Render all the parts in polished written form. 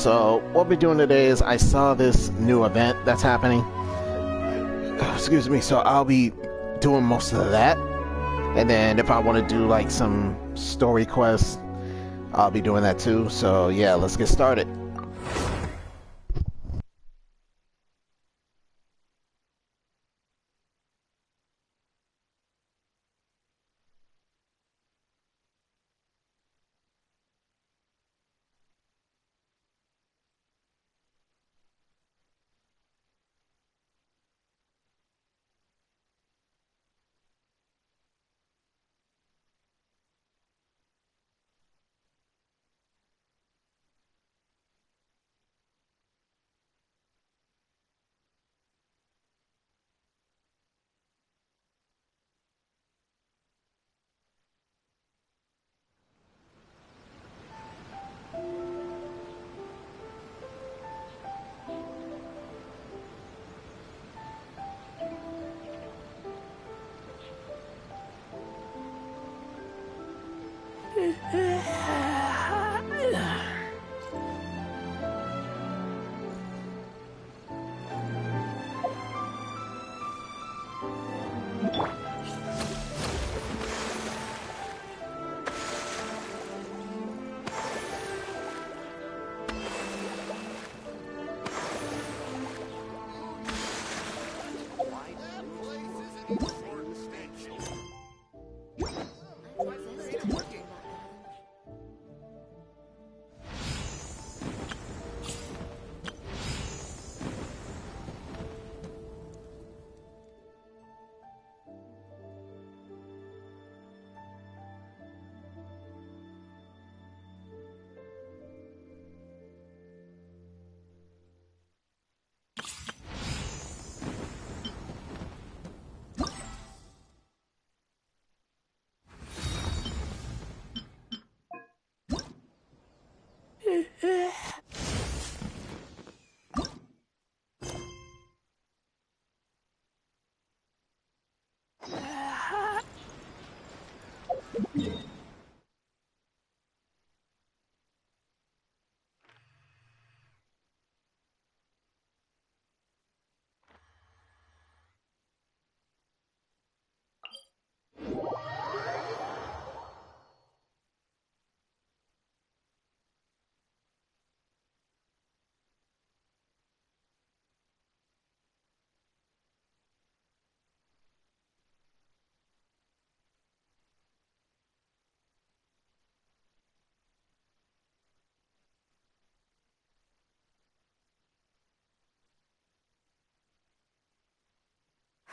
So what we're doing today is I saw this new event that's happening. Excuse me. So I'll be doing most of that, and then if I want to do like some story quests, I'll be doing that too. So yeah, let's get started.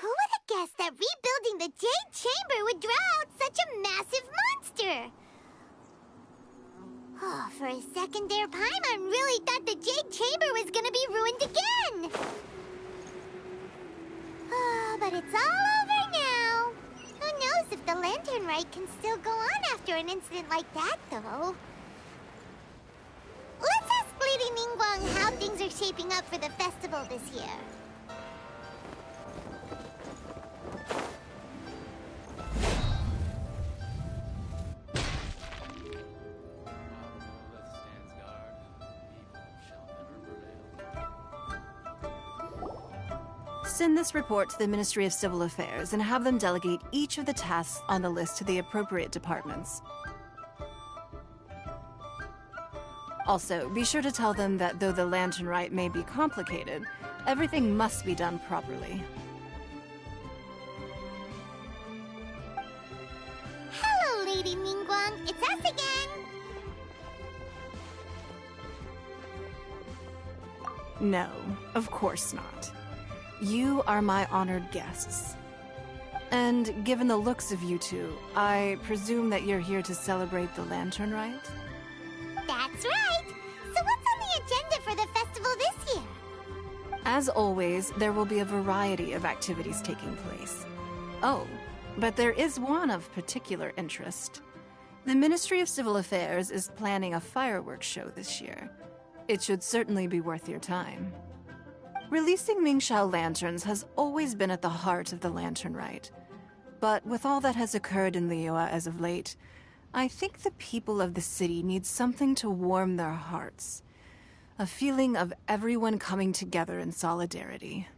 Who would have guessed that rebuilding the Jade Chamber would draw out such a massive monster? Oh, for a second there, Paimon really thought the Jade Chamber was gonna be ruined again. Oh, but it's all over now. Who knows if the Lantern Rite can still go on after an incident like that, though. Let's ask Lady Ningguang how things are shaping up for the festival this year. Send this report to the Ministry of Civil Affairs and have them delegate each of the tasks on the list to the appropriate departments. Also, be sure to tell them that though the Lantern Rite may be complicated, everything must be done properly. Hello, Lady Ningguang. It's us again. No, of course not. You are my honored guests. And given the looks of you two, I presume that you're here to celebrate the Lantern Rite? That's right. So what's on the agenda for the festival this year? As always, there will be a variety of activities taking place. Oh, but there is one of particular interest. The Ministry of Civil Affairs is planning a fireworks show this year. It should certainly be worth your time. Releasing Mingxiao lanterns has always been at the heart of the Lantern Rite. But with all that has occurred in Liyue as of late, I think the people of the city need something to warm their hearts. A feeling of everyone coming together in solidarity.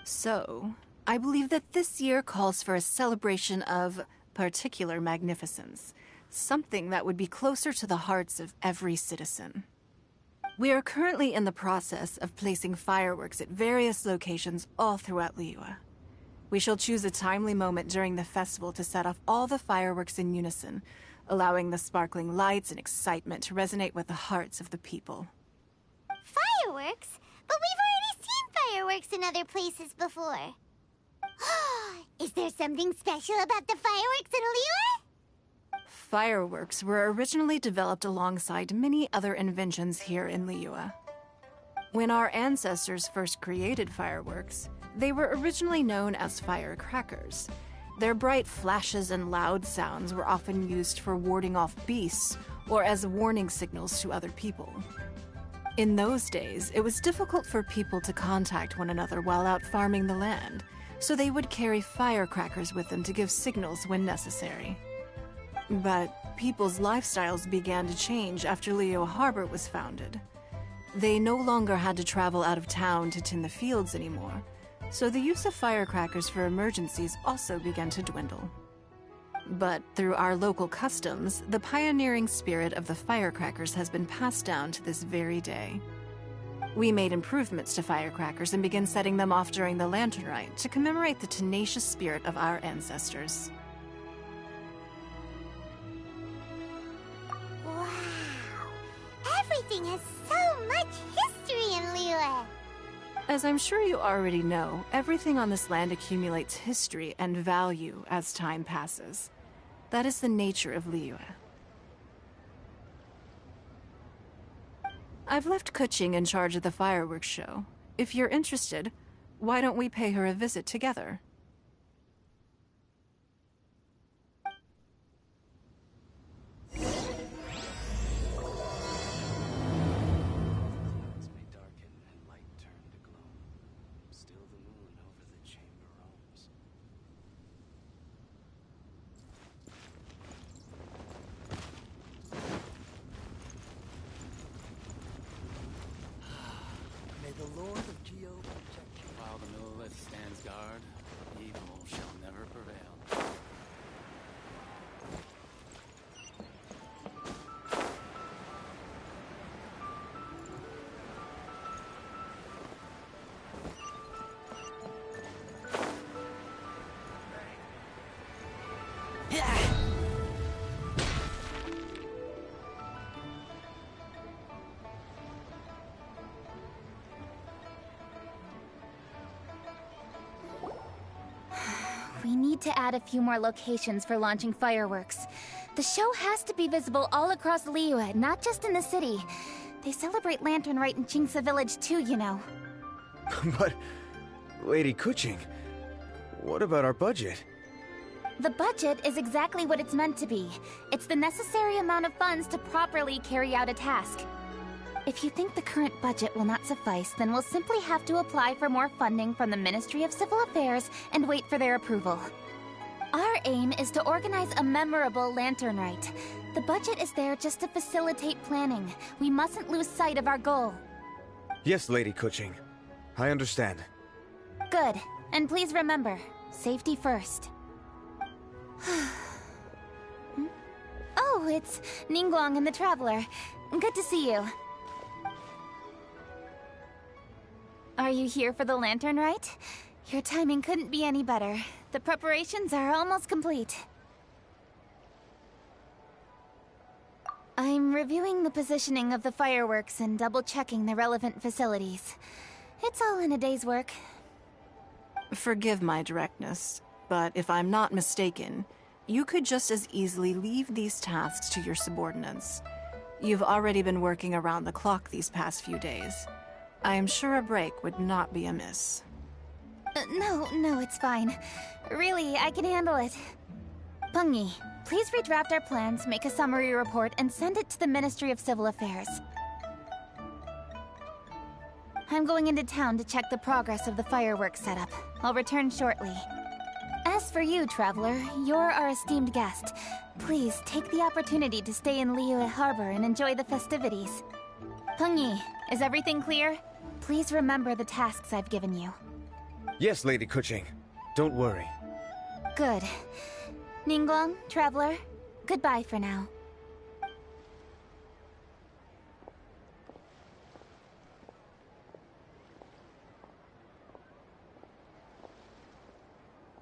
So, I believe that this year calls for a celebration of particular magnificence. Something that would be closer to the hearts of every citizen. We are currently in the process of placing fireworks at various locations all throughout Liyue. We shall choose a timely moment during the festival to set off all the fireworks in unison, allowing the sparkling lights and excitement to resonate with the hearts of the people. Fireworks? But we've already seen fireworks in other places before. Is there something special about the fireworks in Liyue? Fireworks were originally developed alongside many other inventions here in Liyue. When our ancestors first created fireworks, they were originally known as firecrackers. Their bright flashes and loud sounds were often used for warding off beasts or as warning signals to other people. In those days, it was difficult for people to contact one another while out farming the land, so they would carry firecrackers with them to give signals when necessary. But people's lifestyles began to change after Liyue Harbor was founded. They no longer had to travel out of town to tend the fields anymore, so the use of firecrackers for emergencies also began to dwindle. But through our local customs, the pioneering spirit of the firecrackers has been passed down to this very day. We made improvements to firecrackers and began setting them off during the Lantern Rite to commemorate the tenacious spirit of our ancestors. Wow! Everything has so much history in Liyue! As I'm sure you already know, everything on this land accumulates history and value as time passes. That is the nature of Liyue. I've left Kuching in charge of the fireworks show. If you're interested, why don't we pay her a visit together? The Lord of Geo protect you. While the Millelith stands guard, evil shall never prevail. We need to add a few more locations for launching fireworks. The show has to be visible all across Liyue, not just in the city. They celebrate Lantern Rite in Jingsa Village too, you know. But, Lady Kuching, what about our budget? The budget is exactly what it's meant to be. It's the necessary amount of funds to properly carry out a task. If you think the current budget will not suffice, then we'll simply have to apply for more funding from the Ministry of Civil Affairs and wait for their approval. Our aim is to organize a memorable Lantern Rite. The budget is there just to facilitate planning. We mustn't lose sight of our goal. Yes, Lady Kuching. I understand. Good. And please remember, safety first. Oh, it's Ningguang and the Traveler. Good to see you. Are you here for the Lantern Rite? Your timing couldn't be any better. The preparations are almost complete. I'm reviewing the positioning of the fireworks and double-checking the relevant facilities. It's all in a day's work. Forgive my directness, but if I'm not mistaken, you could just as easily leave these tasks to your subordinates. You've already been working around the clock these past few days. I am sure a break would not be amiss. No, it's fine. Really, I can handle it. Pengyi, please redraft our plans, make a summary report, and send it to the Ministry of Civil Affairs. I'm going into town to check the progress of the fireworks setup. I'll return shortly. As for you, Traveler, you're our esteemed guest. Please take the opportunity to stay in Liyue Harbor and enjoy the festivities. Pengyi, is everything clear? Please remember the tasks I've given you. Yes, Lady Kuching. Don't worry. Good. Ningguang, Traveler, goodbye for now.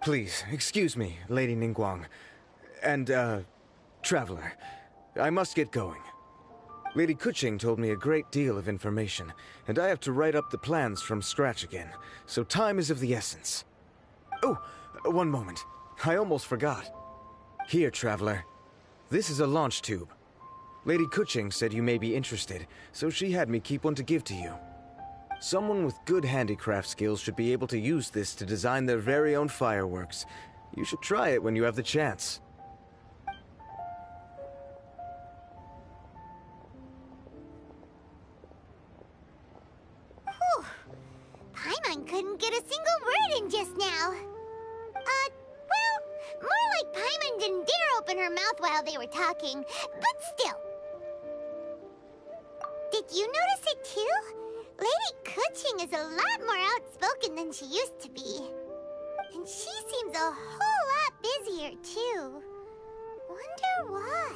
Please, excuse me, Lady Ningguang. And, Traveler. I must get going. Lady Kuching told me a great deal of information, and I have to write up the plans from scratch again, so time is of the essence. Oh, one moment. I almost forgot. Here, Traveler. This is a launch tube. Lady Kuching said you may be interested, so she had me keep one to give to you. Someone with good handicraft skills should be able to use this to design their very own fireworks. You should try it when you have the chance. Whew. Paimon couldn't get a single word in just now. Well, more like Paimon didn't dare open her mouth while they were talking, but still. Did you notice it too? Lady Kuching is a lot more outspoken than she used to be. And she seems a whole lot busier too. Wonder why?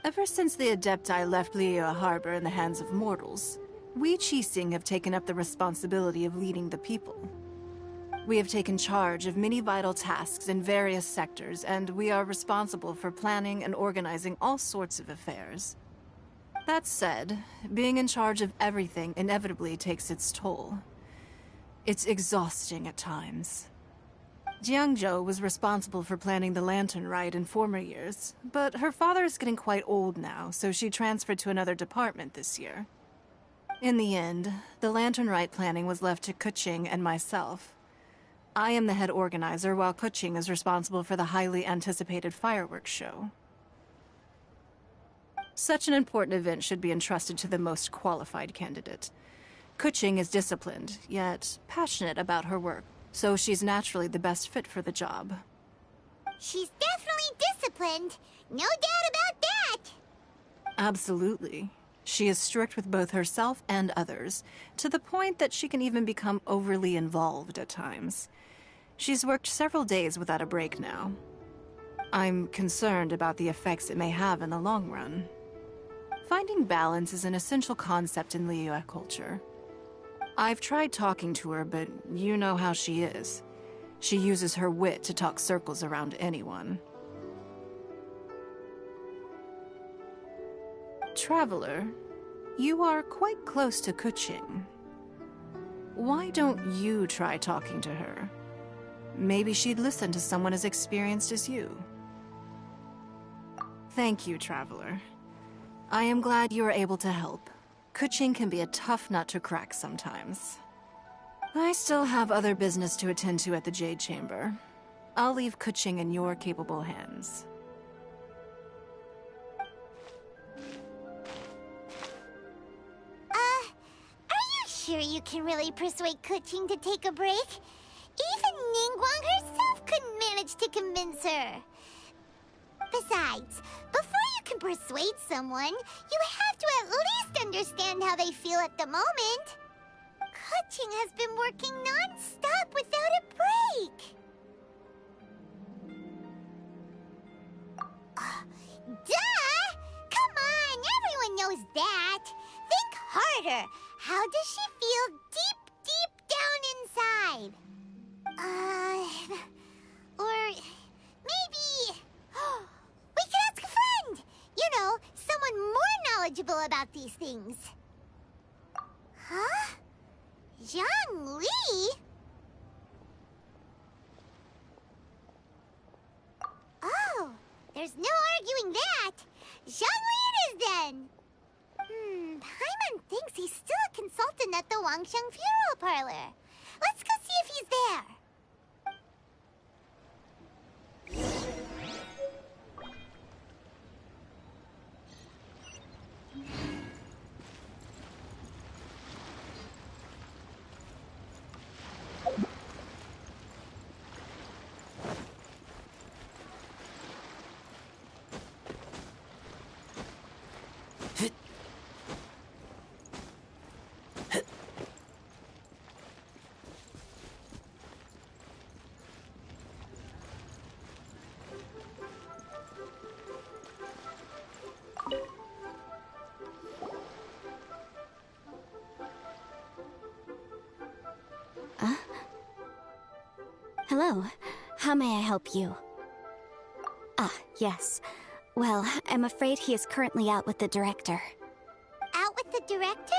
Ever since the Adepti left Liyue Harbor in the hands of mortals, we Qixing have taken up the responsibility of leading the people. We have taken charge of many vital tasks in various sectors, and we are responsible for planning and organizing all sorts of affairs. That said, being in charge of everything inevitably takes its toll. It's exhausting at times. Jiangzhou was responsible for planning the Lantern Rite in former years, but her father is getting quite old now, so she transferred to another department this year. In the end, the Lantern Rite planning was left to Kuching and myself. I am the head organizer, while Kuching is responsible for the highly anticipated fireworks show. Such an important event should be entrusted to the most qualified candidate. Kuching is disciplined, yet passionate about her work, so she's naturally the best fit for the job. She's definitely disciplined. No doubt about that. Absolutely. She is strict with both herself and others, to the point that she can even become overly involved at times. She's worked several days without a break now. I'm concerned about the effects it may have in the long run. Finding balance is an essential concept in Liyue culture. I've tried talking to her, but you know how she is. She uses her wit to talk circles around anyone. Traveler, you are quite close to Kuching. Why don't you try talking to her? Maybe she'd listen to someone as experienced as you. Thank you, Traveler. I am glad you were able to help. Kuching can be a tough nut to crack sometimes. I still have other business to attend to at the Jade Chamber. I'll leave Kuching in your capable hands. Are you sure you can really persuade Kuching to take a break? Even Ningguang herself couldn't manage to convince her. Besides, before you can persuade someone, you have to at least understand how they feel at the moment. Kuching has been working non-stop without a break. Duh! Come on, everyone knows that. Think harder. How does she feel deep, deep down inside? Or maybe... We could ask a friend! You know, someone more knowledgeable about these things. Huh? Zhang Li? Oh, there's no arguing that. Zhang Li it is then. Paimon thinks he's still a consultant at the Wangsheng Funeral Parlor. Let's go see if he's there. Hello. How may I help you? Ah, yes. Well, I'm afraid he is currently out with the director. Out with the director?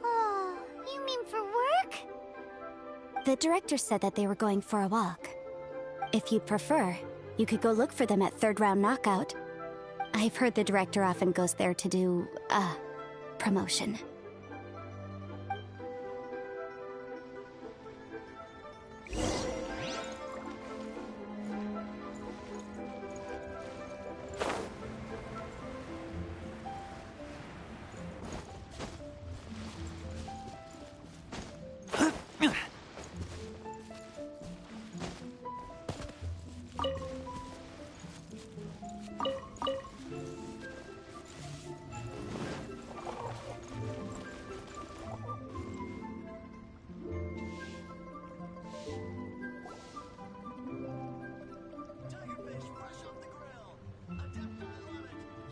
Oh, you mean for work? The director said that they were going for a walk. If you'd prefer, you could go look for them at third round knockout. I've heard the director often goes there to do, promotion.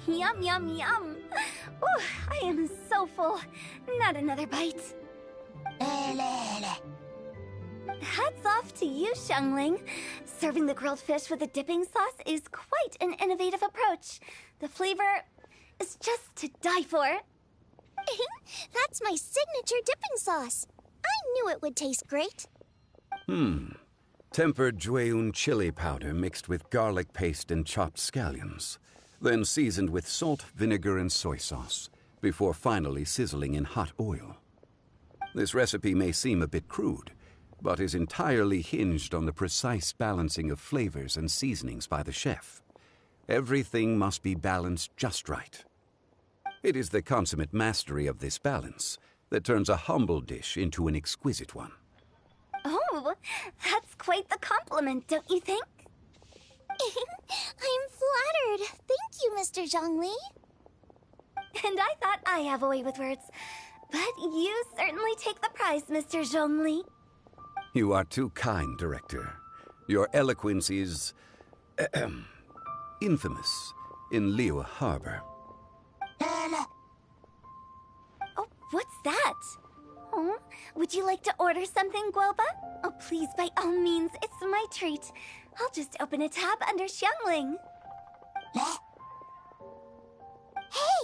Yum, yum, yum. Ooh, I am so full. Not another bite. Hats off to you, Xiangling. Serving the grilled fish with a dipping sauce is quite an innovative approach. The flavor is just to die for. That's my signature dipping sauce. I knew it would taste great. Tempered Jueyun chili powder mixed with garlic paste and chopped scallions, then seasoned with salt, vinegar, and soy sauce, before finally sizzling in hot oil. This recipe may seem a bit crude, but is entirely hinged on the precise balancing of flavors and seasonings by the chef. Everything must be balanced just right. It is the consummate mastery of this balance that turns a humble dish into an exquisite one. Oh, that's quite the compliment, don't you think? I'm flattered. Thank you, Mr. Zhongli. And I thought I have a way with words. But you certainly take the prize, Mr. Zhongli. You are too kind, Director. Your eloquence is infamous in Liyue Harbor. Oh, what's that? Oh, would you like to order something, Guoba? Oh, please, by all means, it's my treat. I'll just open a tab under Xiangling. Hey,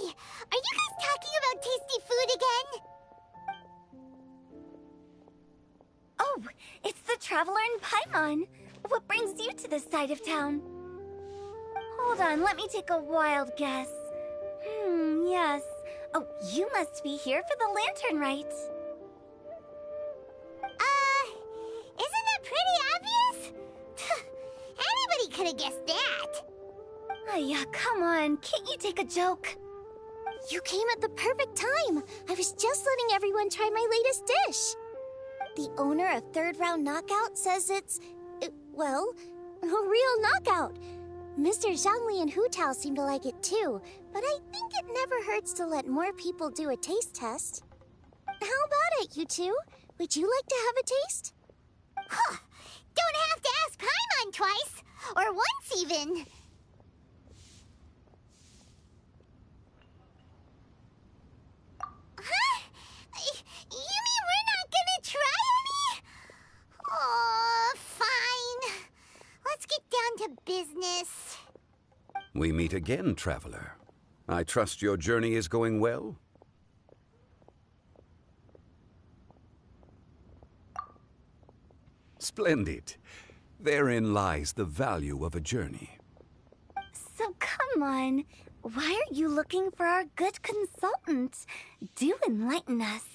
are you guys talking about tasty food again? Oh, it's the Traveler in Paimon. What brings you to this side of town? Hold on, let me take a wild guess. Yes. Oh, you must be here for the lantern rite. Isn't it pretty obvious? Anybody could have guessed that. Yeah, come on, can't you take a joke? You came at the perfect time. I was just letting everyone try my latest dish. The owner of Third Round Knockout says it's, well, a real knockout. Mr. Zhongli and Hu Tao seem to like it too, but I think it never hurts to let more people do a taste test. How about it, you two? Would you like to have a taste? Huh. Don't have to ask Paimon twice, or once even. Huh? You mean we're not gonna try any? Oh, fine. Let's get down to business. We meet again, Traveler. I trust your journey is going well? Splendid. Therein lies the value of a journey. So come on, why are you looking for our good consultant? Do enlighten us.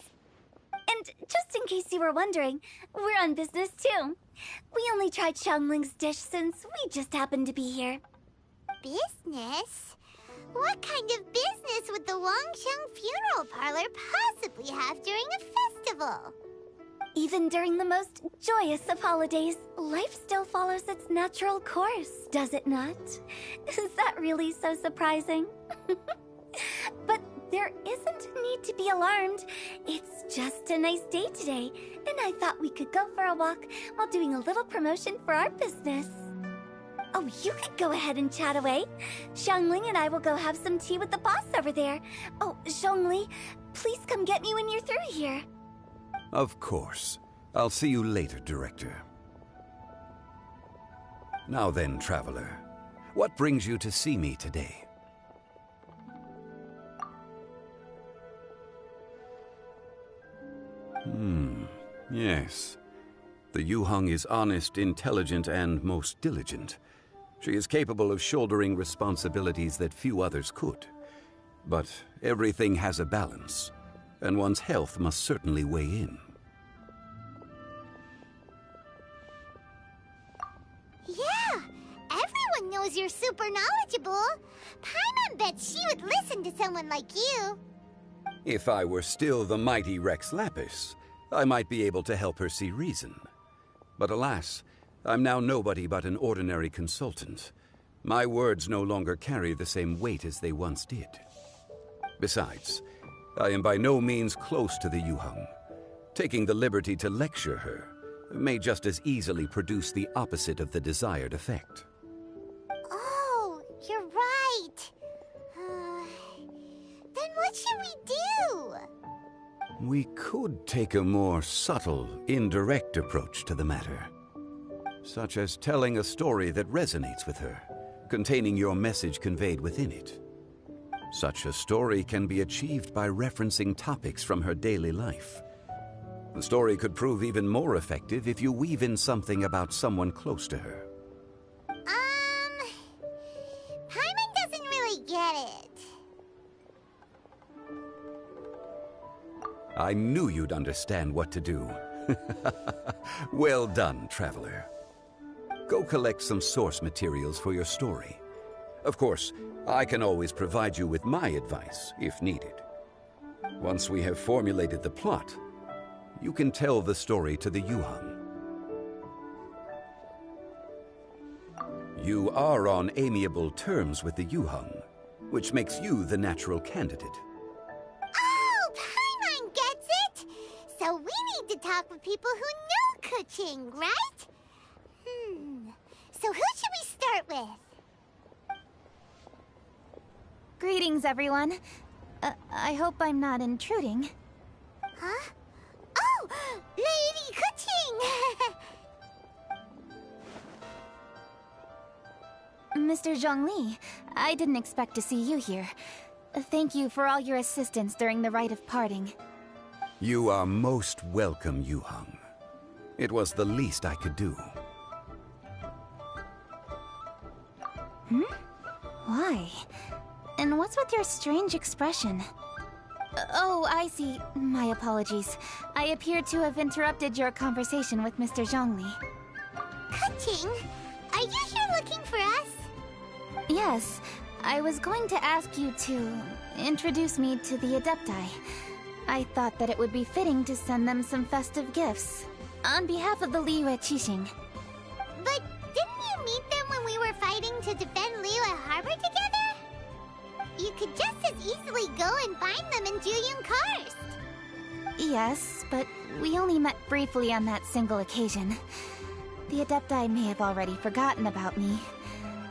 And just in case you were wondering, we're on business too. We only tried Xiangling's dish since we just happened to be here. Business? What kind of business would the Wangxiang Funeral Parlor possibly have during a festival? Even during the most joyous of holidays, life still follows its natural course, does it not? Is that really so surprising? But there isn't need to be alarmed. It's just a nice day today, and I thought we could go for a walk while doing a little promotion for our business. Oh, you could go ahead and chat away. Xiangling and I will go have some tea with the boss over there. Oh, Zhongli, please come get me when you're through here. Of course. I'll see you later, Director. Now then, traveler, what brings you to see me today? Yes. The Yuheng is honest, intelligent, and most diligent. She is capable of shouldering responsibilities that few others could. But everything has a balance, and one's health must certainly weigh in. Yeah, everyone knows you're super knowledgeable. Paimon bets she would listen to someone like you. If I were still the mighty Rex Lapis, I might be able to help her see reason. But alas, I'm now nobody but an ordinary consultant. My words no longer carry the same weight as they once did. Besides, I am by no means close to the Yuheng. Taking the liberty to lecture her may just as easily produce the opposite of the desired effect. Oh, you're right. Then what should we do? We could take a more subtle, indirect approach to the matter, such as telling a story that resonates with her, containing your message conveyed within it. Such a story can be achieved by referencing topics from her daily life. The story could prove even more effective if you weave in something about someone close to her. Paimon doesn't really get it. I knew you'd understand what to do. Well done, traveler. Go collect some source materials for your story. Of course, I can always provide you with my advice, if needed. Once we have formulated the plot, you can tell the story to the Yuheng. You are on amiable terms with the Yuheng, which makes you the natural candidate. Oh, Paimon gets it! So we need to talk with people who know Kuching, right? So who should we start with? Greetings, everyone. I hope I'm not intruding. Huh? Oh, Lady Kuching! Mr. Zhongli, I didn't expect to see you here. Thank you for all your assistance during the rite of parting. You are most welcome, Yuheng. It was the least I could do. Why? And what's with your strange expression? Oh, I see. My apologies. I appear to have interrupted your conversation with Mr. Zhongli. Kuching, are you here looking for us? Yes, I was going to ask you to introduce me to the Adepti. I thought that it would be fitting to send them some festive gifts. On behalf of the Liyue Qixing. But didn't you meet them when we were fighting to defend Liyue Harbor together? You could just as easily go and find them in Juyun Karst. Yes, but we only met briefly on that single occasion. The Adepti may have already forgotten about me.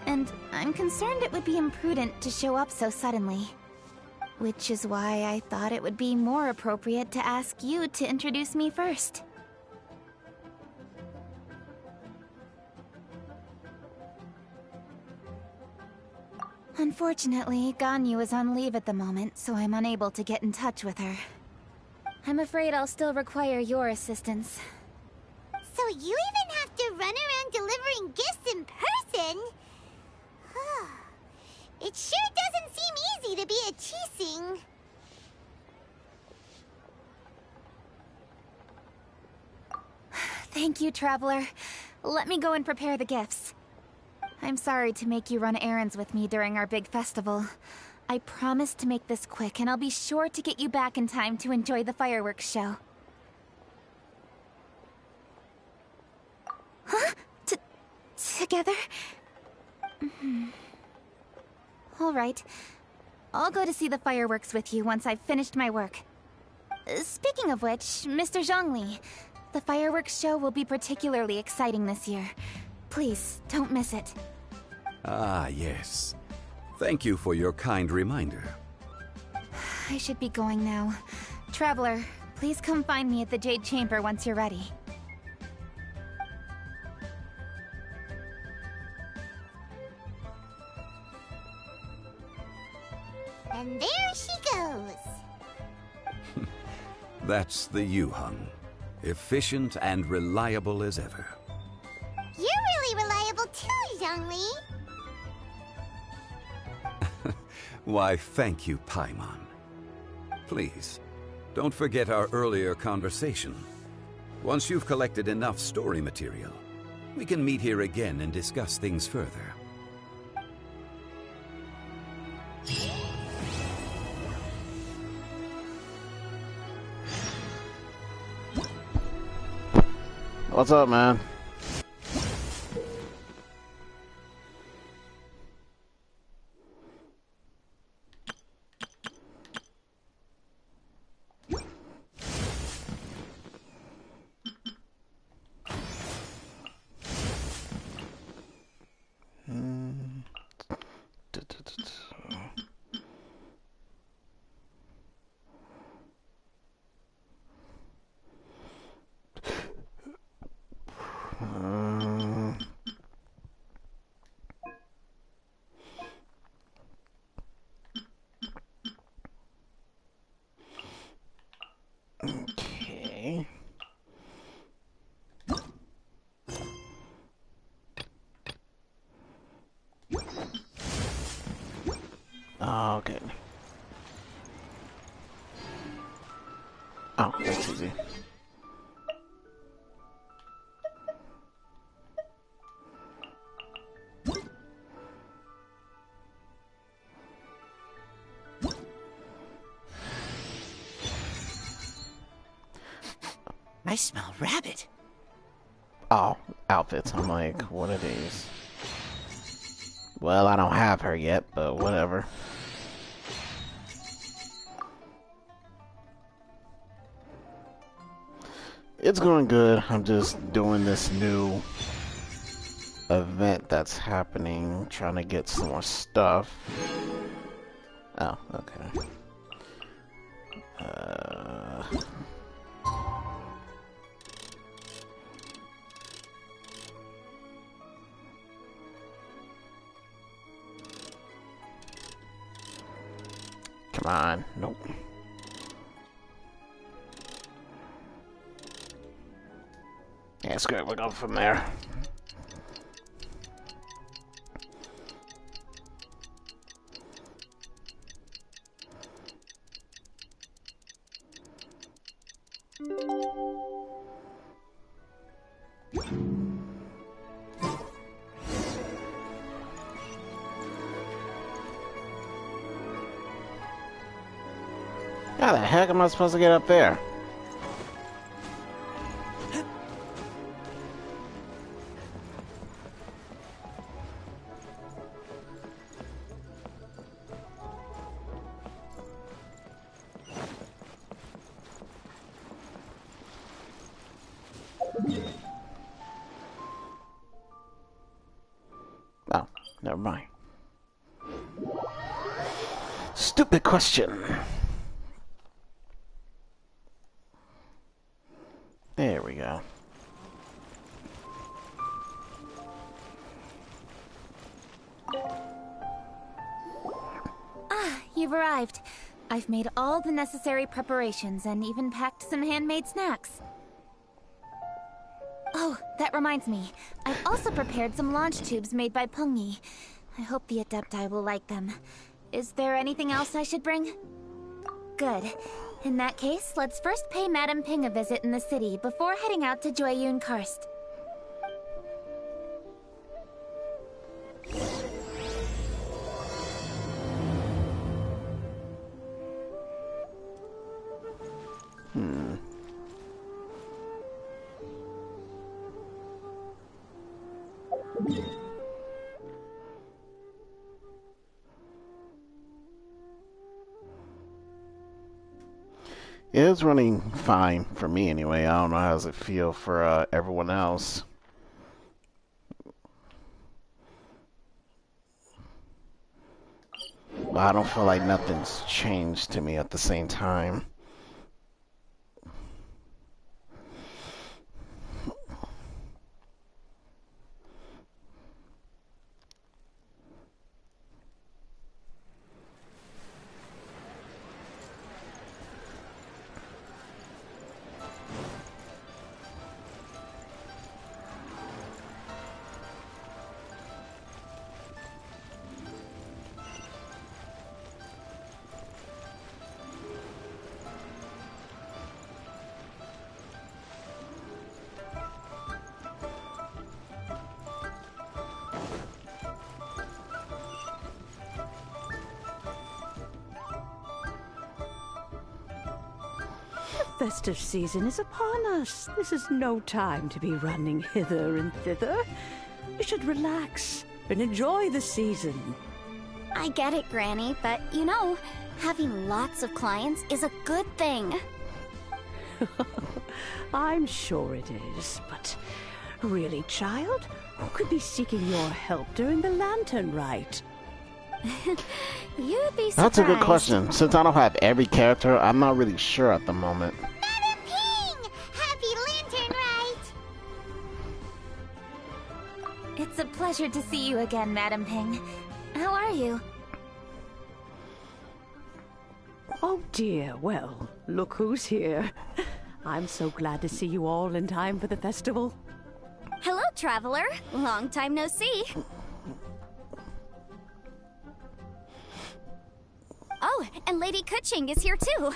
And I'm concerned it would be imprudent to show up so suddenly. Which is why I thought it would be more appropriate to ask you to introduce me first. Unfortunately, Ganyu is on leave at the moment, so I'm unable to get in touch with her. I'm afraid I'll still require your assistance. So you even have to run around delivering gifts in person? It sure doesn't seem easy to be a Qixing. Thank you, Traveler. Let me go and prepare the gifts. I'm sorry to make you run errands with me during our big festival. I promise to make this quick, and I'll be sure to get you back in time to enjoy the fireworks show. Huh? Together? All right. I'll go to see the fireworks with you once I've finished my work. Speaking of which, Mr. Zhongli, the fireworks show will be particularly exciting this year. Please, don't miss it. Ah, yes. Thank you for your kind reminder. I should be going now. Traveler, please come find me at the Jade Chamber once you're ready. That's the Yuhung. Efficient and reliable as ever. You're really reliable too, Zhongli. Why, thank you, Paimon. Please, don't forget our earlier conversation. Once you've collected enough story material, we can meet here again and discuss things further. What's up, man? Okay. Okay. Oh, that's easy. I smell rabbit. Oh, outfits. I'm like, what are these? Well, I don't have her yet, but whatever. It's going good. I'm just doing this new event that's happening, trying to get some more stuff. Oh, okay. Come on. Nope. Yeah, screw it. We'll go from there. How the heck am I supposed to get up there? Oh, never mind. Stupid question. There we go. Ah, you've arrived. I've made all the necessary preparations and even packed some handmade snacks. Oh, that reminds me. I've also prepared some launch tubes made by Pengyi. I hope the Adepti will like them. Is there anything else I should bring? Good. In that case, let's first pay Madame Ping a visit in the city before heading out to Jueyun Karst. It's running fine for me anyway. I don't know how does it feel for everyone else. But I don't feel like nothing's changed to me at the same time. festive season is upon us. This is no time to be running hither and thither. You should relax and enjoy the season. I get it, Granny, but you know, having lots of clients is a good thing. I'm sure it is, but really, child? Who could be seeking your help during the lantern rite? You'd be surprised. That's a good question. Since I don't have every character, I'm not really sure at the moment. Madam Ping! Happy Lantern Rite! It's a pleasure to see you again, Madam Ping. How are you? Oh dear, well, look who's here. I'm so glad to see you all in time for the festival. Hello, traveler. Long time no see. Oh, and Lady Kuching is here too.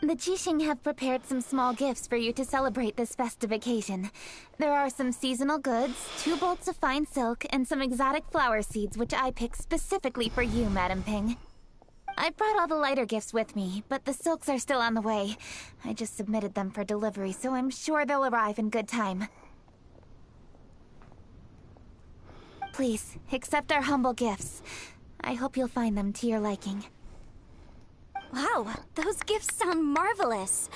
The Jixing have prepared some small gifts for you to celebrate this festive occasion. There are some seasonal goods, 2 bolts of fine silk, and some exotic flower seeds which I picked specifically for you, Madam Ping. I brought all the lighter gifts with me, but the silks are still on the way. I just submitted them for delivery, so I'm sure they'll arrive in good time. Please, accept our humble gifts. I hope you'll find them to your liking. Wow, those gifts sound marvelous.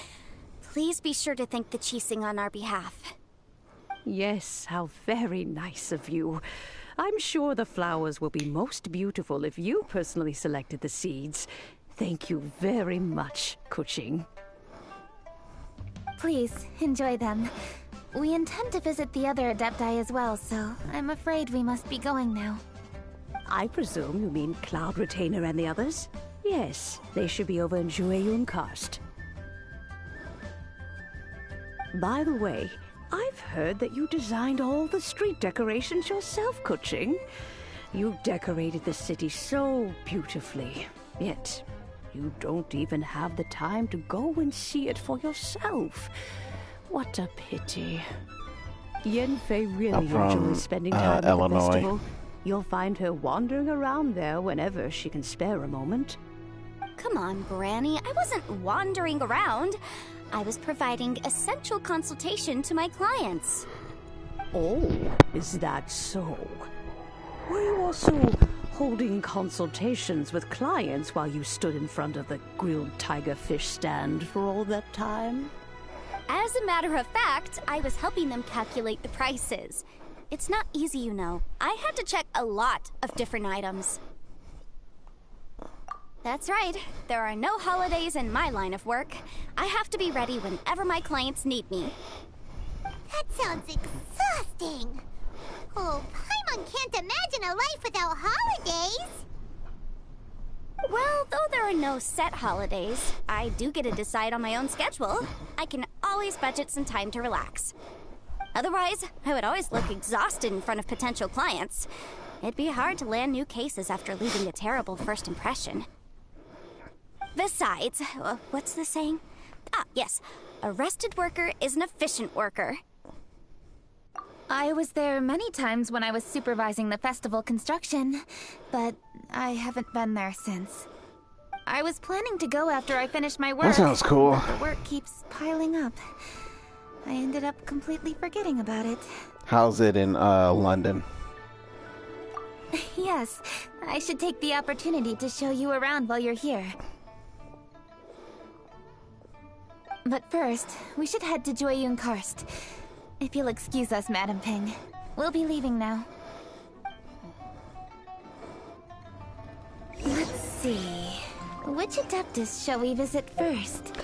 Please be sure to thank the Jixing on our behalf. Yes, how very nice of you. I'm sure the flowers will be most beautiful if you personally selected the seeds. Thank you very much, Kuching. Please, enjoy them. We intend to visit the other Adepti as well, so I'm afraid we must be going now. I presume you mean Cloud Retainer and the others? Yes, they should be over in Jueyun Karst. By the way, I've heard that you designed all the street decorations yourself, Kuching. You decorated the city so beautifully, yet you don't even have the time to go and see it for yourself. What a pity. Yanfei really enjoys spending time at the festival. You'll find her wandering around there whenever she can spare a moment. Come on, Granny. I wasn't wandering around. I was providing essential consultation to my clients. Oh, is that so? Were you also holding consultations with clients while you stood in front of the grilled tiger fish stand for all that time? As a matter of fact, I was helping them calculate the prices. It's not easy, you know. I had to check a lot of different items. That's right. There are no holidays in my line of work. I have to be ready whenever my clients need me. That sounds exhausting. Oh, Paimon can't imagine a life without holidays. Well, though there are no set holidays, I do get to decide on my own schedule. I can always budget some time to relax. Otherwise, I would always look exhausted in front of potential clients. It'd be hard to land new cases after leaving a terrible first impression. Besides, what's the saying? Ah, yes. A rested worker is an efficient worker. I was there many times when I was supervising the festival construction, but I haven't been there since. I was planning to go after I finished my work. That sounds cool. But the work keeps piling up. I ended up completely forgetting about it. How's it in London? Yes, I should take the opportunity to show you around while you're here. But first, we should head to Jueyun Karst. If you'll excuse us, Madam Ping. We'll be leaving now. Let's see. Which Adeptus shall we visit first?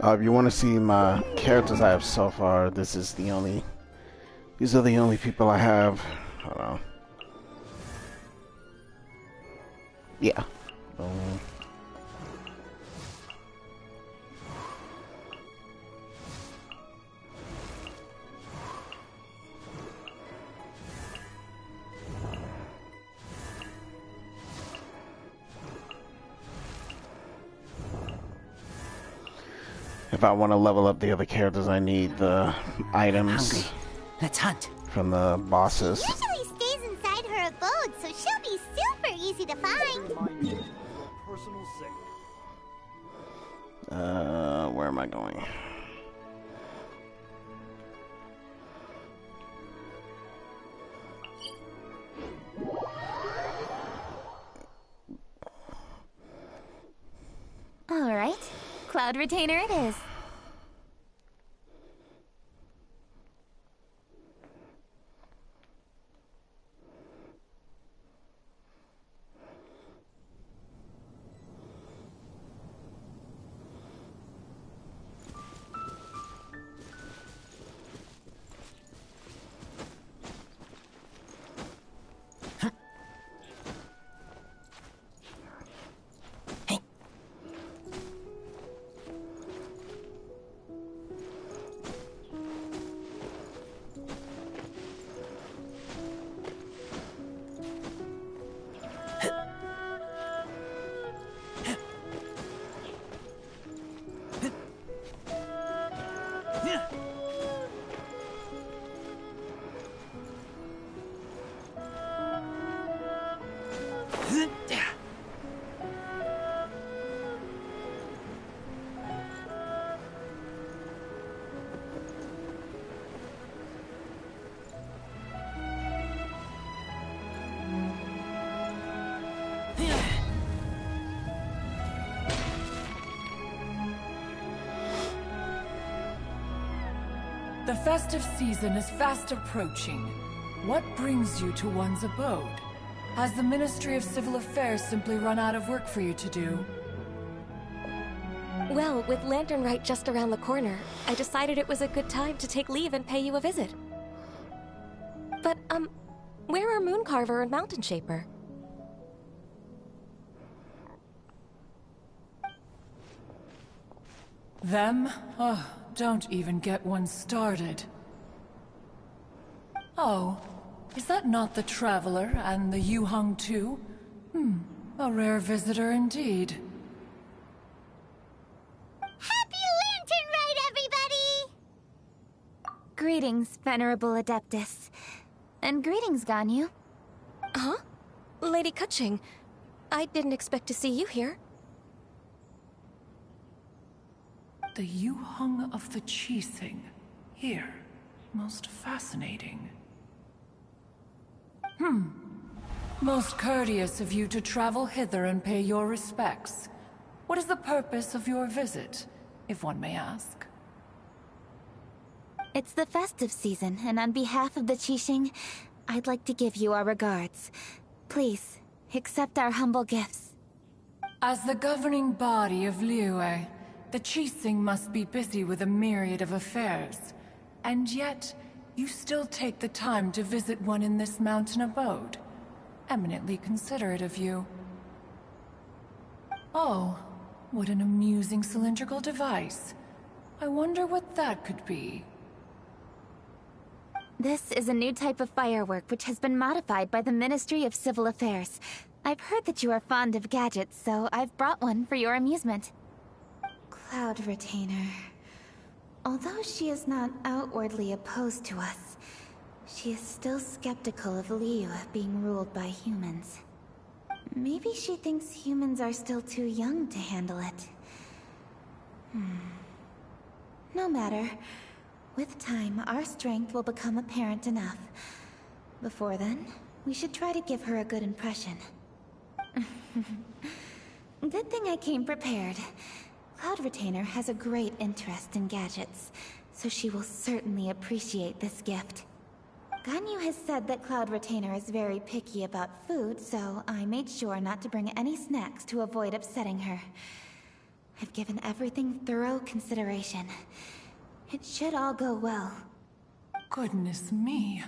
If you want to see my characters I have so far, these are the only people I have. Hold on. Yeah. If I want to level up the other characters, I need the items. Let's hunt. From the bosses. Usually stays inside her abode, so she'll be super easy to find. Personal segment. Where am I going? All right, Cloud Retainer it is. The festive season is fast approaching. What brings you to one's abode? Has the Ministry of Civil Affairs simply run out of work for you to do? Well, with Lantern Rite just around the corner, I decided it was a good time to take leave and pay you a visit. But, where are Mooncarver and Mountain Shaper? Them? Oh, don't even get one started. Oh, is that not the Traveler and the Yu-Hung too? A rare visitor indeed. Happy Lantern Rite, everybody! Greetings, Venerable Adeptus. And greetings, Ganyu. Huh? Lady Kuching, I didn't expect to see you here. The Yu-Hung of the Qixing. Here. Most fascinating. Most courteous of you to travel hither and pay your respects. What is the purpose of your visit, if one may ask? It's the festive season, and on behalf of the Qixing, I'd like to give you our regards. Please, accept our humble gifts. As the governing body of Liyue, the Qixing must be busy with a myriad of affairs. And yet, you still take the time to visit one in this mountain abode. Eminently considerate of you. Oh, what an amusing cylindrical device. I wonder what that could be. This is a new type of firework which has been modified by the Ministry of Civil Affairs. I've heard that you are fond of gadgets, so I've brought one for your amusement. Cloud Retainer. Although she is not outwardly opposed to us, she is still skeptical of Liyue being ruled by humans. Maybe she thinks humans are still too young to handle it. No matter. With time, our strength will become apparent enough. Before then, we should try to give her a good impression. Good thing I came prepared. Cloud Retainer has a great interest in gadgets, so she will certainly appreciate this gift. Ganyu has said that Cloud Retainer is very picky about food, so I made sure not to bring any snacks to avoid upsetting her. I've given everything thorough consideration. It should all go well. Goodness me.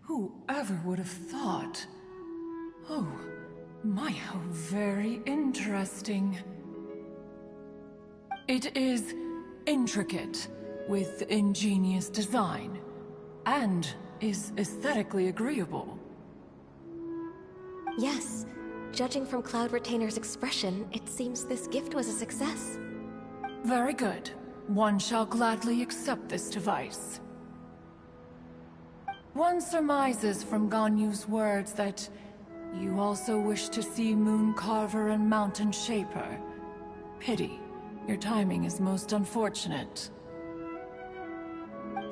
Whoever would have thought? Oh, my, how very interesting. It is intricate, with ingenious design, and is aesthetically agreeable. Yes. Judging from Cloud Retainer's expression, it seems this gift was a success. Very good. One shall gladly accept this device. One surmises from Ganyu's words that you also wish to see Mooncarver and Mountain Shaper. Pity. Your timing is most unfortunate.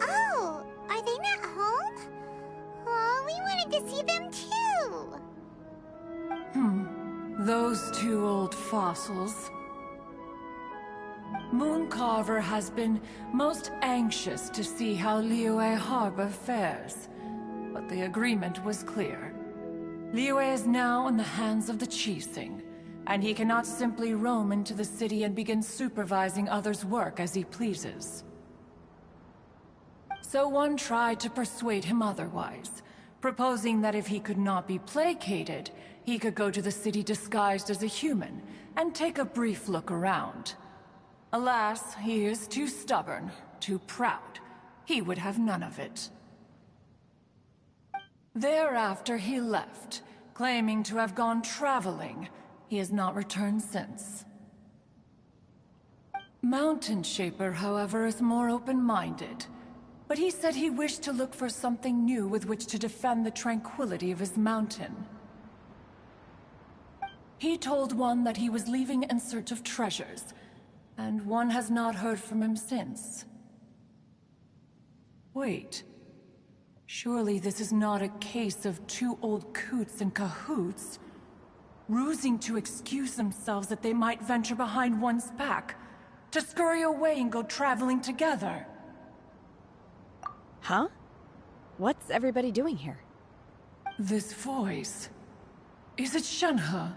Oh, are they not home? Oh, we wanted to see them too. Those two old fossils. Mooncarver has been most anxious to see how Liyue Harbor fares, but the agreement was clear. Liyue is now in the hands of the Qixing, and he cannot simply roam into the city and begin supervising others' work as he pleases. So one tried to persuade him otherwise, proposing that if he could not be placated, he could go to the city disguised as a human and take a brief look around. Alas, he is too stubborn, too proud. He would have none of it. Thereafter he left, claiming to have gone traveling. He has not returned since. Mountain Shaper, however, is more open-minded. But he said he wished to look for something new with which to defend the tranquility of his mountain. He told one that he was leaving in search of treasures, and one has not heard from him since. Wait. Surely this is not a case of two old coots in cahoots, rusing to excuse themselves that they might venture behind one's back, to scurry away and go traveling together. Huh? What's everybody doing here? This voice... is it Shenhe?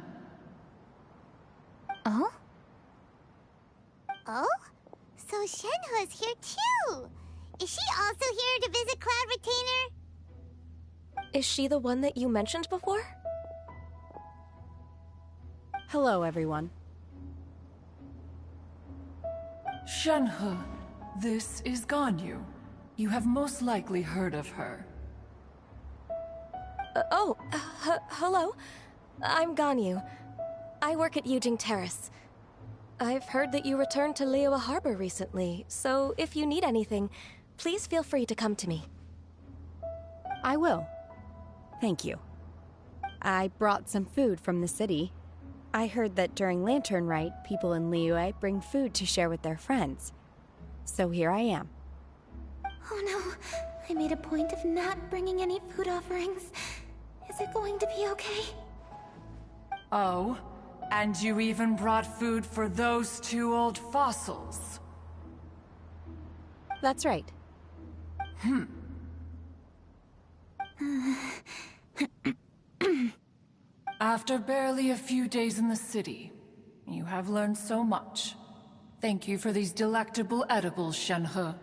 Oh? Oh? So Shenhe's here too! Is she also here to visit Cloud Retainer? Is she the one that you mentioned before? Hello, everyone. Shenhe, this is Ganyu. You have most likely heard of her. Hello. I'm Ganyu. I work at Yujing Terrace. I've heard that you returned to Liyue Harbor recently, so if you need anything, please feel free to come to me. I will. Thank you. I brought some food from the city. I heard that during Lantern Rite, people in Liyue bring food to share with their friends. So here I am. Oh no, I made a point of not bringing any food offerings. Is it going to be okay? Oh? And you even brought food for those two old fossils? That's right. After barely a few days in the city, you have learned so much. Thank you for these delectable edibles, Shenhe.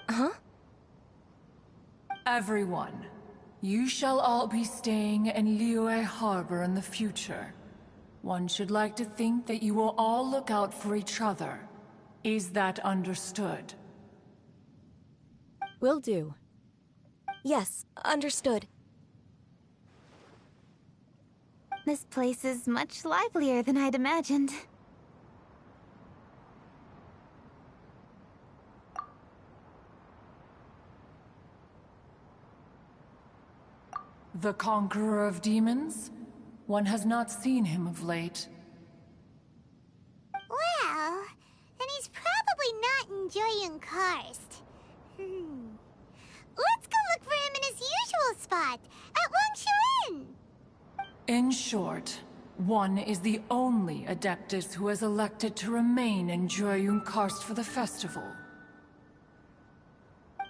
Huh? Everyone, you shall all be staying in Liyue Harbor in the future. One should like to think that you will all look out for each other. Is that understood? Will do. Yes, understood. This place is much livelier than I'd imagined. The Conqueror of Demons? One has not seen him of late. Well, then he's probably not enjoying Karst. Let's go look for him in his usual spot, at Wangshu Inn! In short, one is the only Adeptus who has elected to remain in Joyun Karst for the festival.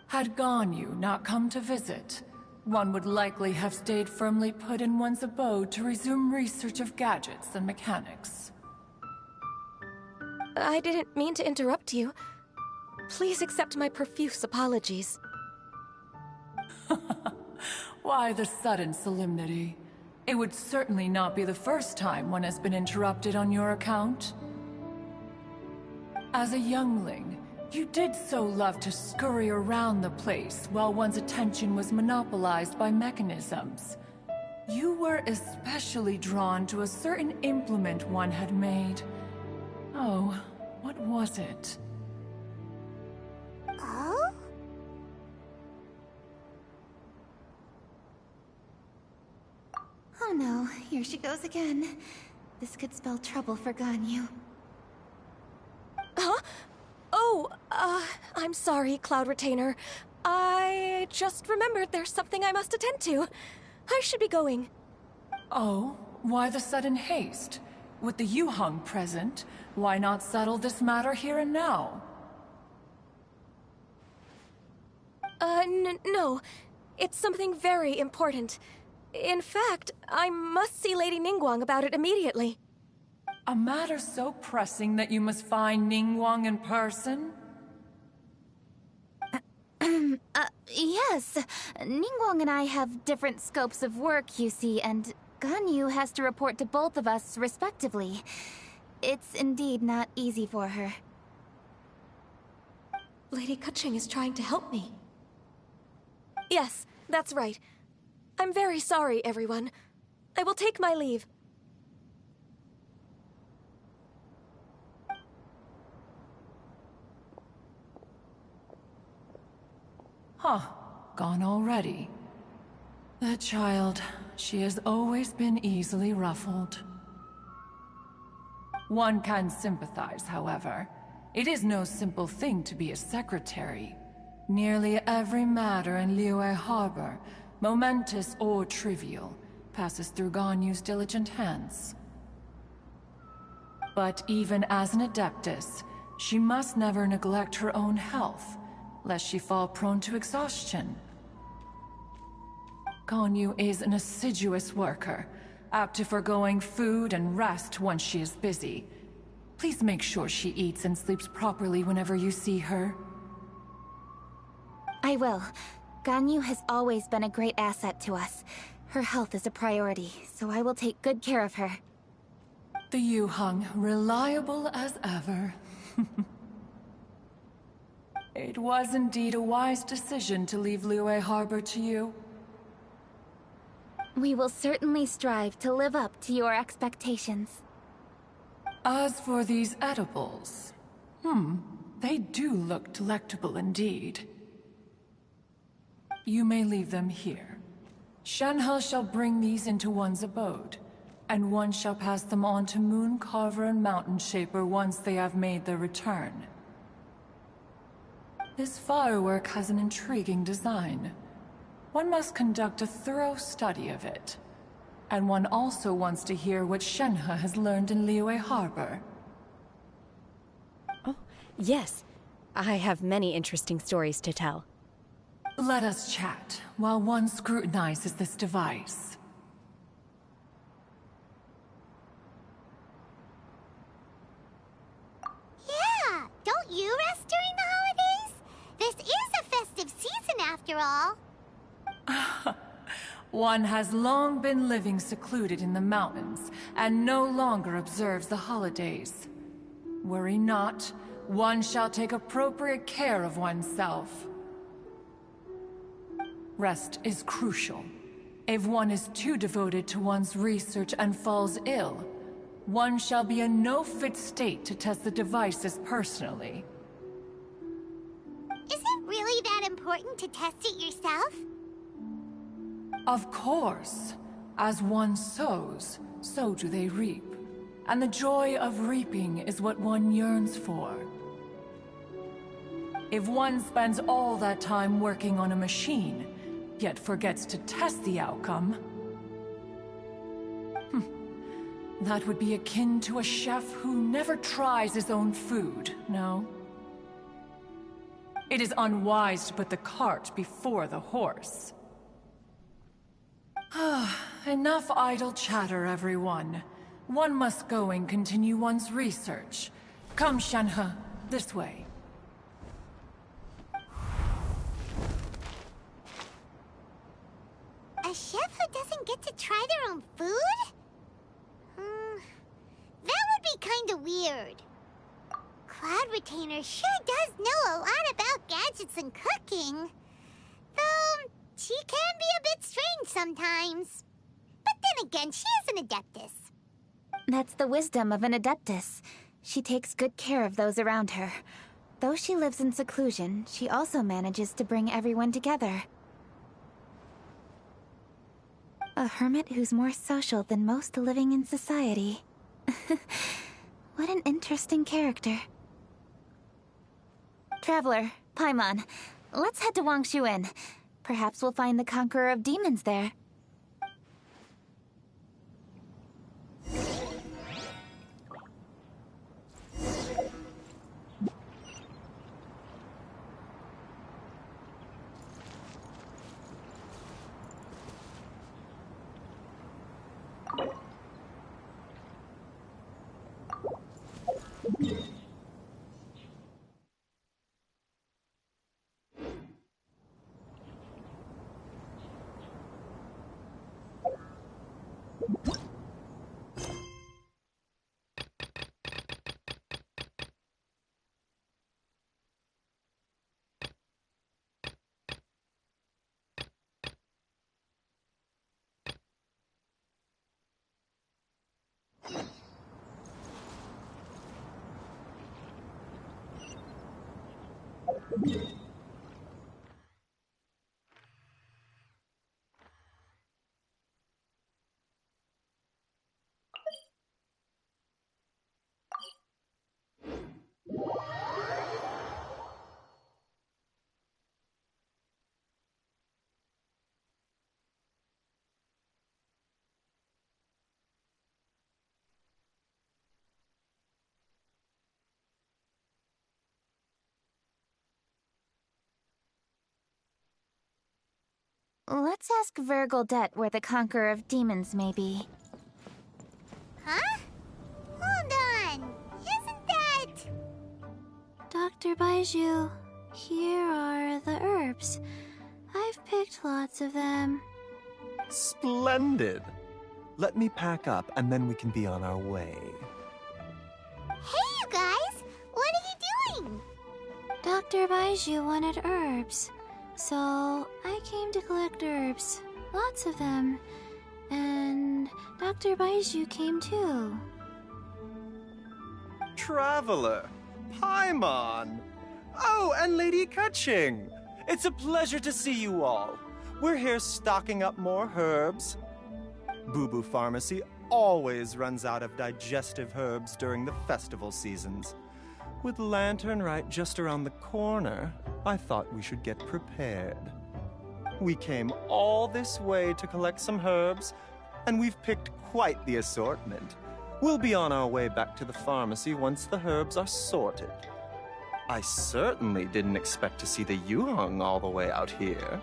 Had Ganyu not come to visit, one would likely have stayed firmly put in one's abode to resume research of gadgets and mechanics. I didn't mean to interrupt you. Please accept my profuse apologies. Why the sudden solemnity? It would certainly not be the first time one has been interrupted on your account. As a youngling, you did so love to scurry around the place while one's attention was monopolized by mechanisms. You were especially drawn to a certain implement one had made. Oh, what was it? Oh? Oh no, here she goes again. This could spell trouble for Ganyu. Huh? Oh, I'm sorry, Cloud Retainer. I just remembered there's something I must attend to. I should be going. Oh, why the sudden haste? With the Yuheng present, why not settle this matter here and now? No. It's something very important. In fact, I must see Lady Ningguang about it immediately. A matter so pressing that you must find Ningguang in person? Yes. Ningguang and I have different scopes of work, you see, and Ganyu has to report to both of us respectively. It's indeed not easy for her. Lady Kuching is trying to help me. Yes, that's right. I'm very sorry, everyone. I will take my leave. Huh. Gone already. That child, she has always been easily ruffled. One can sympathize, however. It is no simple thing to be a secretary. Nearly every matter in Liyue Harbor, momentous or trivial, passes through Ganyu's diligent hands. But even as an adeptus, she must never neglect her own health, lest she fall prone to exhaustion. Ganyu is an assiduous worker, apt to foregoing food and rest once she is busy. Please make sure she eats and sleeps properly whenever you see her. I will. Ganyu has always been a great asset to us. Her health is a priority, so I will take good care of her. The Yuheng, reliable as ever. It was indeed a wise decision to leave Liyue Harbor to you. We will certainly strive to live up to your expectations. As for these edibles, they do look delectable indeed. You may leave them here. Shenhe shall bring these into one's abode, and one shall pass them on to Mooncarver and Mountain Shaper once they have made their return. This firework has an intriguing design. One must conduct a thorough study of it. And one also wants to hear what Shenhe has learned in Liyue Harbor. Oh, yes. I have many interesting stories to tell. Let us chat while one scrutinizes this device. Yeah, don't you rest during the holidays? This is a festive season after all. One has long been living secluded in the mountains and no longer observes the holidays. Worry not, one shall take appropriate care of oneself. Rest is crucial. If one is too devoted to one's research and falls ill, one shall be in no fit state to test the devices personally. Is it really that important to test it yourself? Of course. As one sows, so do they reap. And the joy of reaping is what one yearns for. If one spends all that time working on a machine, yet forgets to test the outcome, that would be akin to a chef who never tries his own food, no? It is unwise to put the cart before the horse. Enough idle chatter, everyone. One must go and continue one's research. Come, Shenhe, this way. A chef who doesn't get to try their own food? That would be kinda weird. Cloud Retainer sure does know a lot about gadgets and cooking. Though, she can be a bit strange sometimes. But then again, she is an adeptus. That's the wisdom of an adeptus. She takes good care of those around her. Though she lives in seclusion, she also manages to bring everyone together. A hermit who's more social than most living in society. What an interesting character. Traveler, Paimon, let's head to Wangshuin. Perhaps we'll find the Conqueror of Demons there. Let's ask Vergoldet where the Conqueror of Demons may be. Huh? Hold on. Isn't that... Dr. Baiju, here are the herbs. I've picked lots of them. Splendid! Let me pack up and then we can be on our way. Hey, you guys! What are you doing? Dr. Baiju wanted herbs, so I came to collect herbs. Lots of them. And Dr. Baiju came too. Traveler! Paimon! Oh, and Lady Kutching! It's a pleasure to see you all. We're here stocking up more herbs. Boo Boo Pharmacy always runs out of digestive herbs during the festival seasons. With Lantern Rite just around the corner, I thought we should get prepared. We came all this way to collect some herbs, and we've picked quite the assortment. We'll be on our way back to the pharmacy once the herbs are sorted. I certainly didn't expect to see the Yuheng all the way out here.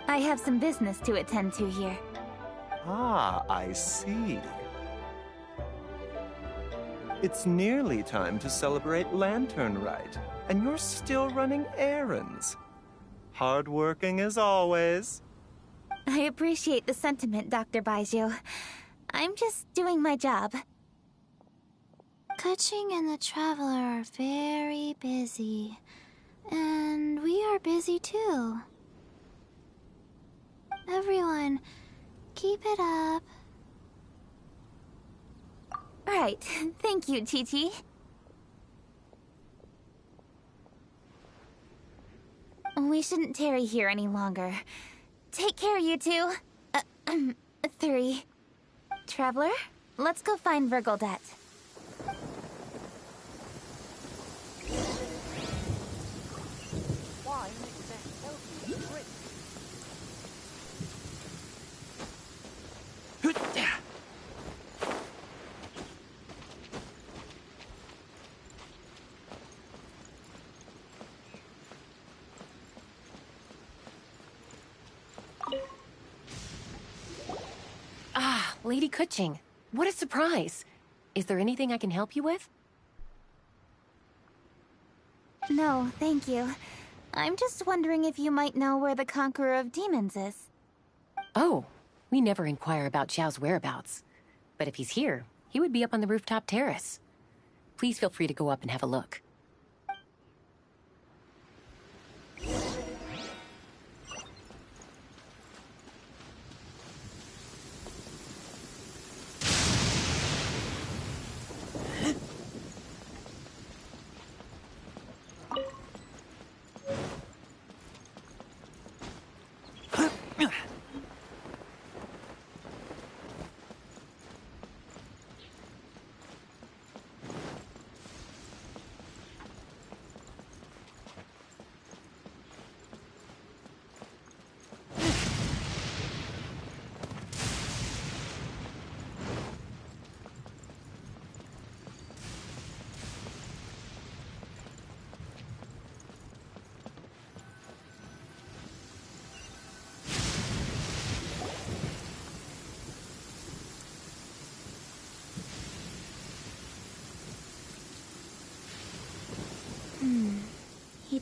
I have some business to attend to here. Ah, I see. It's nearly time to celebrate Lantern Rite, and you're still running errands. Hardworking as always. I appreciate the sentiment, Dr. Baiju. I'm just doing my job. Kutching and the Traveler are very busy. And we are busy too. Everyone, keep it up. Right. Thank you, Chi-Chi. We shouldn't tarry here any longer. Take care, you two. 3. Traveler, let's go find Vergoldet. Ah, Lady Kutching. What a surprise. Is there anything I can help you with? No, thank you. I'm just wondering if you might know where the Conqueror of Demons is. Oh, we never inquire about Xiao's whereabouts. But if he's here, he would be up on the rooftop terrace. Please feel free to go up and have a look.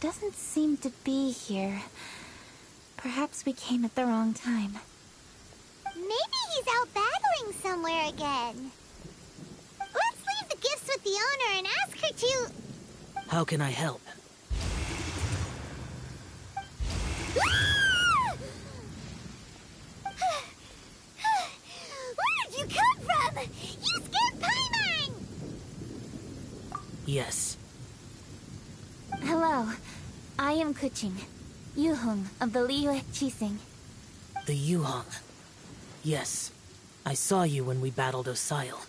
doesn't seem to be here. Perhaps we came at the wrong time. Maybe he's out battling somewhere again. Let's leave the gifts with the owner and ask her to... How can I help? Where did you come from? You scared Paimon! Yes. Hello. I am Kuching, Yuhong of the Liyue Chising. The Yuhong. Yes. I saw you when we battled Osile.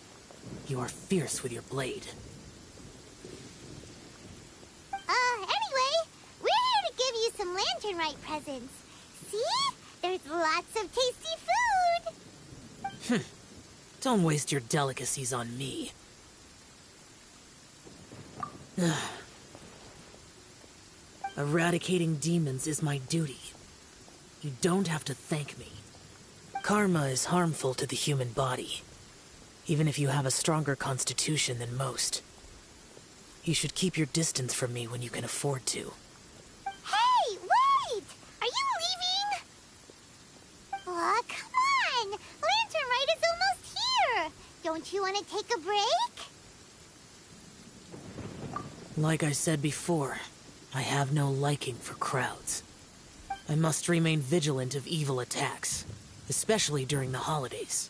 You are fierce with your blade. Anyway, we're here to give you some Lanternite presents. See? There's lots of tasty food! Don't waste your delicacies on me. Eradicating demons is my duty. You don't have to thank me. Karma is harmful to the human body, even if you have a stronger constitution than most. You should keep your distance from me when you can afford to. Hey, wait! Are you leaving? Aw, come on! Lanternite is almost here! Don't you want to take a break? Like I said before, I have no liking for crowds. I must remain vigilant of evil attacks, especially during the holidays.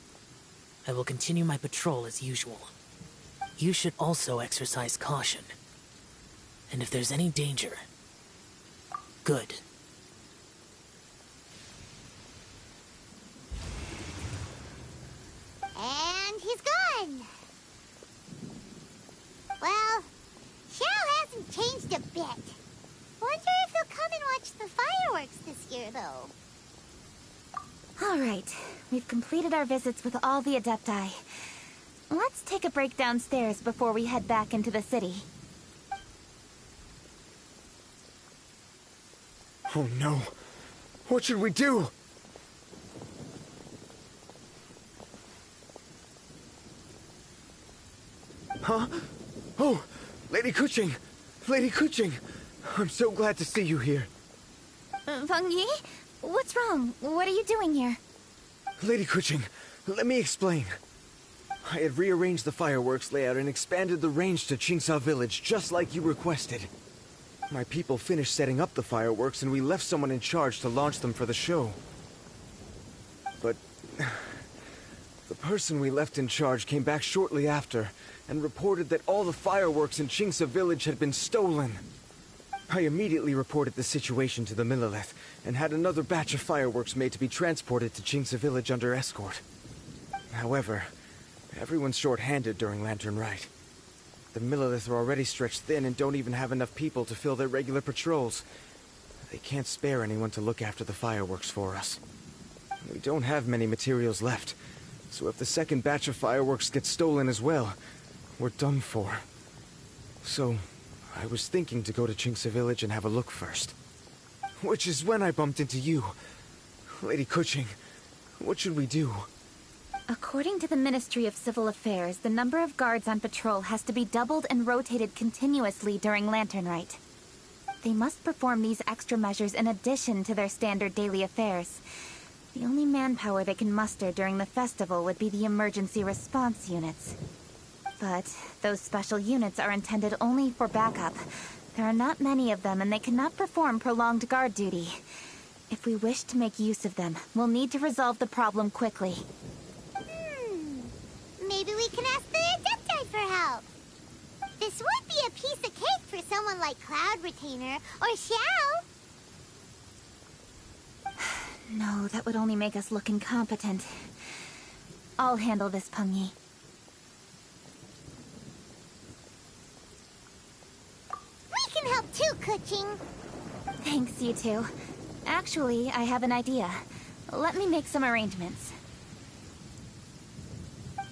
I will continue my patrol as usual. You should also exercise caution. And if there's any danger, good. And he's gone. Well, Xiao hasn't changed a bit. Wonder if he'll come and watch the fireworks this year, though. Alright, we've completed our visits with all the Adepti. Let's take a break downstairs before we head back into the city. Oh no. What should we do? Huh? Oh, Lady Kuching! Lady Kuching! I'm so glad to see you here. Feng Yi? What's wrong? What are you doing here? Lady Kuching, let me explain. I had rearranged the fireworks layout and expanded the range to Qingsa Village, just like you requested. My people finished setting up the fireworks and we left someone in charge to launch them for the show. But the person we left in charge came back shortly after and reported that all the fireworks in Qingsa Village had been stolen. I immediately reported the situation to the Millelith and had another batch of fireworks made to be transported to Qingsa Village under escort. However, everyone's short-handed during Lantern Rite. The Millelith are already stretched thin and don't even have enough people to fill their regular patrols. They can't spare anyone to look after the fireworks for us. We don't have many materials left, so if the second batch of fireworks gets stolen as well, we're done for. So, I was thinking to go to Qingsa Village and have a look first. Which is when I bumped into you. Lady Kuching, what should we do? According to the Ministry of Civil Affairs, the number of guards on patrol has to be doubled and rotated continuously during Lantern Rite. They must perform these extra measures in addition to their standard daily affairs. The only manpower they can muster during the festival would be the emergency response units. But those special units are intended only for backup. There are not many of them and they cannot perform prolonged guard duty. If we wish to make use of them, we'll need to resolve the problem quickly. Maybe we can ask the Adepti for help. This would be a piece of cake for someone like Cloud Retainer or Xiao. No, that would only make us look incompetent. I'll handle this, Peng Yi. We can help too, Kuching. Thanks, you two. Actually, I have an idea. Let me make some arrangements.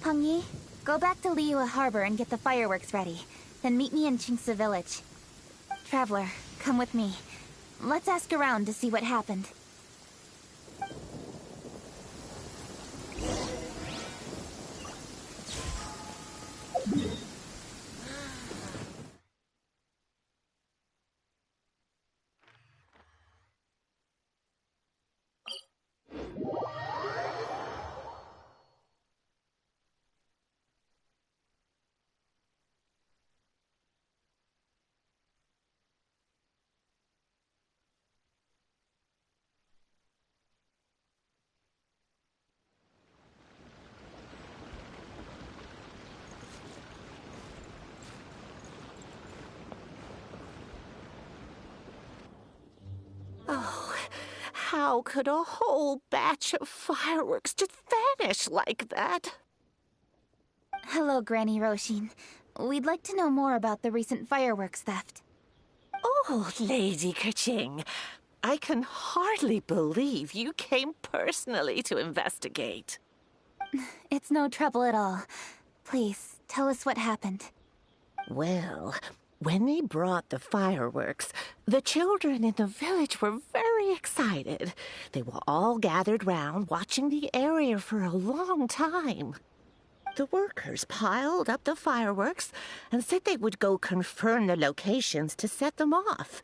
Peng Yi, go back to Liyue Harbor and get the fireworks ready. Then meet me in Qingsa Village. Traveler, come with me. Let's ask around to see what happened. How could a whole batch of fireworks just vanish like that? Hello, Granny Roshin. We'd like to know more about the recent fireworks theft. Oh, Lady Kaching, I can hardly believe you came personally to investigate. It's no trouble at all. Please, tell us what happened. Well, when they brought the fireworks, the children in the village were very excited. They were all gathered round, watching the area for a long time. The workers piled up the fireworks and said they would go confirm the locations to set them off.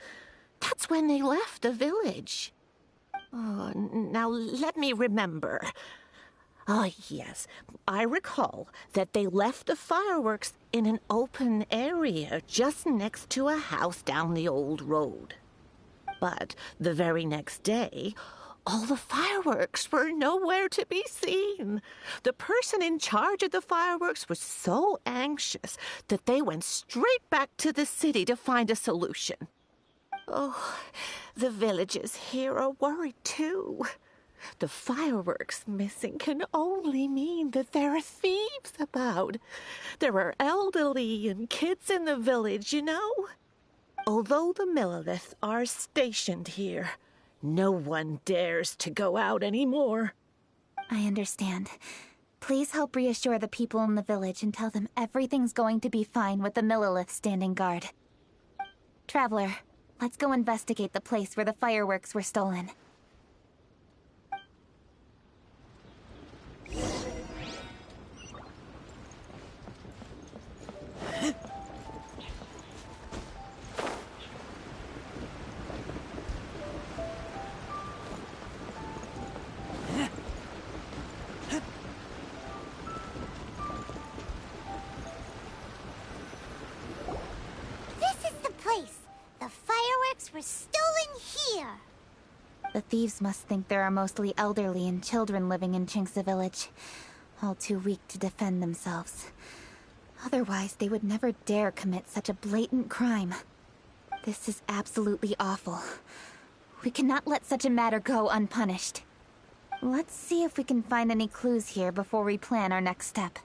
That's when they left the village. Oh, now let me remember. Oh, yes. I recall that they left the fireworks in an open area just next to a house down the old road. But the very next day, all the fireworks were nowhere to be seen. The person in charge of the fireworks was so anxious that they went straight back to the city to find a solution. Oh, the villagers here are worried too. The fireworks missing can only mean that there are thieves about. There are elderly and kids in the village, you know. Although the Millilith are stationed here, no one dares to go out anymore. I understand. Please help reassure the people in the village and tell them everything's going to be fine with the Millilith standing guard. Traveler, let's go investigate the place where the fireworks were stolen. The fireworks were stolen here! The thieves must think there are mostly elderly and children living in Chinksa village, all too weak to defend themselves. Otherwise, they would never dare commit such a blatant crime. This is absolutely awful. We cannot let such a matter go unpunished. Let's see if we can find any clues here before we plan our next step.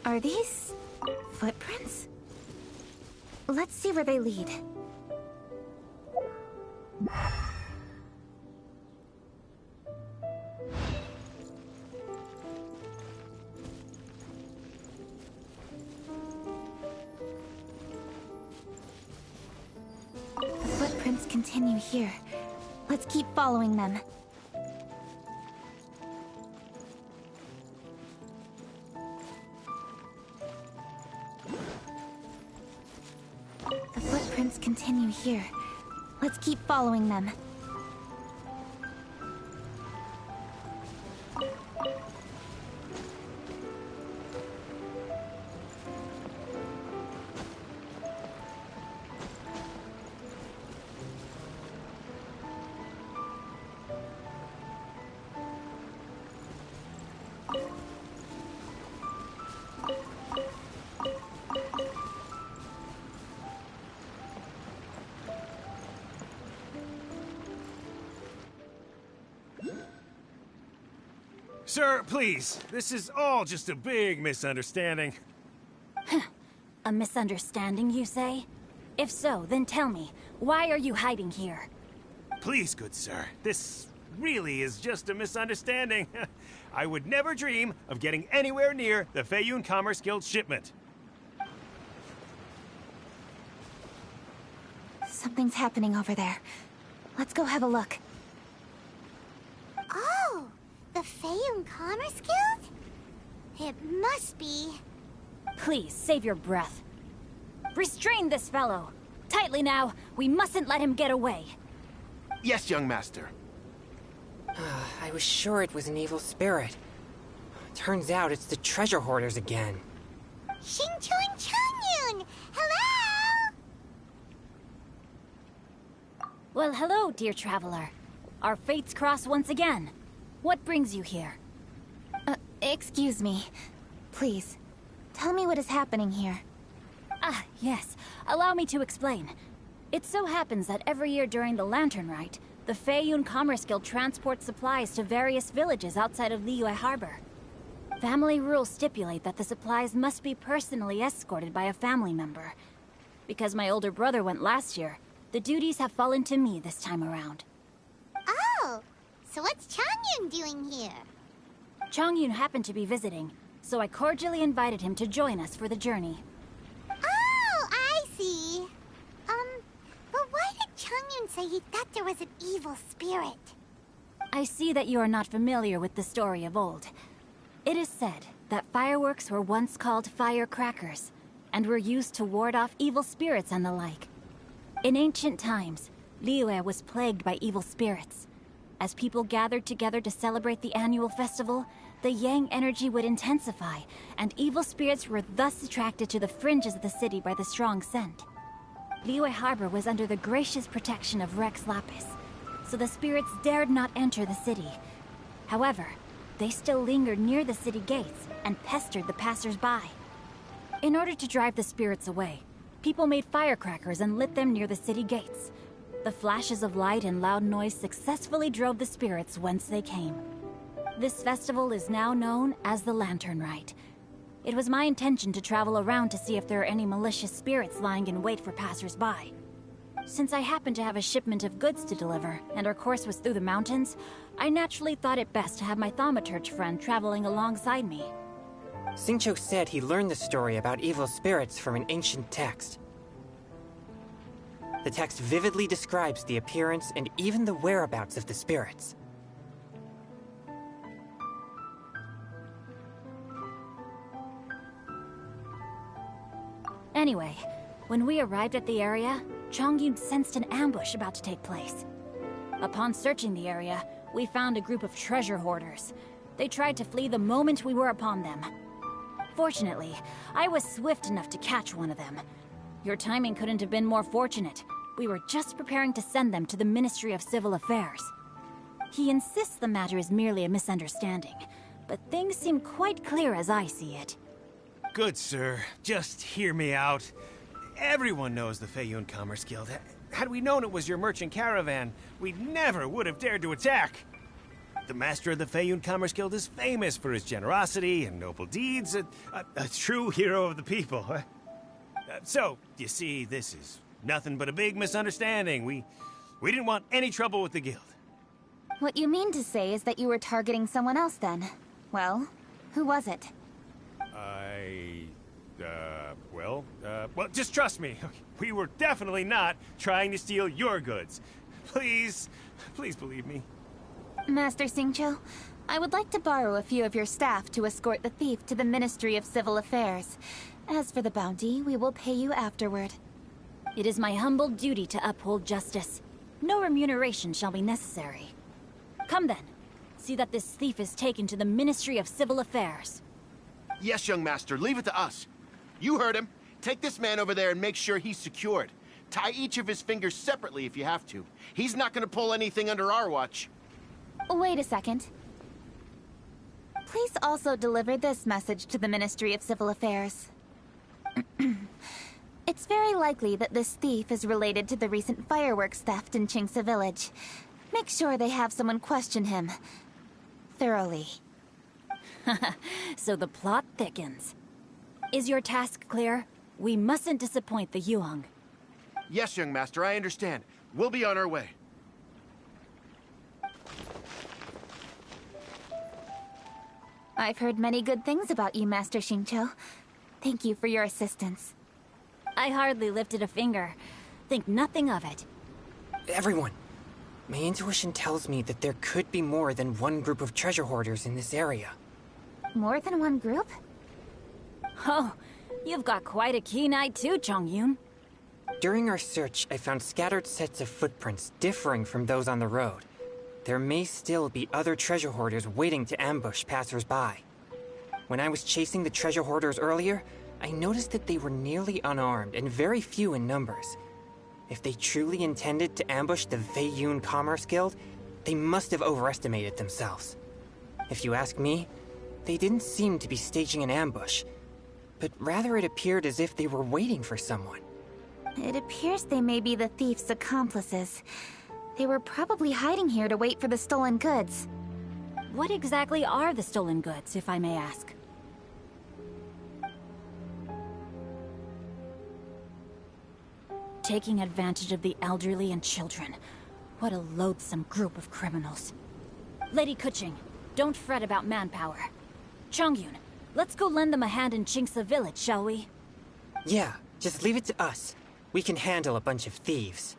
Are these footprints? Let's see where they lead. The footprints continue here. Let's keep following them. The footprints continue here. Let's keep following them. Sir, please. This is all just a big misunderstanding. A misunderstanding, you say? If so, then tell me, why are you hiding here? Please, good sir. This really is just a misunderstanding. I would never dream of getting anywhere near the Feiyun Commerce Guild shipment. Something's happening over there. Let's go have a look. Oh! The Feiyun Commerce Guild? It must be... Please, save your breath. Restrain this fellow! Tightly now, we mustn't let him get away. Yes, young master. I was sure it was an evil spirit. Turns out it's the treasure hoarders again. Xingqiu and Changyun! Hello! Well, hello, dear traveler. Our fates cross once again. What brings you here? Excuse me. Please, tell me what is happening here. Ah, yes. Allow me to explain. It so happens that every year during the Lantern Rite, the Feiyun Commerce Guild transports supplies to various villages outside of Liyue Harbor. Family rules stipulate that the supplies must be personally escorted by a family member. Because my older brother went last year, the duties have fallen to me this time around. Oh, so what's Changyun doing here? Changyun happened to be visiting, so I cordially invited him to join us for the journey. Oh, I see. But why did Changyun say he thought there was an evil spirit? I see that you are not familiar with the story of old. It is said that fireworks were once called firecrackers, and were used to ward off evil spirits and the like. In ancient times, Liyue was plagued by evil spirits. As people gathered together to celebrate the annual festival, the yang energy would intensify, and evil spirits were thus attracted to the fringes of the city by the strong scent. Liyue Harbor was under the gracious protection of Rex Lapis, so the spirits dared not enter the city. However, they still lingered near the city gates and pestered the passers-by. In order to drive the spirits away, people made firecrackers and lit them near the city gates. The flashes of light and loud noise successfully drove the spirits whence they came. This festival is now known as the Lantern Rite. It was my intention to travel around to see if there are any malicious spirits lying in wait for passers-by. Since I happened to have a shipment of goods to deliver, and our course was through the mountains, I naturally thought it best to have my thaumaturge friend traveling alongside me. Xingqiu said he learned the story about evil spirits from an ancient text. The text vividly describes the appearance and even the whereabouts of the spirits. Anyway, when we arrived at the area, Changyun sensed an ambush about to take place. Upon searching the area, we found a group of treasure hoarders. They tried to flee the moment we were upon them. Fortunately, I was swift enough to catch one of them. Your timing couldn't have been more fortunate. We were just preparing to send them to the Ministry of Civil Affairs. He insists the matter is merely a misunderstanding, but things seem quite clear as I see it. Good, sir. Just hear me out. Everyone knows the Feiyun Commerce Guild. Had we known it was your merchant caravan, we never would have dared to attack. The master of the Feiyun Commerce Guild is famous for his generosity and noble deeds, a true hero of the people. So, you see, this is nothing but a big misunderstanding. We didn't want any trouble with the guild. What you mean to say is that you were targeting someone else then? Well, who was it? Well, just trust me. We were definitely not trying to steal your goods. Please believe me. Master Xingqiu, I would like to borrow a few of your staff to escort the thief to the Ministry of Civil Affairs. As for the bounty, we will pay you afterward. It is my humble duty to uphold justice. No remuneration shall be necessary. Come then. See that this thief is taken to the Ministry of Civil Affairs. Yes, young master, leave it to us. You heard him. Take this man over there and make sure he's secured. Tie each of his fingers separately if you have to. He's not gonna pull anything under our watch. Wait a second. Please also deliver this message to the Ministry of Civil Affairs. It's very likely that this thief is related to the recent fireworks theft in Qingce Village. Make sure they have someone question him thoroughly. So the plot thickens. Is your task clear? We mustn't disappoint the Yuang. Yes, young master, I understand. We'll be on our way. I've heard many good things about you, Master Xingqiu. Thank you for your assistance. I hardly lifted a finger. Think nothing of it. Everyone, my intuition tells me that there could be more than one group of treasure hoarders in this area. More than one group? Oh, you've got quite a keen eye too, Changyun. During our search, I found scattered sets of footprints differing from those on the road. There may still be other treasure hoarders waiting to ambush passers-by. When I was chasing the treasure hoarders earlier, I noticed that they were nearly unarmed and very few in numbers. If they truly intended to ambush the Feiyun Commerce Guild, they must have overestimated themselves. If you ask me, they didn't seem to be staging an ambush, but rather it appeared as if they were waiting for someone. It appears they may be the thief's accomplices. They were probably hiding here to wait for the stolen goods. What exactly are the stolen goods, if I may ask? Taking advantage of the elderly and children. What a loathsome group of criminals. Lady Kuching, don't fret about manpower. Chongyun, let's go lend them a hand in Chingsa village, shall we? Yeah, just leave it to us. We can handle a bunch of thieves.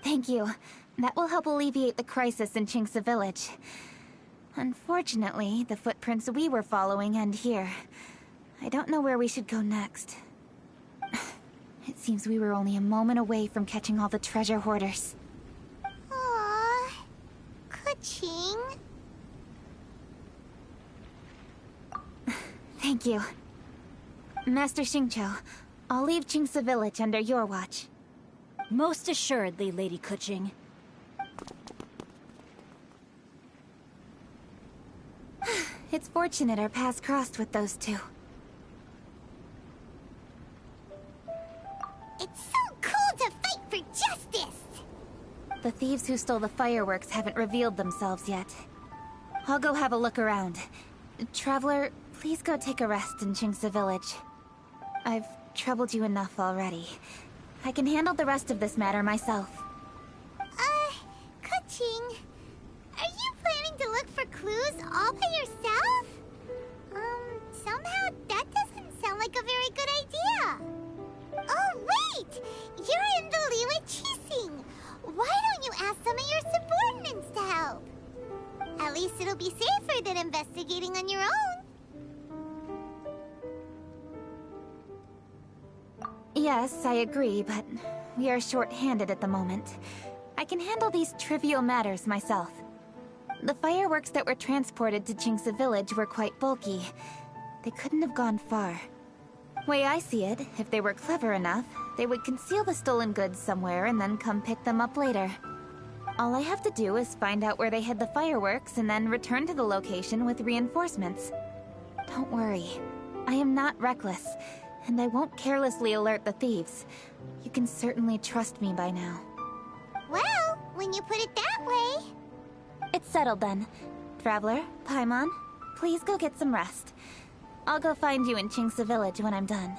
Thank you. That will help alleviate the crisis in Chingsa village. Unfortunately, the footprints we were following end here. I don't know where we should go next. It seems we were only a moment away from catching all the treasure hoarders. Aww. Kuching. Thank you. Master Xingqiu, I'll leave Chingsa village under your watch. Most assuredly, Lady Kuching. It's fortunate our paths crossed with those two. It's so cool to fight for justice! The thieves who stole the fireworks haven't revealed themselves yet. I'll go have a look around. Traveler, please go take a rest in Chingsa village. I've troubled you enough already. I can handle the rest of this matter myself. Kuching, are you planning to look for clues all by yourself? Somehow that doesn't sound like a very good idea. Oh, wait! You're in the Liyue Qixing. Why don't you ask some of your subordinates to help? At least it'll be safer than investigating on your own. Yes, I agree, but we are short-handed at the moment. I can handle these trivial matters myself. The fireworks that were transported to Chingsa village were quite bulky. They couldn't have gone far. Way I see it, if they were clever enough, they would conceal the stolen goods somewhere and then come pick them up later. All I have to do is find out where they hid the fireworks and then return to the location with reinforcements. Don't worry. I am not reckless, and I won't carelessly alert the thieves. You can certainly trust me by now. Well, when you put it that way... It's settled then. Traveler, Paimon, please go get some rest. I'll go find you in Chingsa village when I'm done.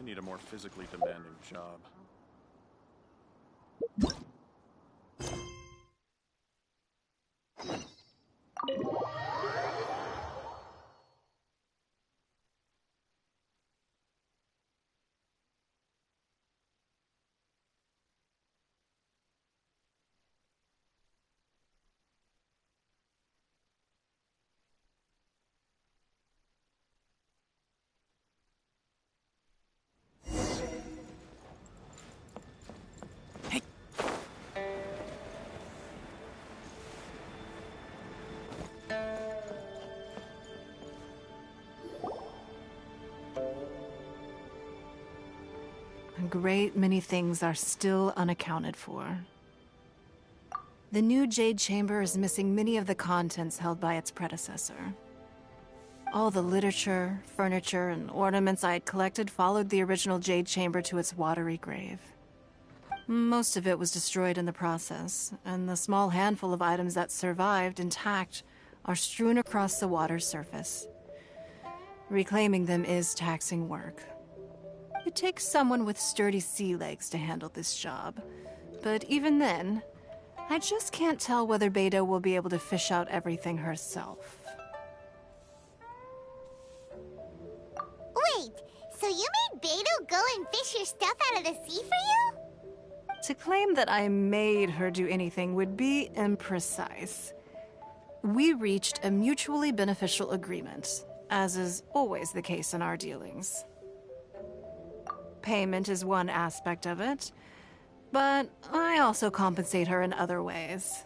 need a more physically demanding job. A great many things are still unaccounted for. The new Jade Chamber is missing many of the contents held by its predecessor. All the literature, furniture, and ornaments I had collected followed the original Jade Chamber to its watery grave. Most of it was destroyed in the process, and the small handful of items that survived intact are strewn across the water's surface. Reclaiming them is taxing work. It takes someone with sturdy sea legs to handle this job, but even then, I just can't tell whether Beidou will be able to fish out everything herself. Wait, so you made Beidou go and fish your stuff out of the sea for you? To claim that I made her do anything would be imprecise. We reached a mutually beneficial agreement, as is always the case in our dealings. Payment is one aspect of it, but I also compensate her in other ways.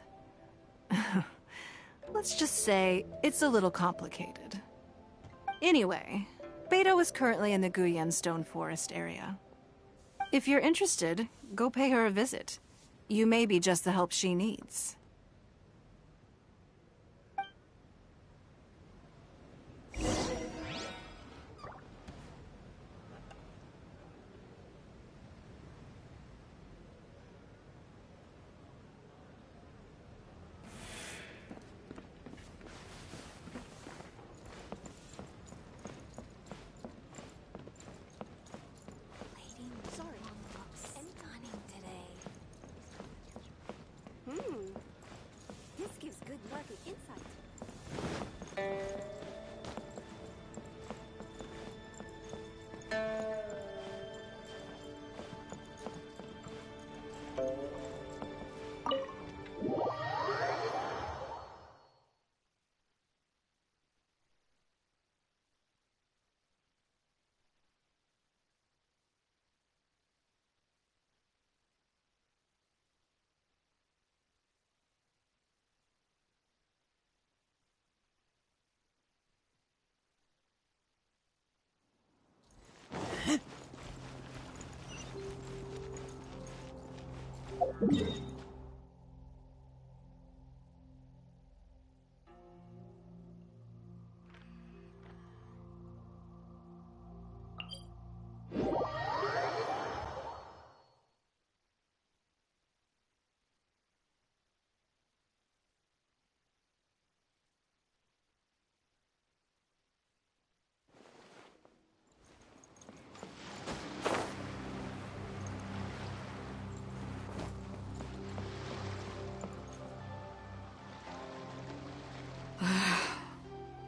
Let's just say it's a little complicated. Anyway, Beidou is currently in the Guyan Stone Forest area. If you're interested, go pay her a visit. You may be just the help she needs. This gives good market insight.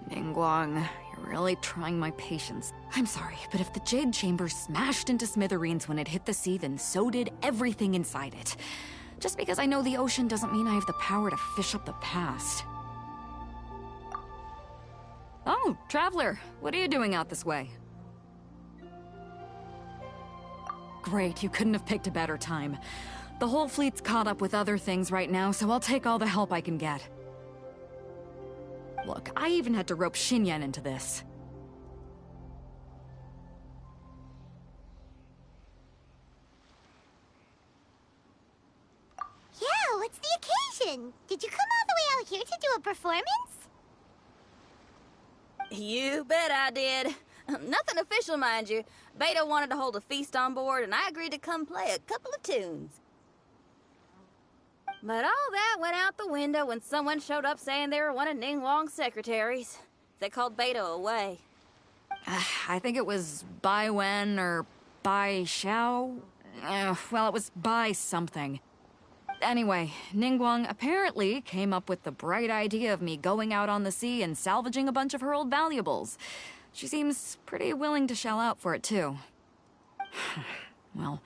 Ningguang, you're really trying my patience. I'm sorry, but if the Jade Chamber smashed into smithereens when it hit the sea, then so did everything inside it. Just because I know the ocean doesn't mean I have the power to fish up the past. Oh, Traveler, what are you doing out this way? Great, you couldn't have picked a better time. The whole fleet's caught up with other things right now, so I'll take all the help I can get. Look, I even had to rope Xinyan into this. Yeah, what's the occasion? Did you come all the way out here to do a performance? You bet I did. Nothing official, mind you. Beidou wanted to hold a feast on board, and I agreed to come play a couple of tunes. But all that went out the window when someone showed up saying they were one of Ningguang's secretaries. They called Beidou away. I think it was Bai Wen or Bai Xiao? Well, it was Bai something. Anyway, Ningguang apparently came up with the bright idea of me going out on the sea and salvaging a bunch of her old valuables. She seems pretty willing to shell out for it, too. Well,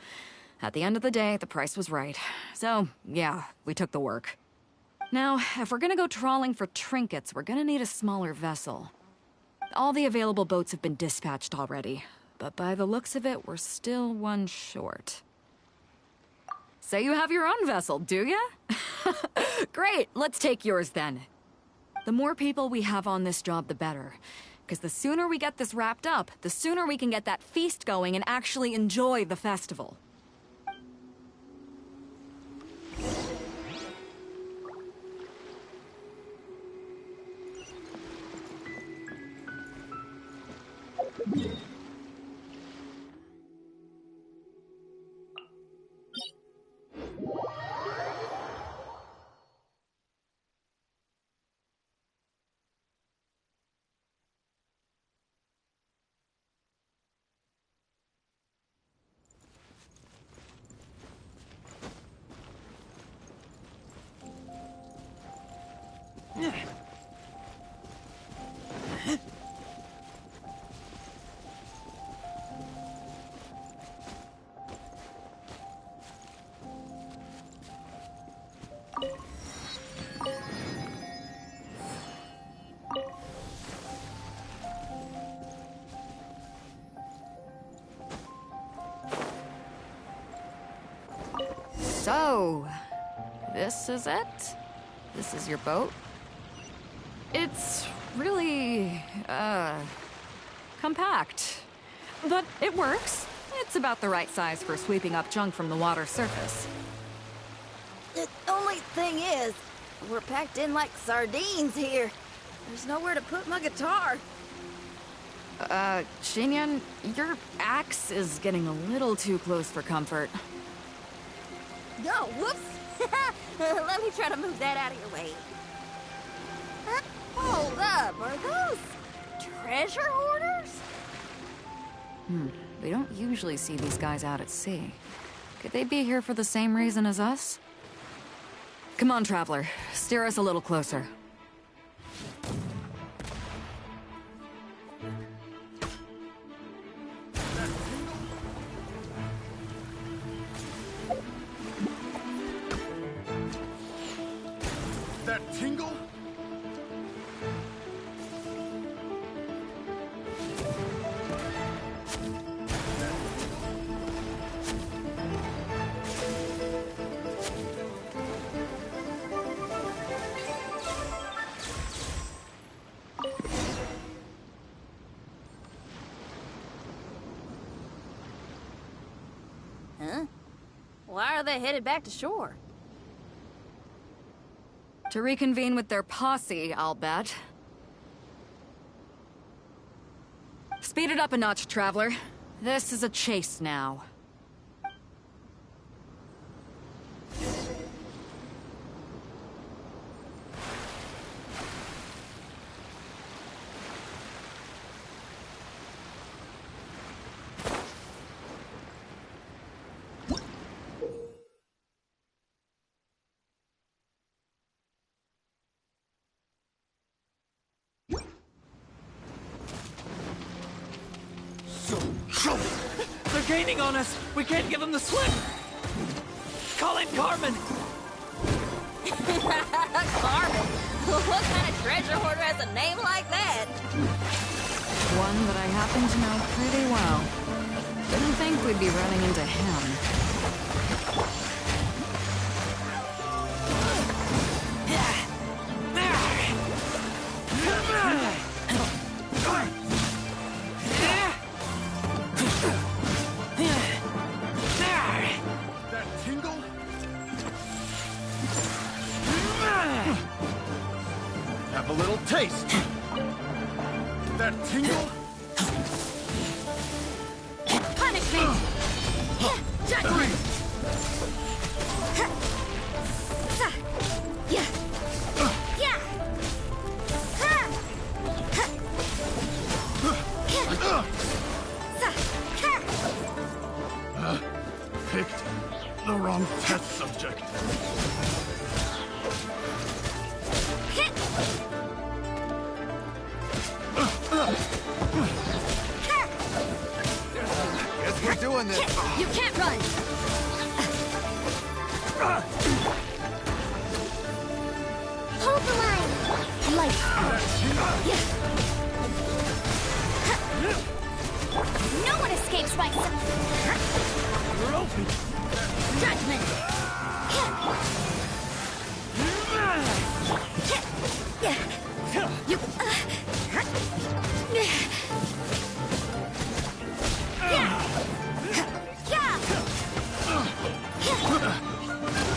at the end of the day, the price was right. So, yeah, we took the work. Now, if we're gonna go trawling for trinkets, we're gonna need a smaller vessel. All the available boats have been dispatched already, but by the looks of it, we're still one short. Say you have your own vessel, do ya? Great, let's take yours then. The more people we have on this job, the better. Because the sooner we get this wrapped up, the sooner we can get that feast going and actually enjoy the festival. So, this is it? This is your boat? It's really, compact. But it works. It's about the right size for sweeping up junk from the water's surface. The only thing is, we're packed in like sardines here. There's nowhere to put my guitar. Xinyan, your axe is getting a little too close for comfort. Oh, whoops! Let me try to move that out of your way. Hold up, are those treasure hoarders? We don't usually see these guys out at sea. Could they be here for the same reason as us? Come on, Traveler. Steer us a little closer. That tingle? Huh? Why are they headed back to shore? To reconvene with their posse, I'll bet. Speed it up a notch, Traveler. This is a chase now. They're gaining on us! We can't give them the slip! Call in Carmen! Carmen? What kind of treasure hoarder has a name like that? One that I happen to know pretty well. Didn't think we'd be running into him. Have a little taste. That tingle? Punishment! Judgment! on! You can't run! Hold the line! Light! No one escapes my... Judgment! You...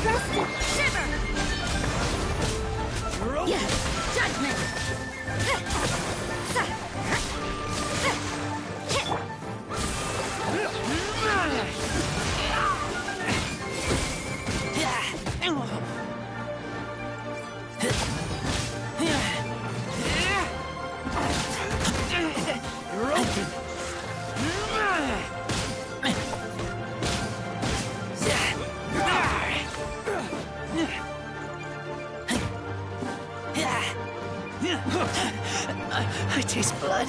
Rusted shiver! Judgment! You're open! I taste blood.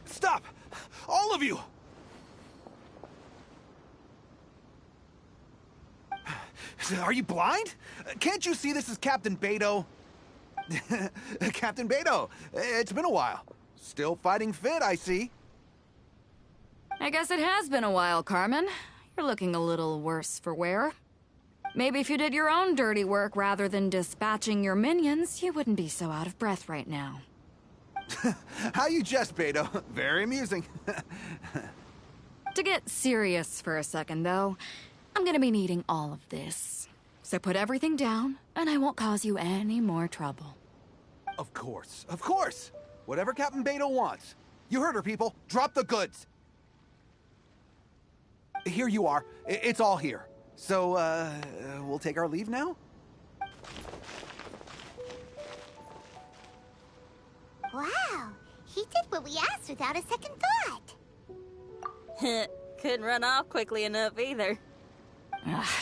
Stop! All of you! Are you blind? Can't you see this is Captain Beto? Captain Beto, it's been a while. Still fighting fit, I see. I guess it has been a while, Carmen. You're looking a little worse for wear. Maybe if you did your own dirty work rather than dispatching your minions, you wouldn't be so out of breath right now. How you jest, Beto. Very amusing. To get serious for a second, though, I'm gonna be needing all of this. So put everything down, and I won't cause you any more trouble. Of course, of course. Whatever Captain Beto wants. You heard her, people. Drop the goods. Here you are. It's all here. So, we'll take our leave now? Wow, he did what we asked without a second thought. Couldn't run off quickly enough either.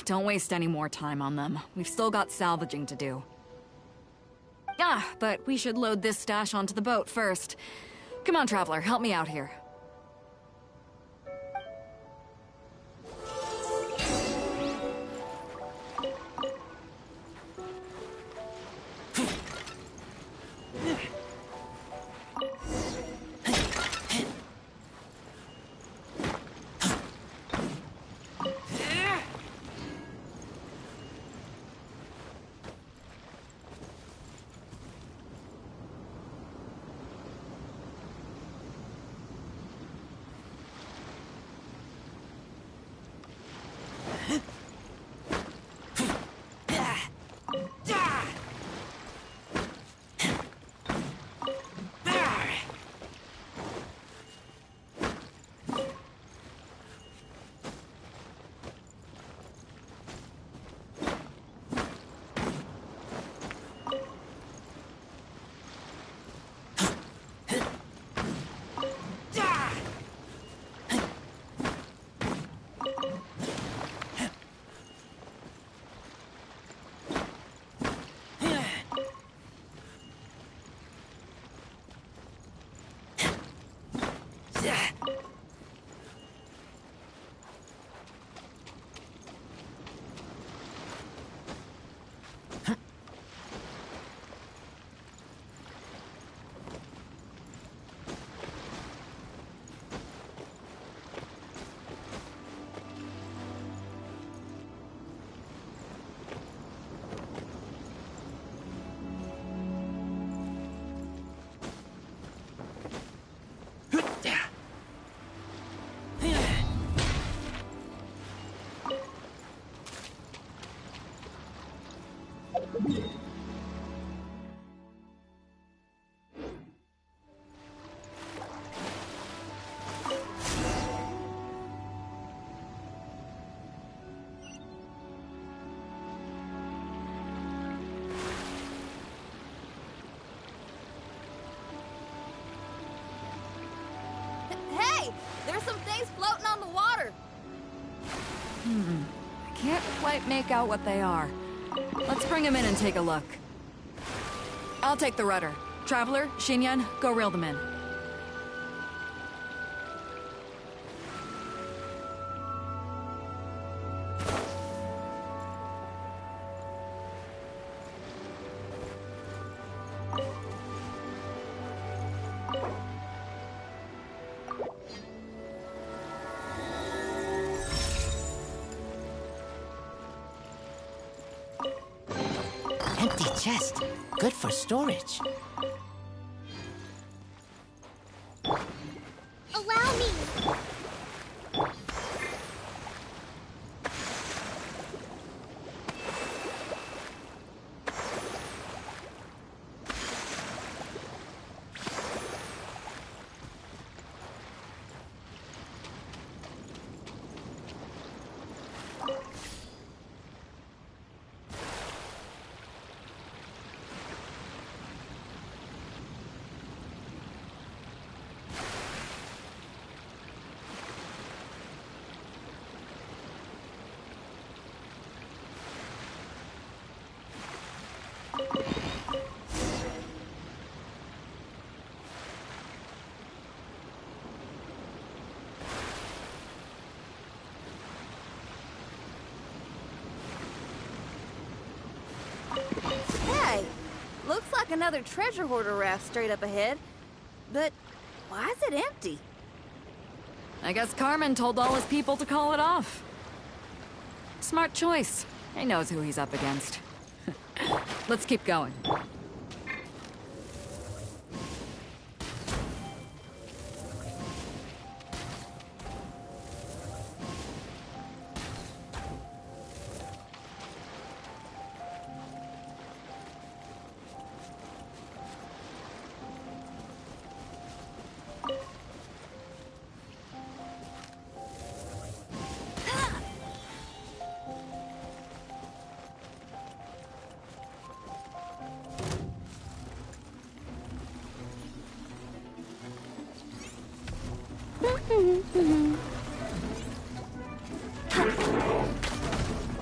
Don't waste any more time on them. We've still got salvaging to do. But we should load this stash onto the boat first. Come on, Traveler, help me out here. Hey! There's some things floating on the water! I can't quite make out what they are. Let's bring them in and take a look. I'll take the rudder. Traveler, Xinyan, go reel them in. Empty chest. Good for storage. Allow me. Hey! Looks like another treasure hoarder raft straight up ahead. But why is it empty? I guess Carmen told all his people to call it off. Smart choice. He knows who he's up against. Let's keep going.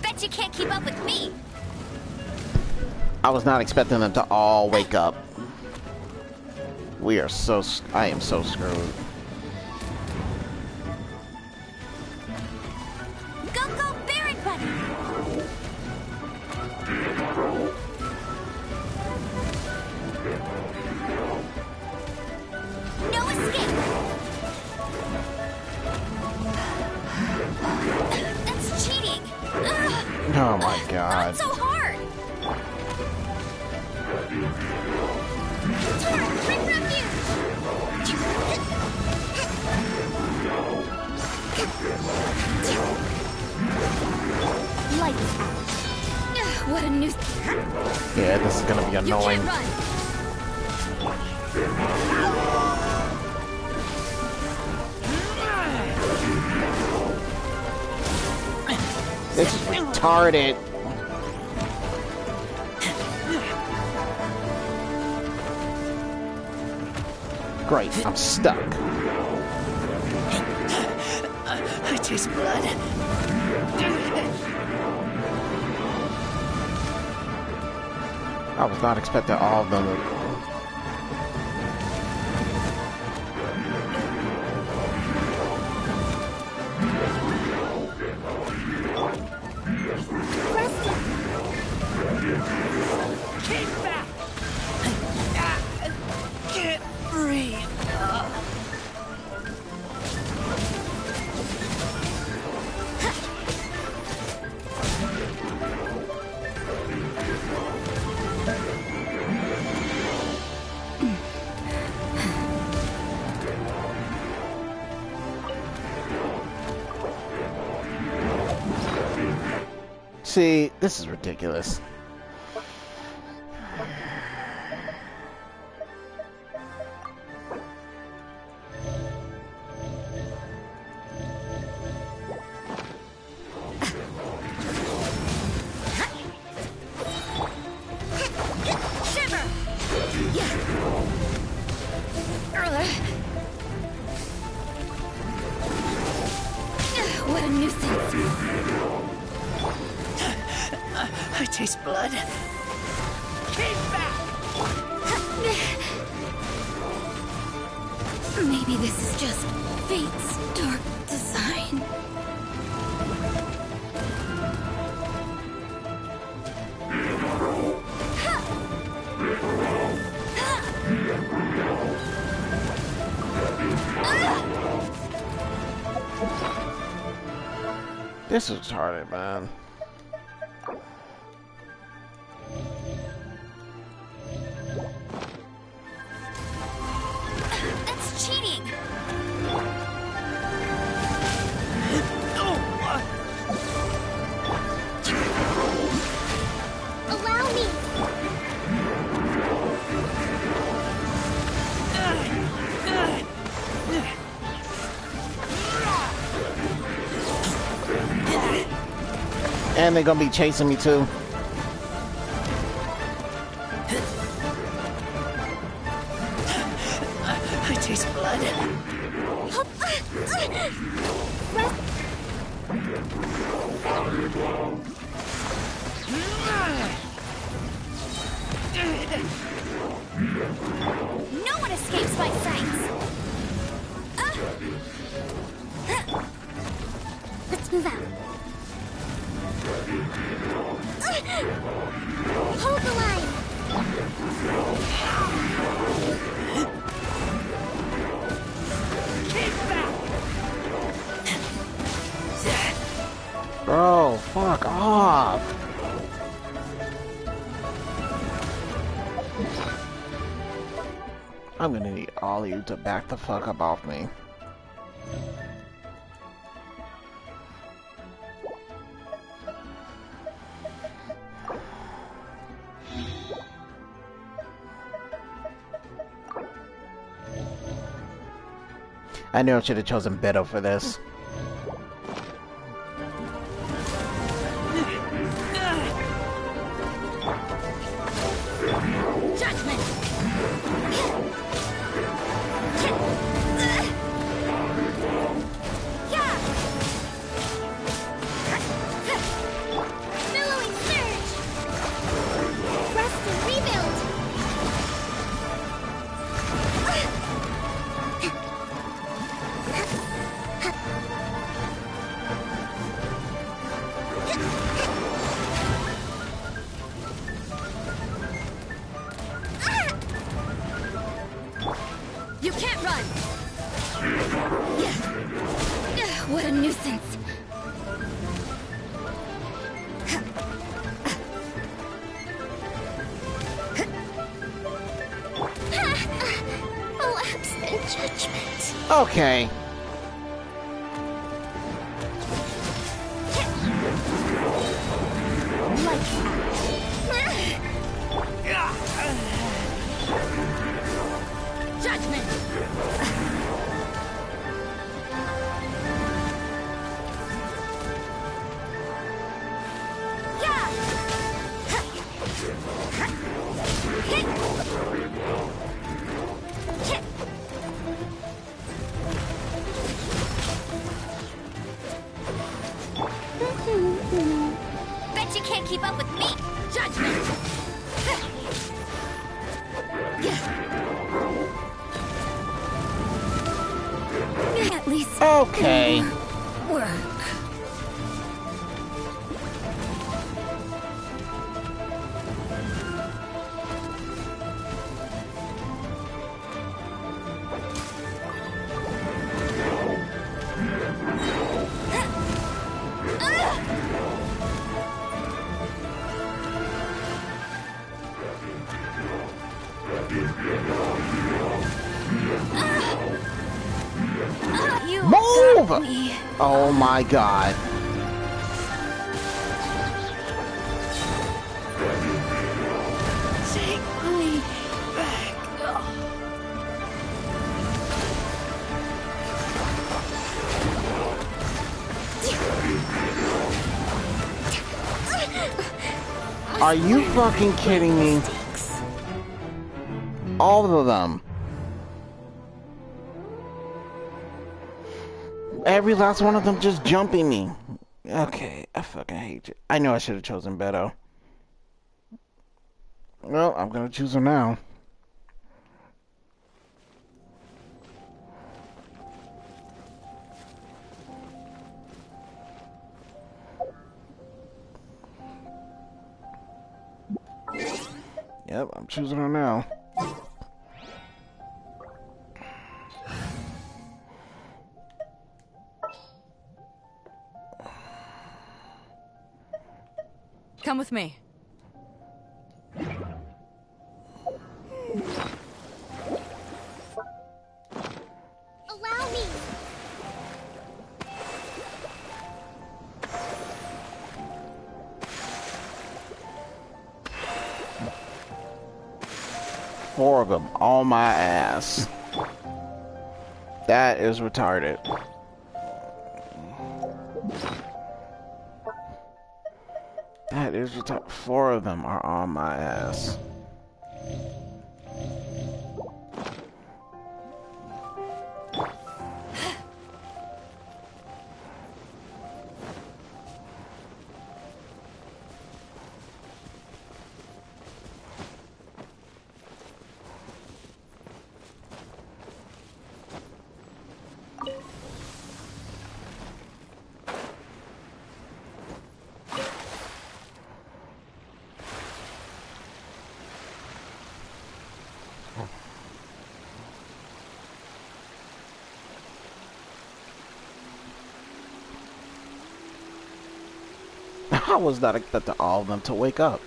Bet you can't keep up with me. I was not expecting them to all wake up. We are so... I am so screwed. Go, go, Baron Buddy! No escape! That's cheating! Ugh. Oh my god. Not so hard! Torque, bring refuge! Lights out. Ugh, what a nuisance. Yeah, this is gonna be annoying. You can't run. This is retarded. Great, I'm stuck. I taste blood. I was not expecting all of them. Keep back! Can't breathe. See, this is ridiculous. taste blood. Keep back! Maybe this is just fate's dark design. This is retarded, man. That's cheating! Allow me! And they're gonna be chasing me too. I taste blood. No one escapes my sights! Let's move out. Hold the line! Bro, fuck off. I'm gonna need all of you to back the fuck up off me. I knew I should have chosen Beto for this. You can't run! What a nuisance! Lapse in judgment. Okay. Judgment! Bet you can't keep up with me! Judgment! At least... Okay. Work. Move! Oh my god. Take me back. Are you fucking kidding me? All of them. Every last one of them just jumping me. Okay, I fucking hate you. I know I should have chosen Beto. Well, I'm gonna choose her now. Yep, I'm choosing her now. Come with me. Allow me. 4 of them on my ass. That is retarded. That is retarded. 4 of them are on my ass. I was not expecting all of them to wake up.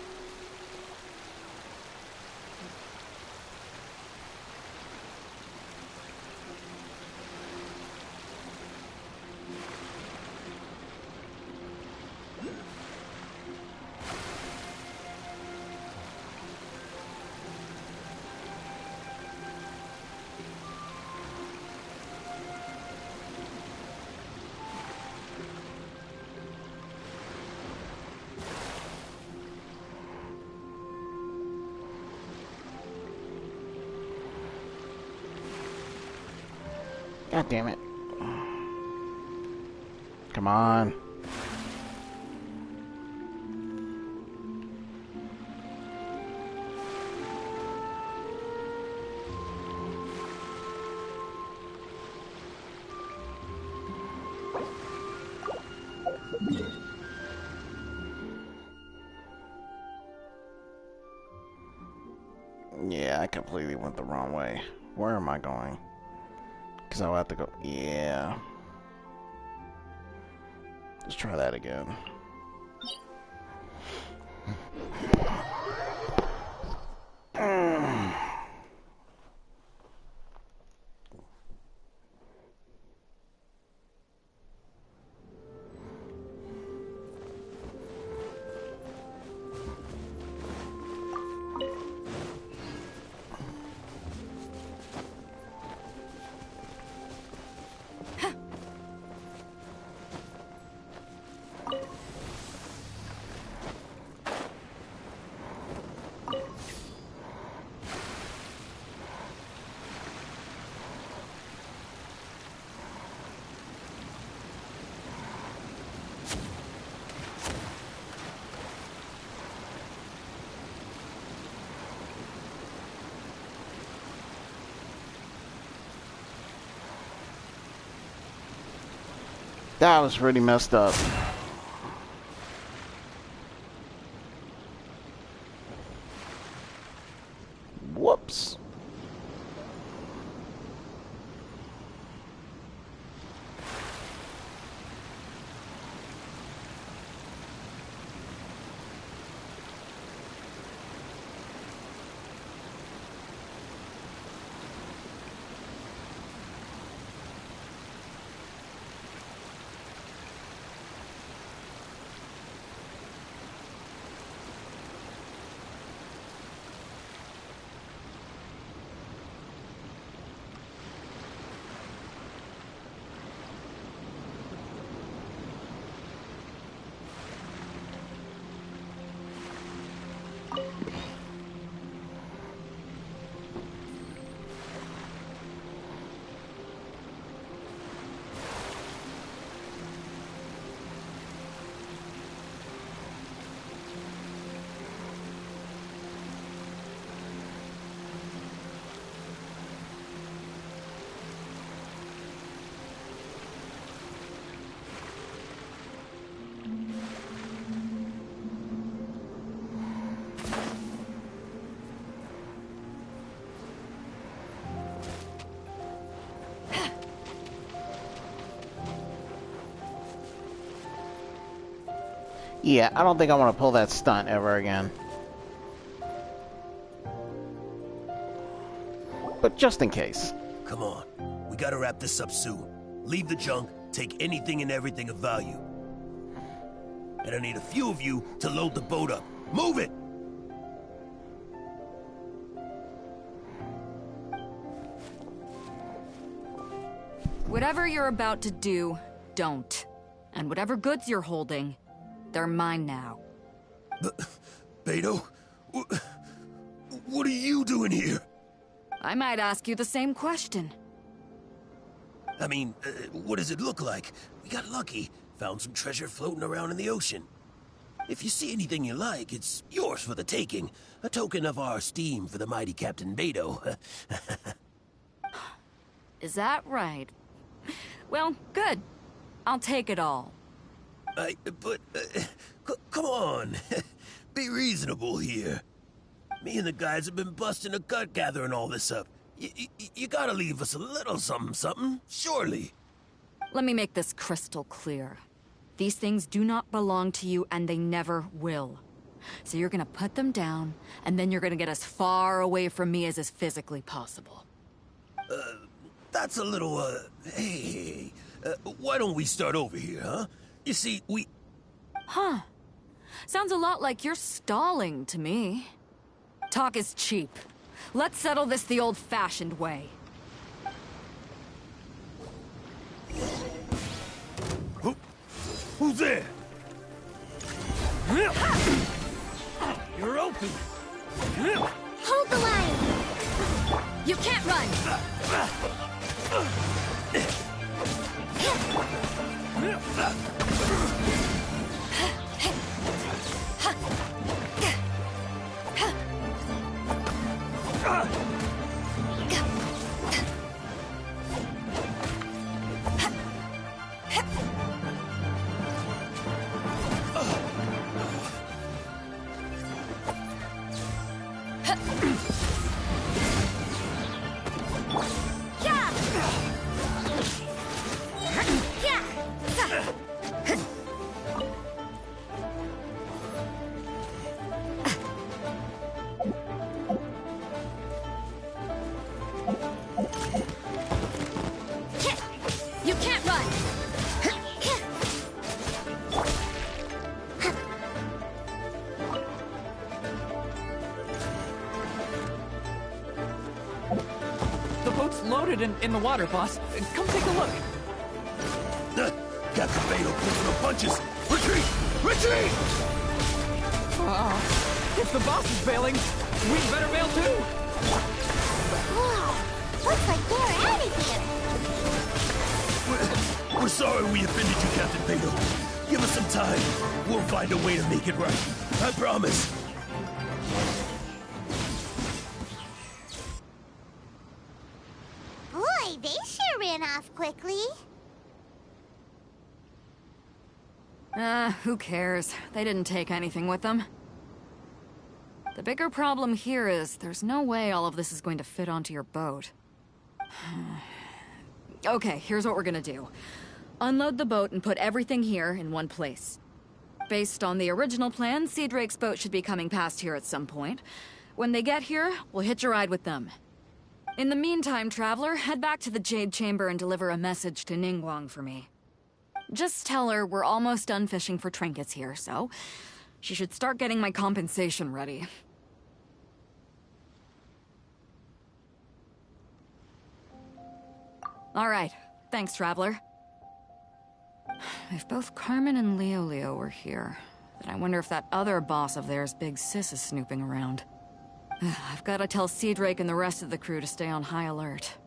God damn it. Come on. Yeah, I completely went the wrong way. Where am I going? Because I'll have to go. Yeah. Let's try that again. That was pretty messed up. Whoops. Yeah, I don't think I want to pull that stunt ever again. But just in case. Come on. We gotta wrap this up soon. Leave the junk, take anything and everything of value. And I need a few of you to load the boat up. Move it! Whatever you're about to do, don't. And whatever goods you're holding, they're mine now. Beto? What are you doing here? I might ask you the same question. I mean, what does it look like? We got lucky. Found some treasure floating around in the ocean. If you see anything you like, it's yours for the taking. A token of our esteem for the mighty Captain Beto. Is that right? Well, good. I'll take it all. Come on. Be reasonable here. Me and the guys have been busting a gut gathering all this up. You gotta leave us a little something, surely. Let me make this crystal clear. These things do not belong to you, and they never will. So you're gonna put them down, and then you're gonna get as far away from me as is physically possible. That's a little, hey, why don't we start over here, huh? You see, we... Huh. Sounds a lot like you're stalling to me. Talk is cheap. Let's settle this the old-fashioned way. Who's there? You're open. Hold the line! You can't run! You can't run! The boat's loaded in the water, boss. Come take a look. Captain Beto pulls no punches! Retreat! Retreat! If the boss is bailing, we'd better bail too. Wow, looks like they're out of here. We're sorry we offended you, Captain Beto. Give us some time. We'll find a way to make it right. I promise. Boy, they sure ran off quickly. Who cares? They didn't take anything with them. The bigger problem here is there's no way all of this is going to fit onto your boat. Okay, here's what we're gonna do. Unload the boat and put everything here in one place. Based on the original plan, Sea Drake's boat should be coming past here at some point. When they get here, we'll hitch a ride with them. In the meantime, Traveler, head back to the Jade Chamber and deliver a message to Ningguang for me. Just tell her we're almost done fishing for trinkets here, so she should start getting my compensation ready. All right. Thanks, Traveler. If both Carmen and Leo were here, then I wonder if that other boss of theirs, Big Sis, is snooping around. I've got to tell Sea Drake and the rest of the crew to stay on high alert.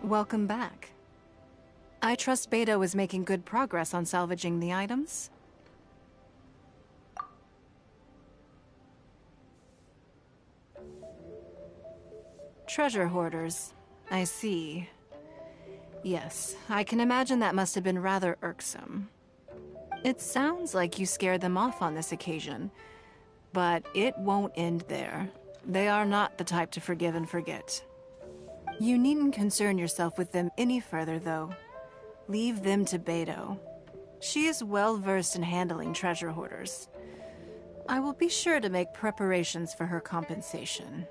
Welcome back. I trust Beto is making good progress on salvaging the items. Treasure hoarders. I see. Yes, I can imagine that must have been rather irksome. It sounds like you scared them off on this occasion, but it won't end there. They are not the type to forgive and forget. You needn't concern yourself with them any further, though. Leave them to Beto. She is well versed in handling treasure hoarders. I will be sure to make preparations for her compensation.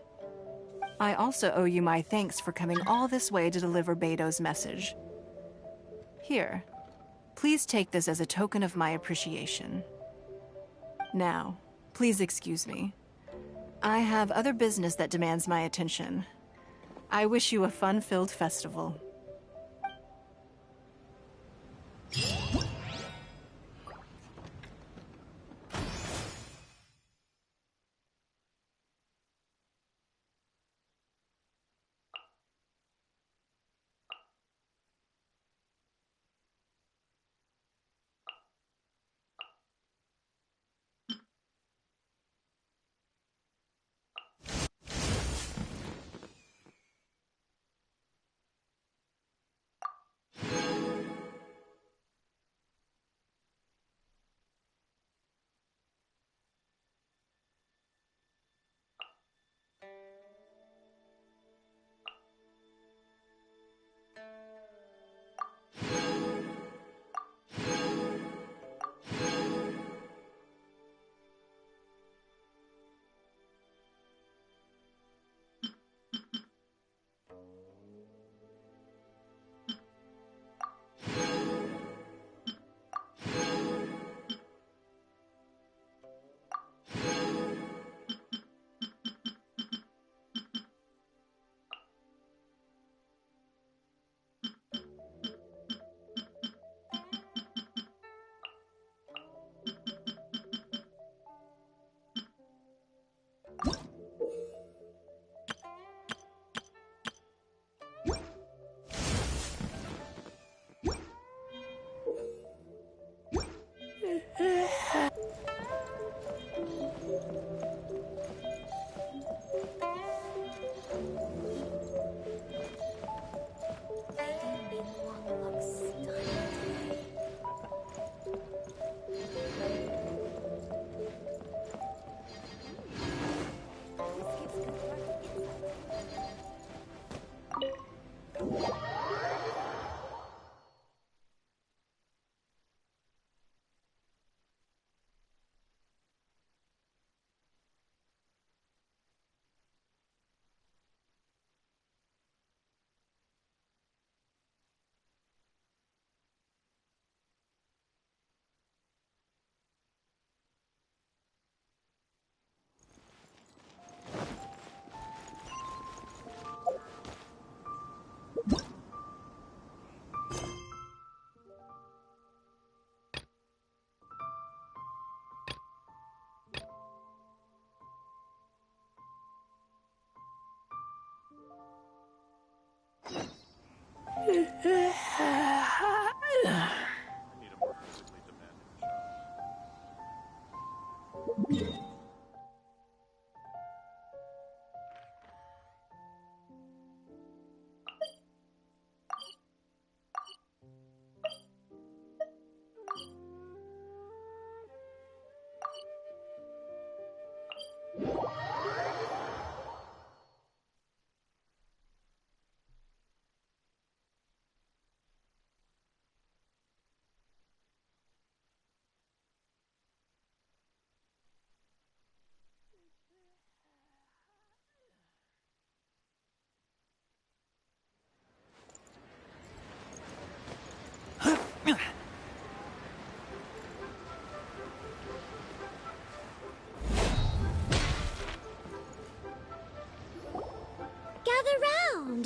I also owe you my thanks for coming all this way to deliver Beto's message. Here, please take this as a token of my appreciation. Now, please excuse me. I have other business that demands my attention. I wish you a fun-filled festival.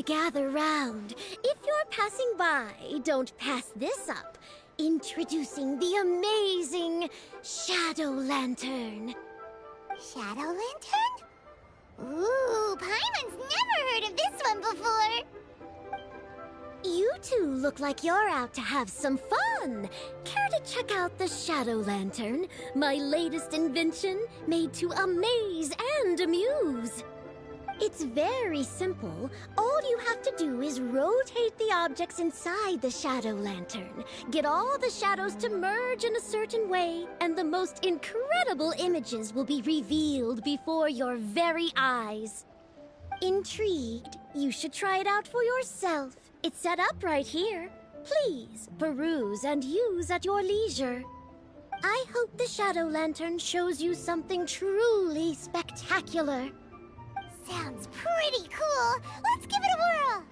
Gather round. If you're passing by, don't pass this up. Introducing the amazing Shadow Lantern. Shadow Lantern? Ooh, Paimon's never heard of this one before. two look like you're out to have some fun. Care to check out the Shadow Lantern, my latest invention made to amaze and amuse? It's very simple. All you have to do is rotate the objects inside the Shadow Lantern, get all the shadows to merge in a certain way, and the most incredible images will be revealed before your very eyes. Intrigued? You should try it out for yourself. It's set up right here. Please, peruse and use at your leisure. I hope the Shadow Lantern shows you something truly spectacular. Sounds pretty cool. Let's give it a whirl.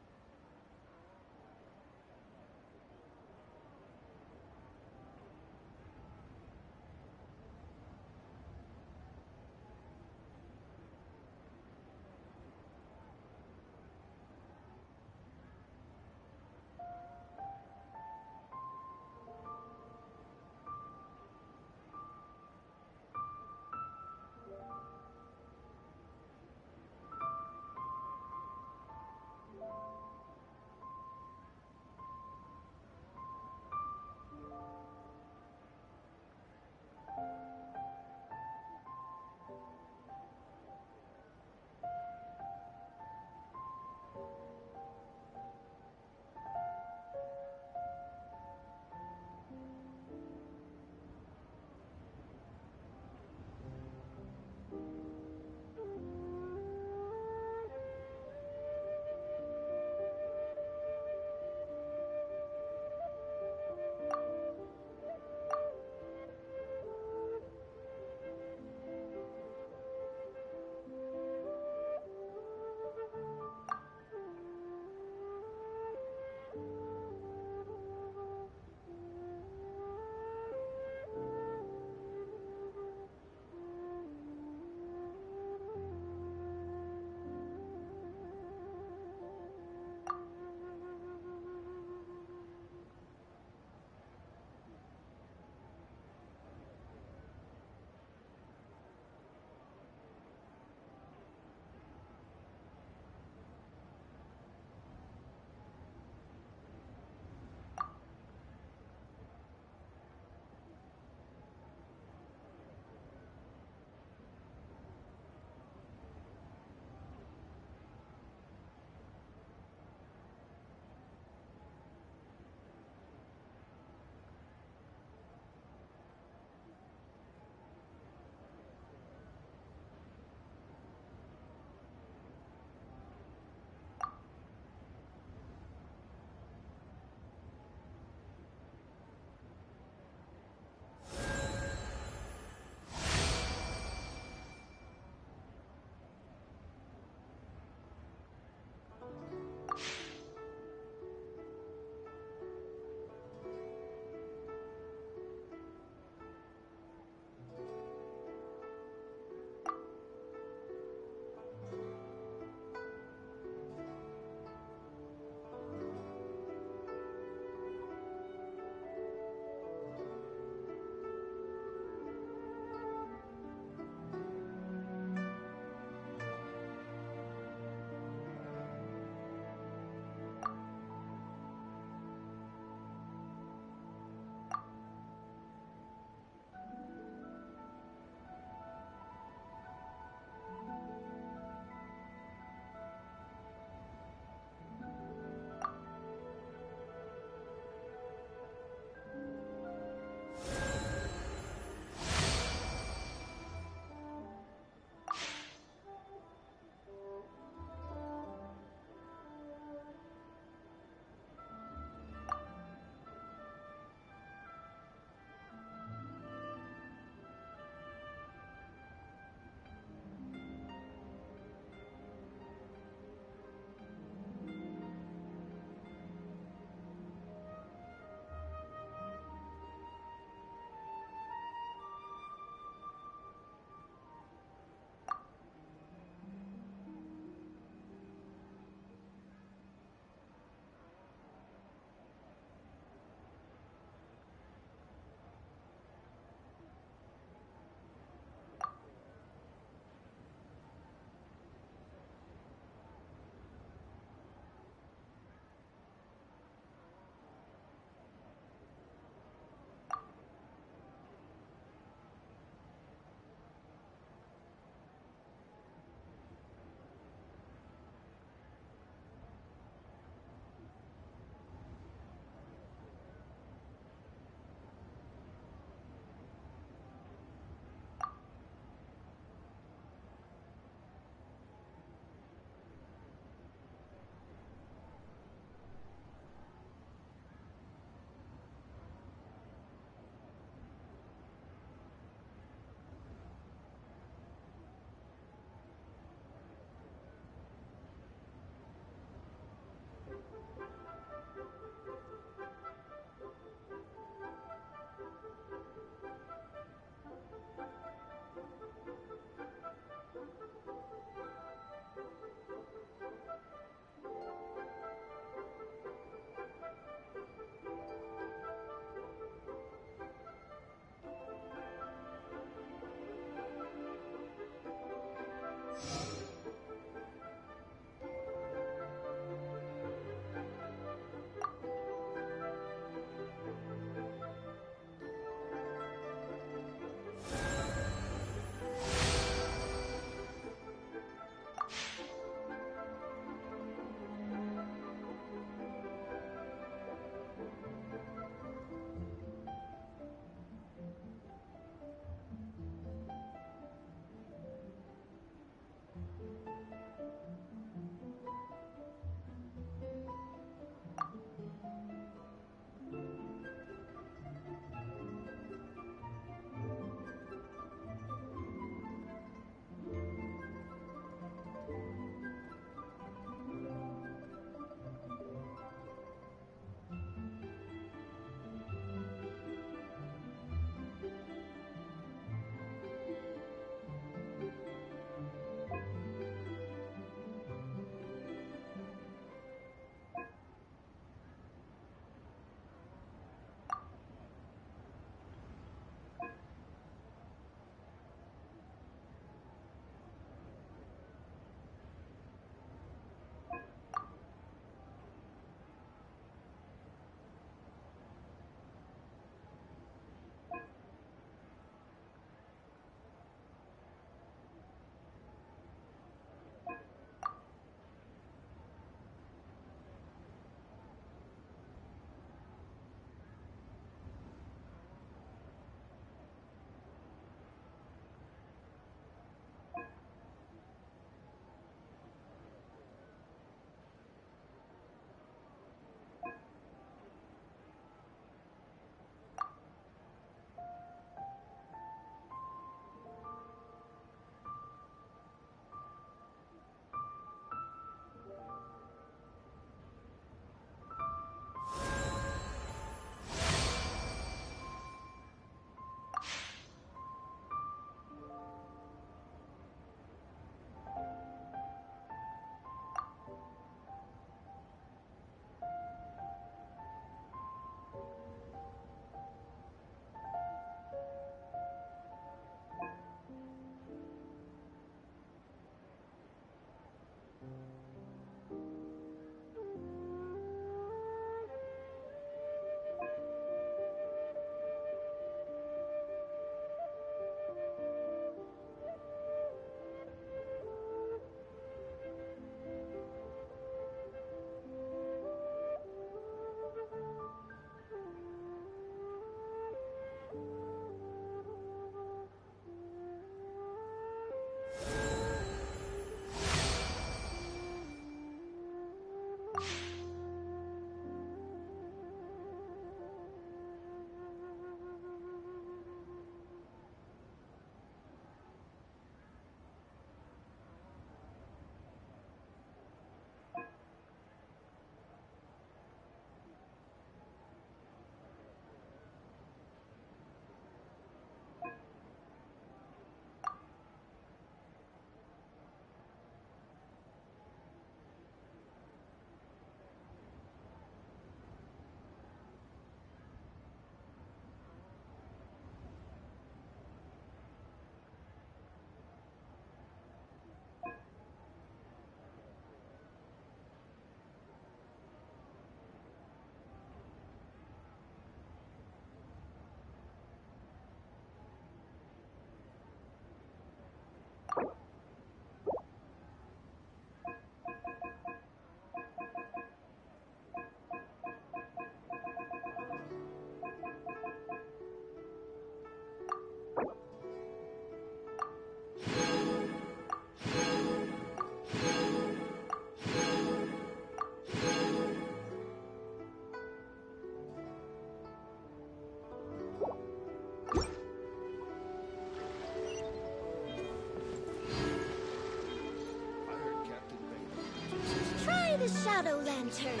a shadow lantern.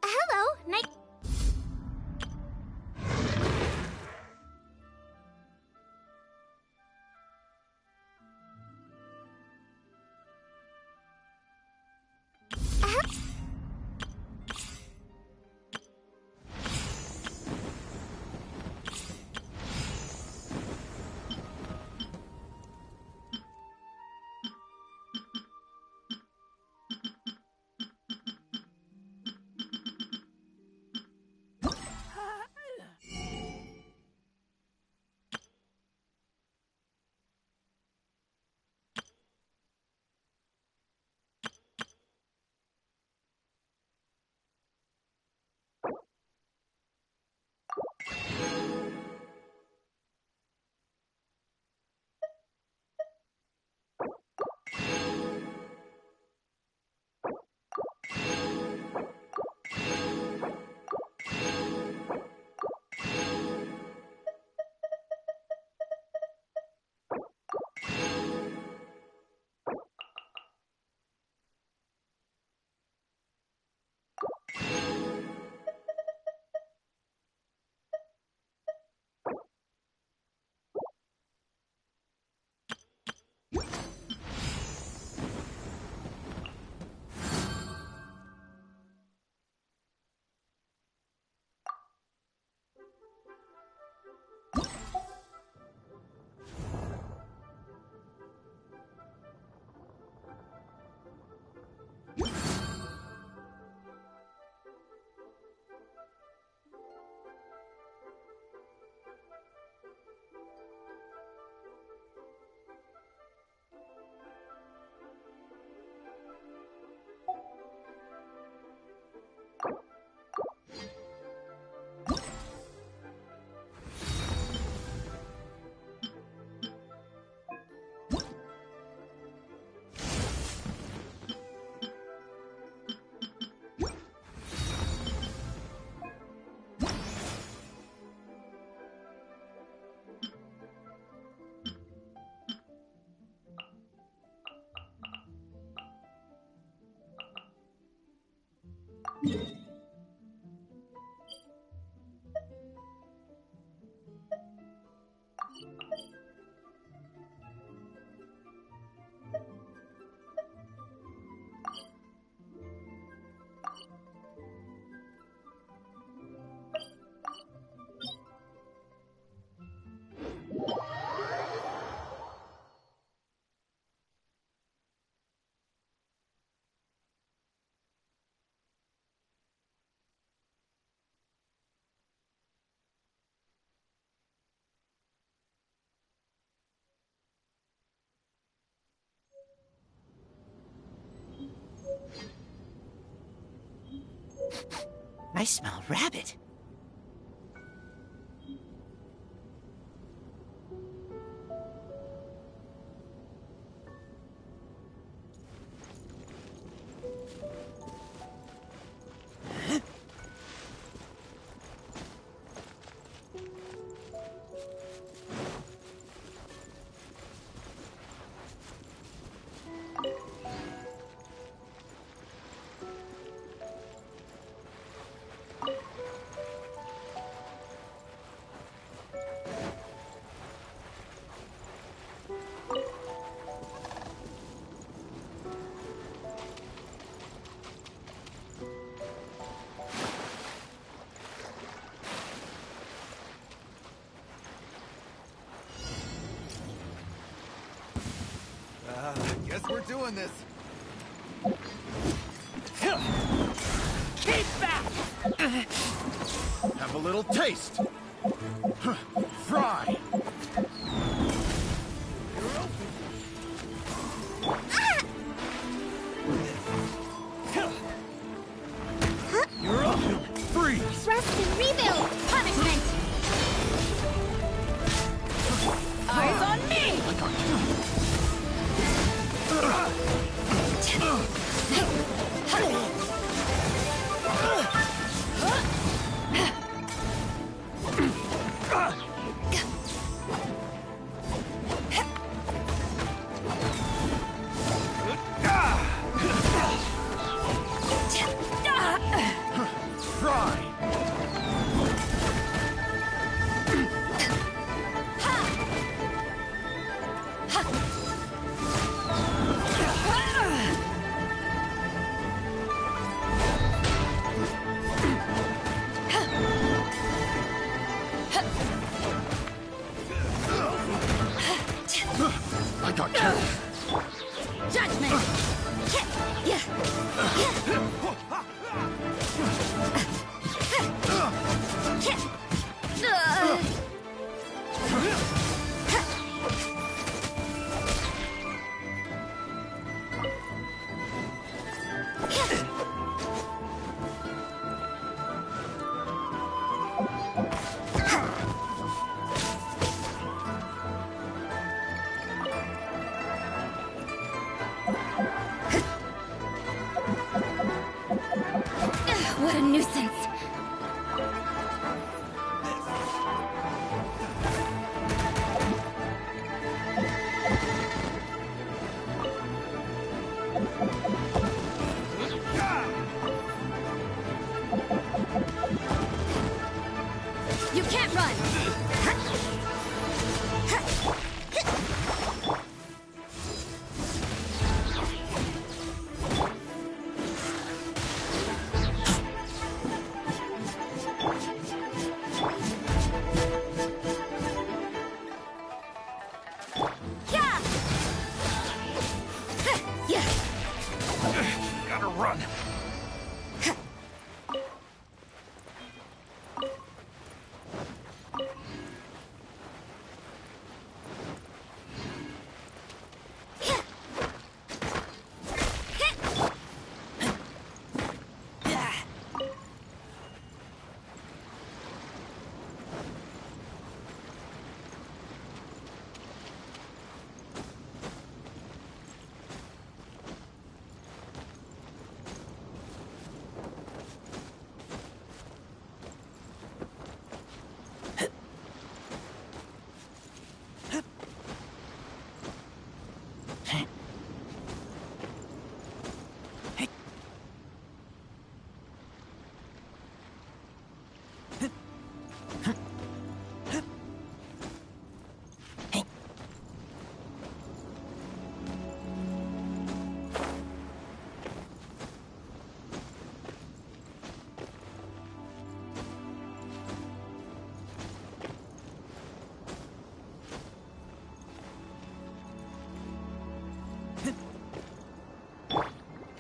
Hello, night. I smell rabbit. Guess we're doing this. Keep back! Have a little taste. Fry. run.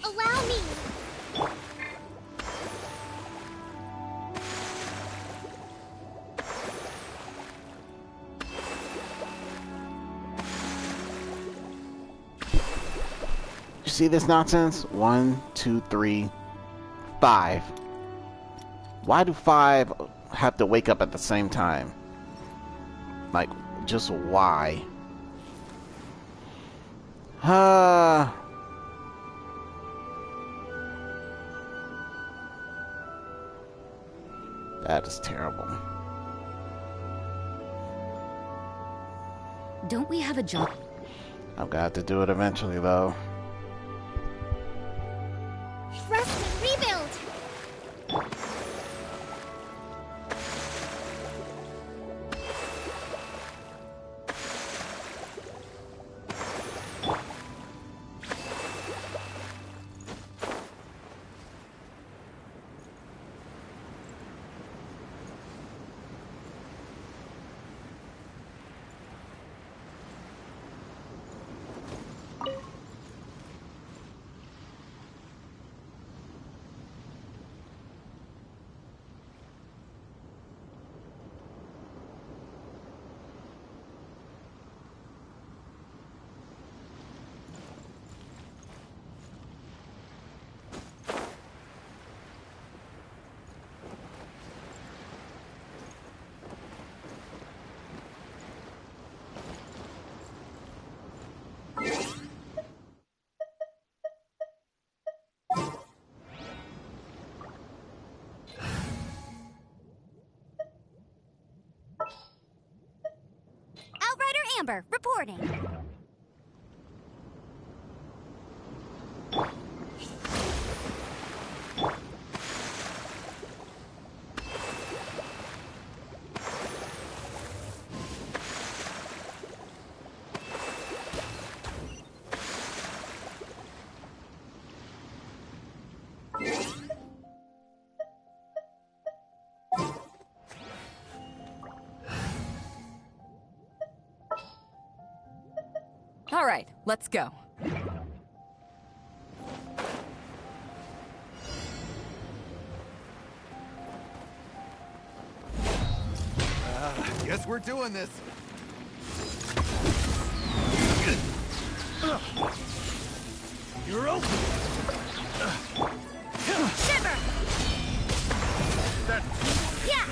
Allow me. You see this nonsense? 1, 2, 3, 5. Why do 5 have to wake up at the same time? Like, just why? That is terrible. Don't we have a job? I've got to do it eventually, though. Trust me, rebuild. Outrider Amber, reporting. All right, let's go. Guess we're doing this. You're open. Shiver! Yeah!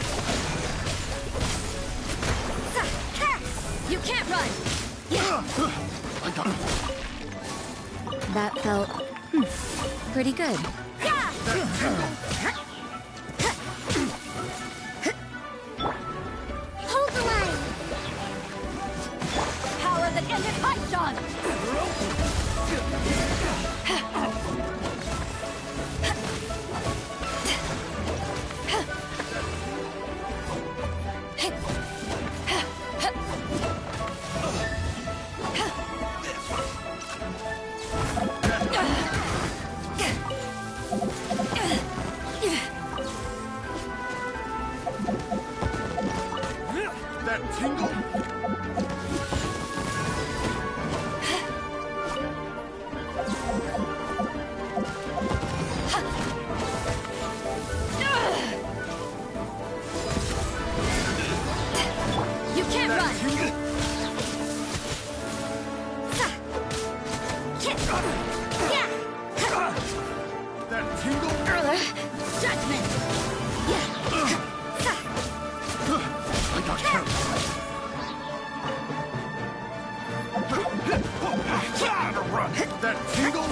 You can't run! I got it. That felt pretty good. Hold the line! Power that ended Hudson! That tingle? That tingle? Judgment! I got carried. Gotta run! That tingle?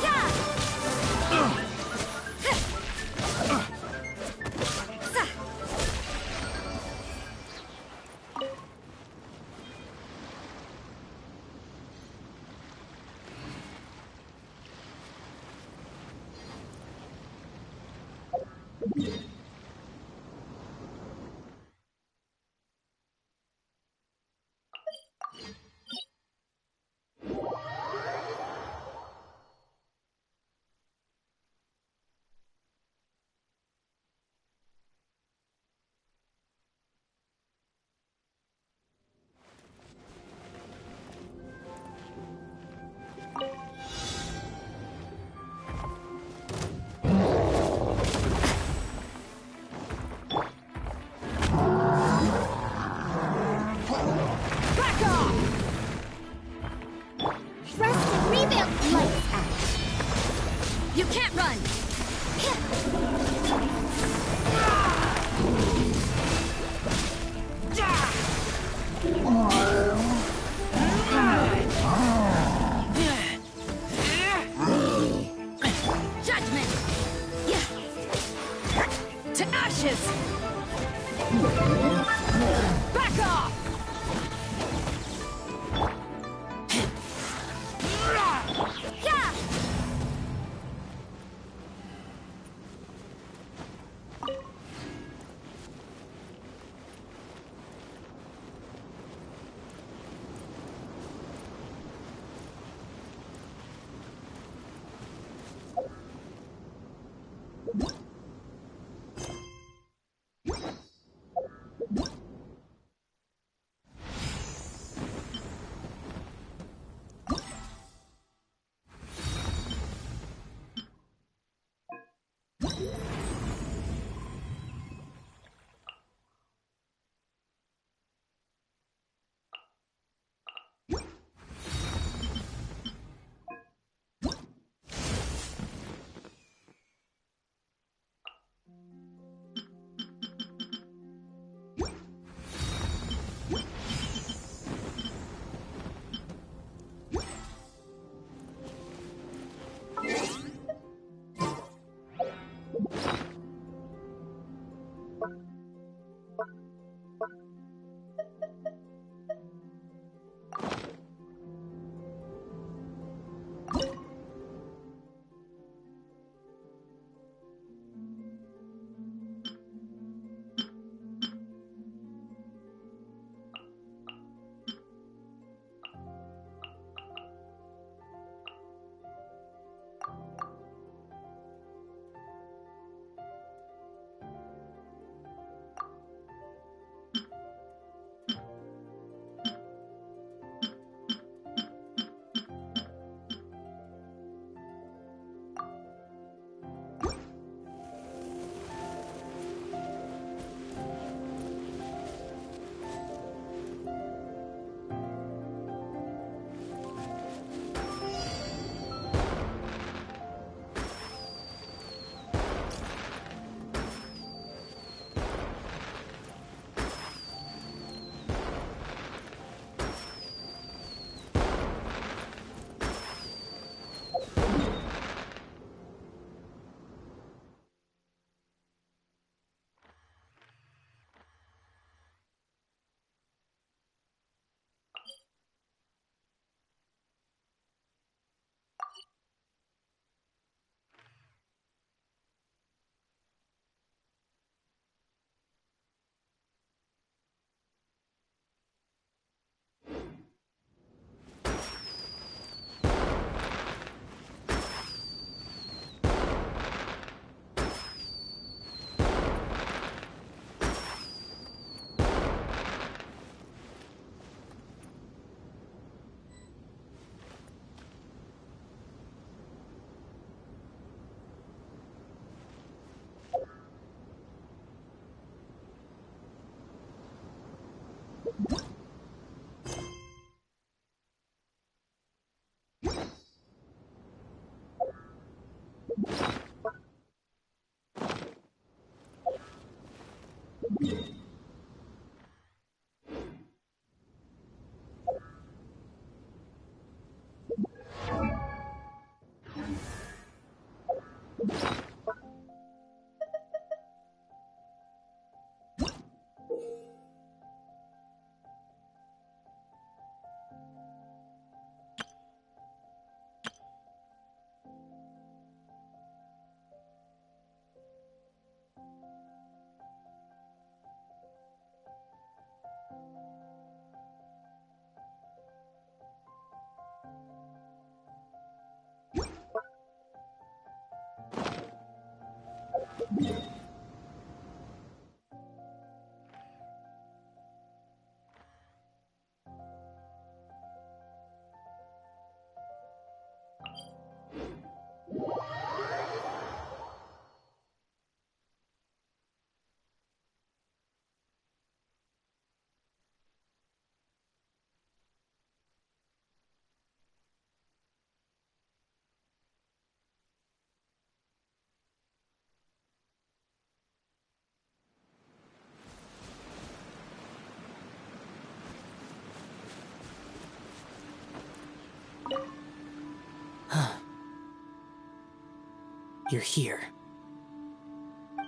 You're here.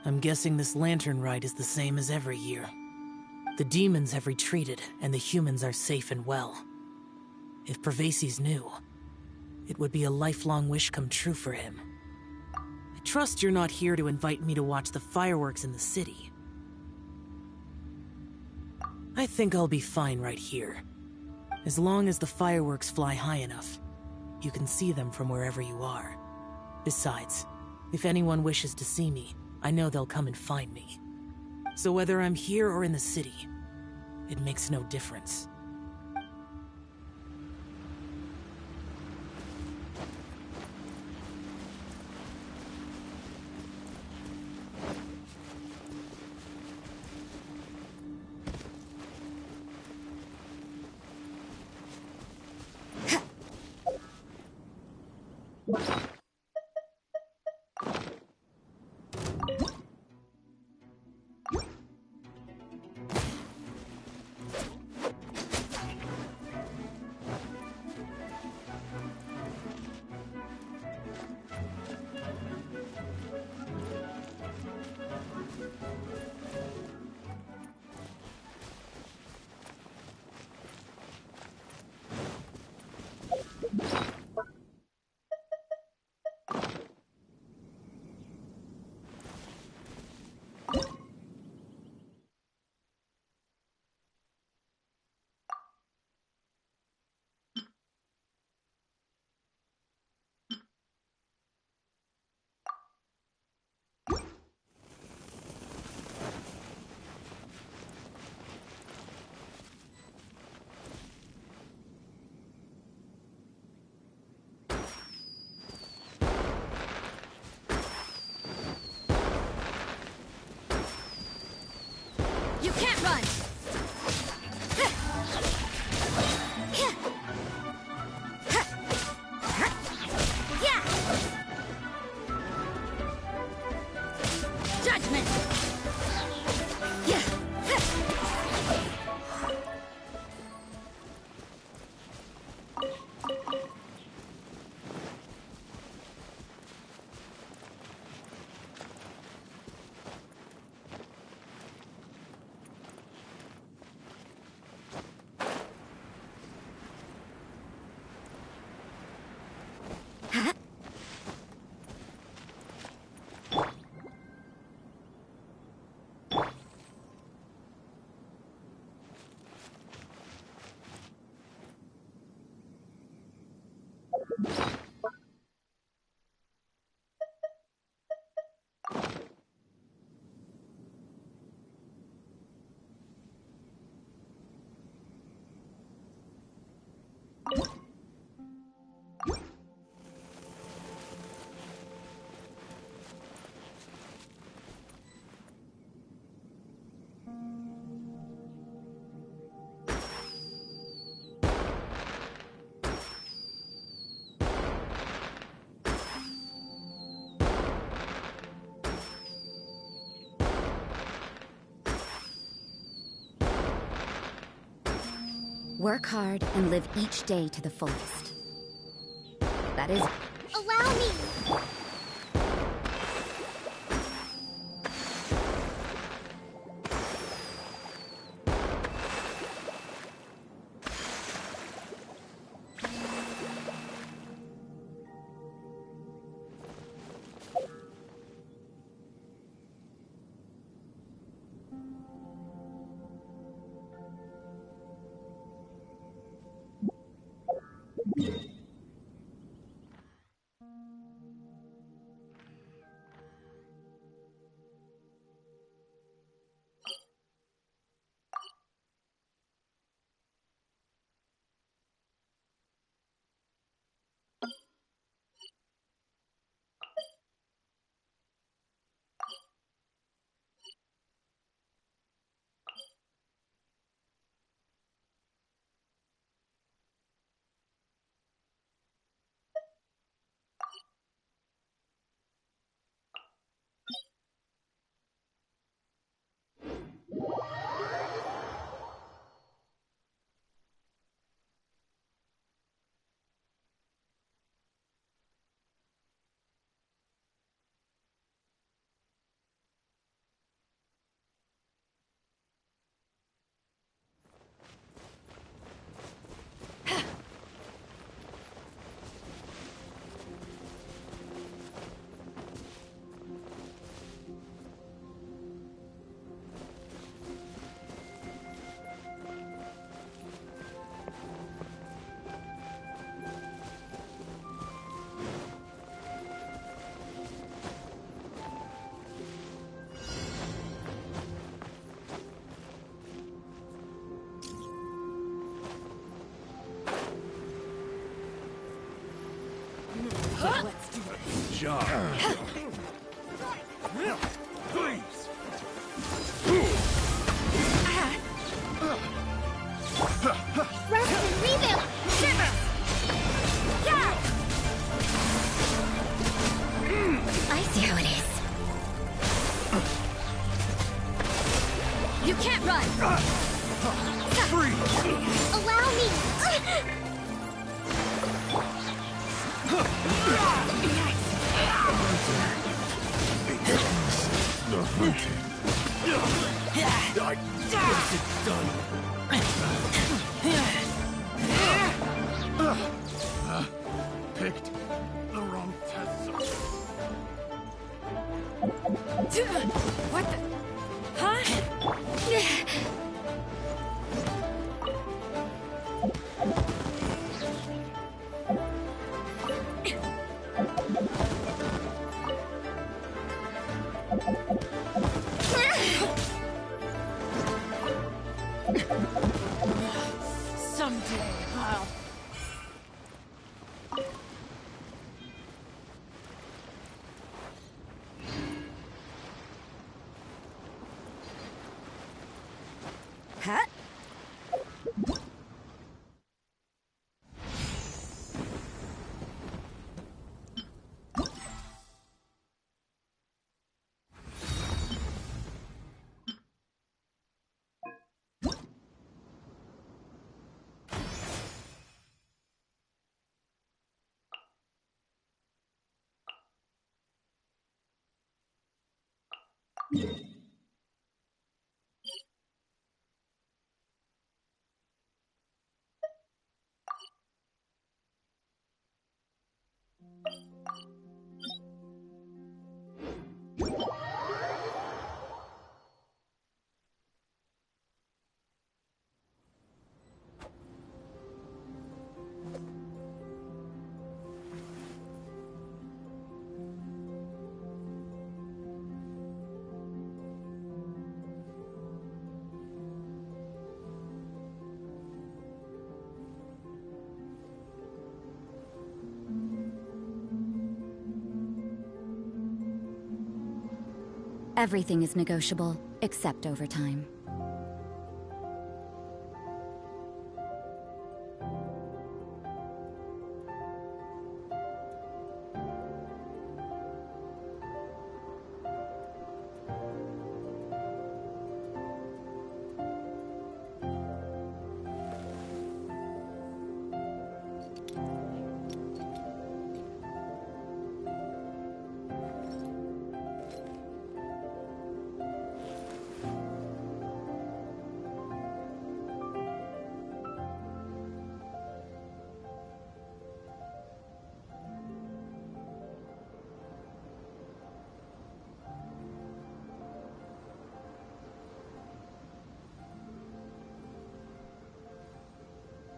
I'm guessing this lantern rite is the same as every year. The demons have retreated, and the humans are safe and well. If Pervasi's knew, it would be a lifelong wish come true for him. I trust you're not here to invite me to watch the fireworks in the city. I think I'll be fine right here. As long as the fireworks fly high enough, you can see them from wherever you are. Besides, if anyone wishes to see me, I know they'll come and find me. So whether I'm here or in the city, it makes no difference. You can't run! Judgment! Work hard and live each day to the fullest. That is... Allow me! Let's do it. Job. Please. Rest and rebuild! Shiver! Yeah! I see how it is. You can't run! Free! Allow me! I guess it's done. Picked the wrong test. What the? Huh? Someday I'll... Huh? Everything is negotiable, except overtime.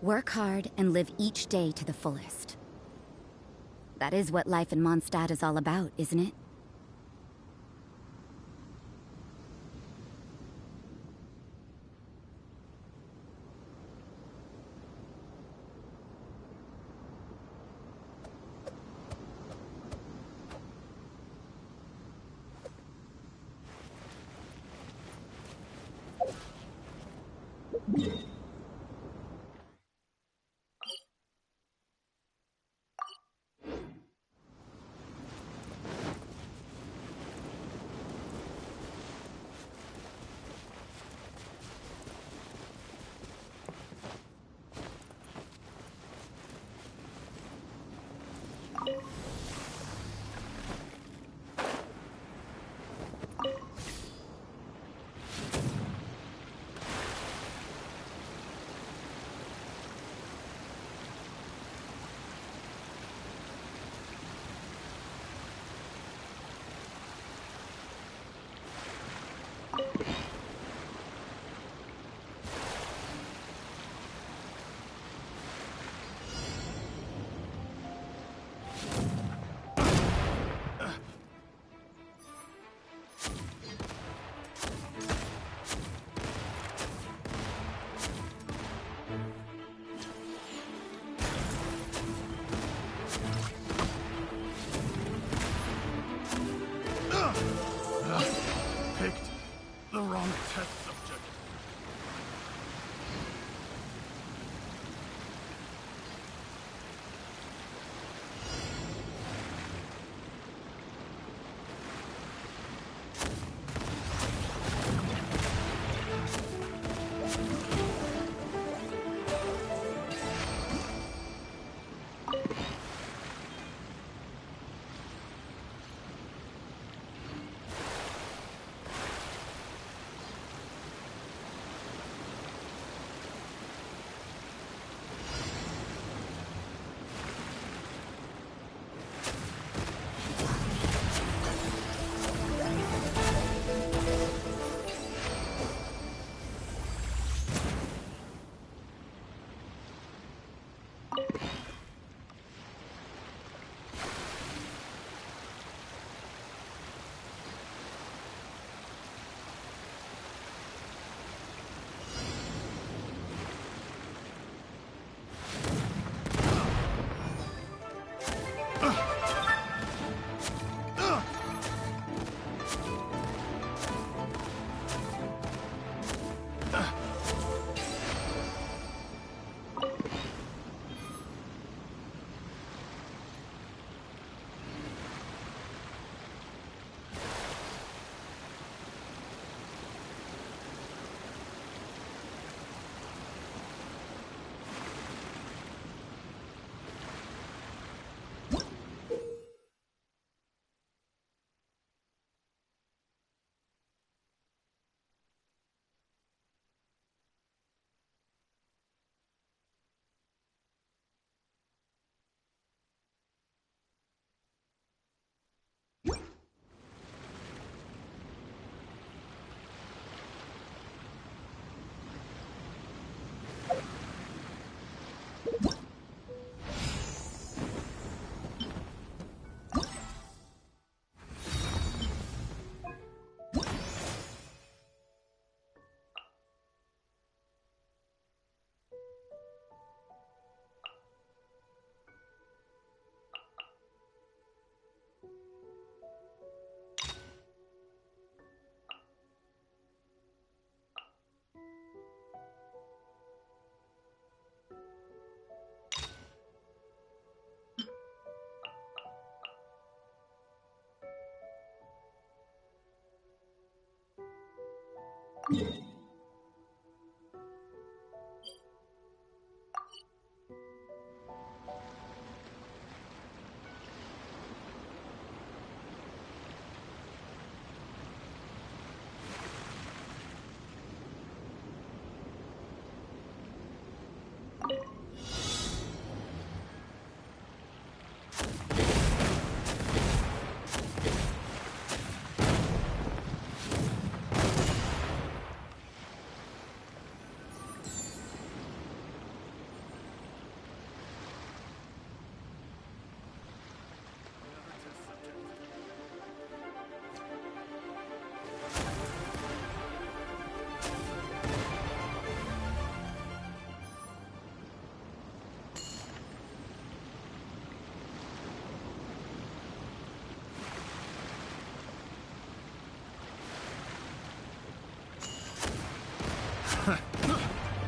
Work hard and live each day to the fullest. That is what life in Mondstadt is all about, isn't it?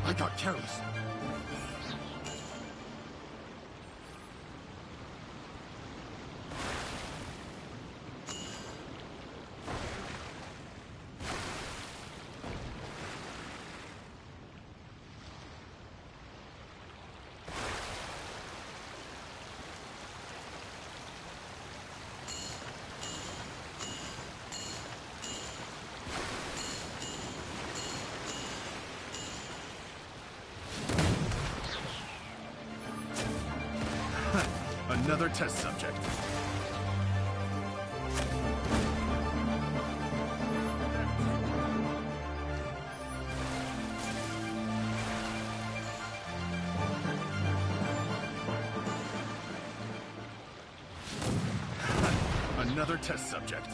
I got careless. Another test subject. Another test subject.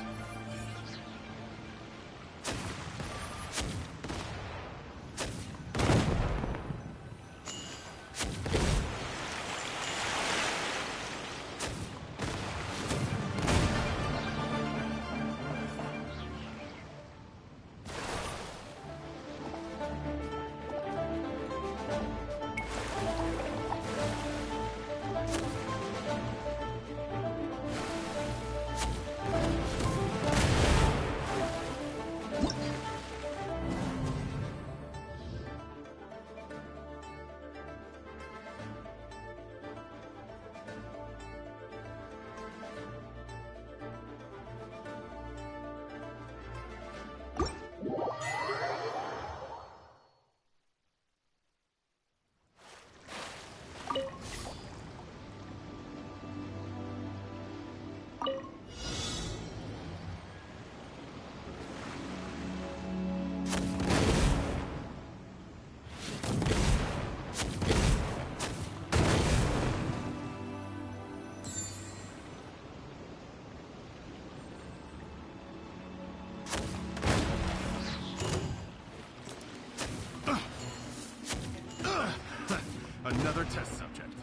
Another test subject.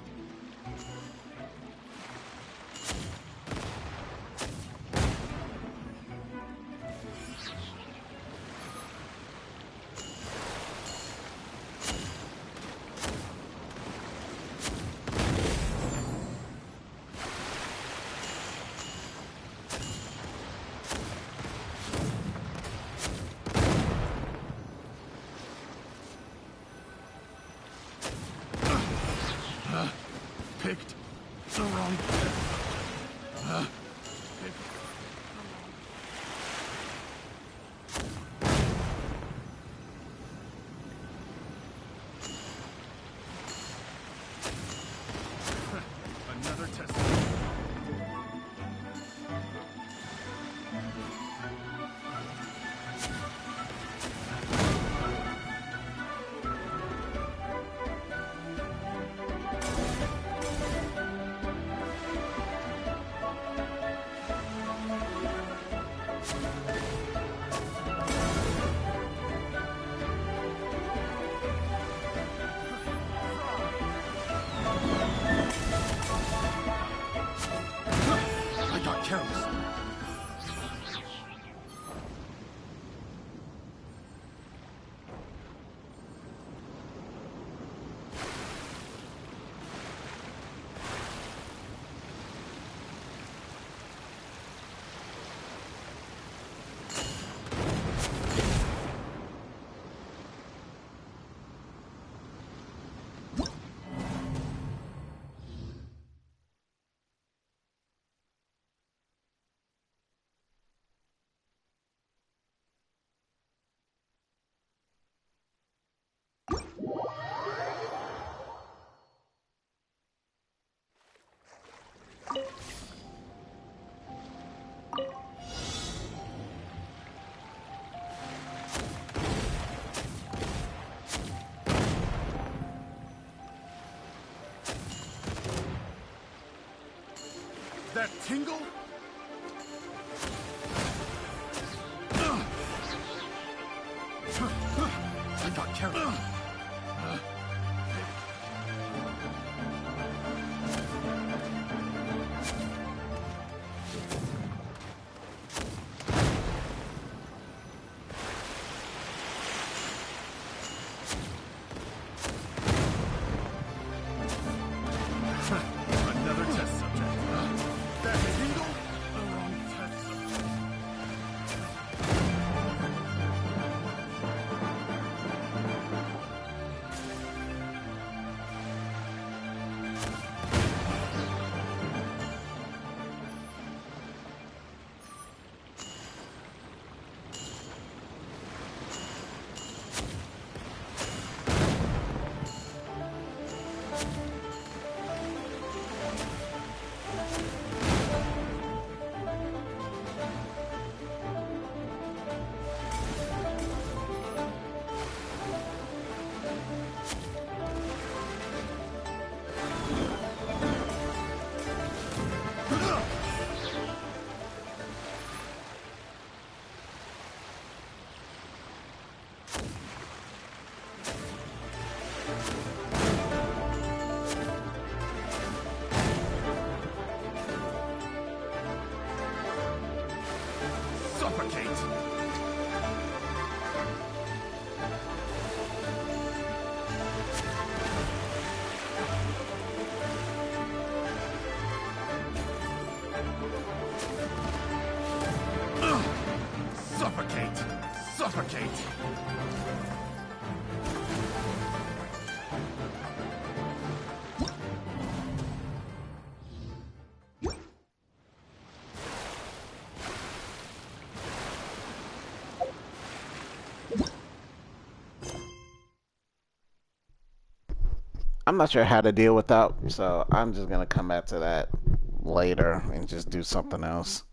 Picked the wrong picked another test. That tingle? I got carried. Another test subject. That tingle? The wrong test subject. Suffocate! Suffocate! Suffocate! I'm not sure how to deal with that, so I'm just gonna come back to that later and just do something else.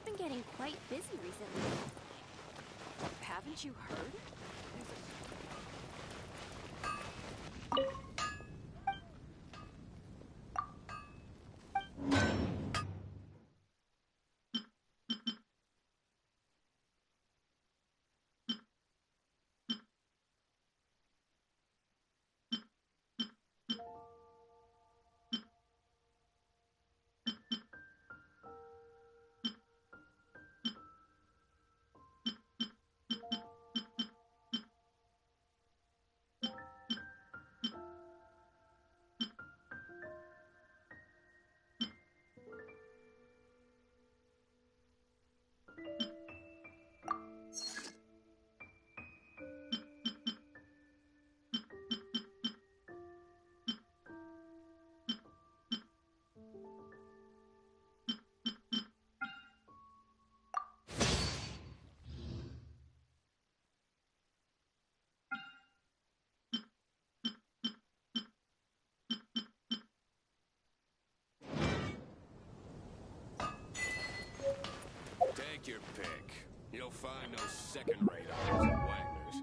been getting quite busy recently. Haven't you heard? Take your pick. You'll find no second-rate items at Wagner's.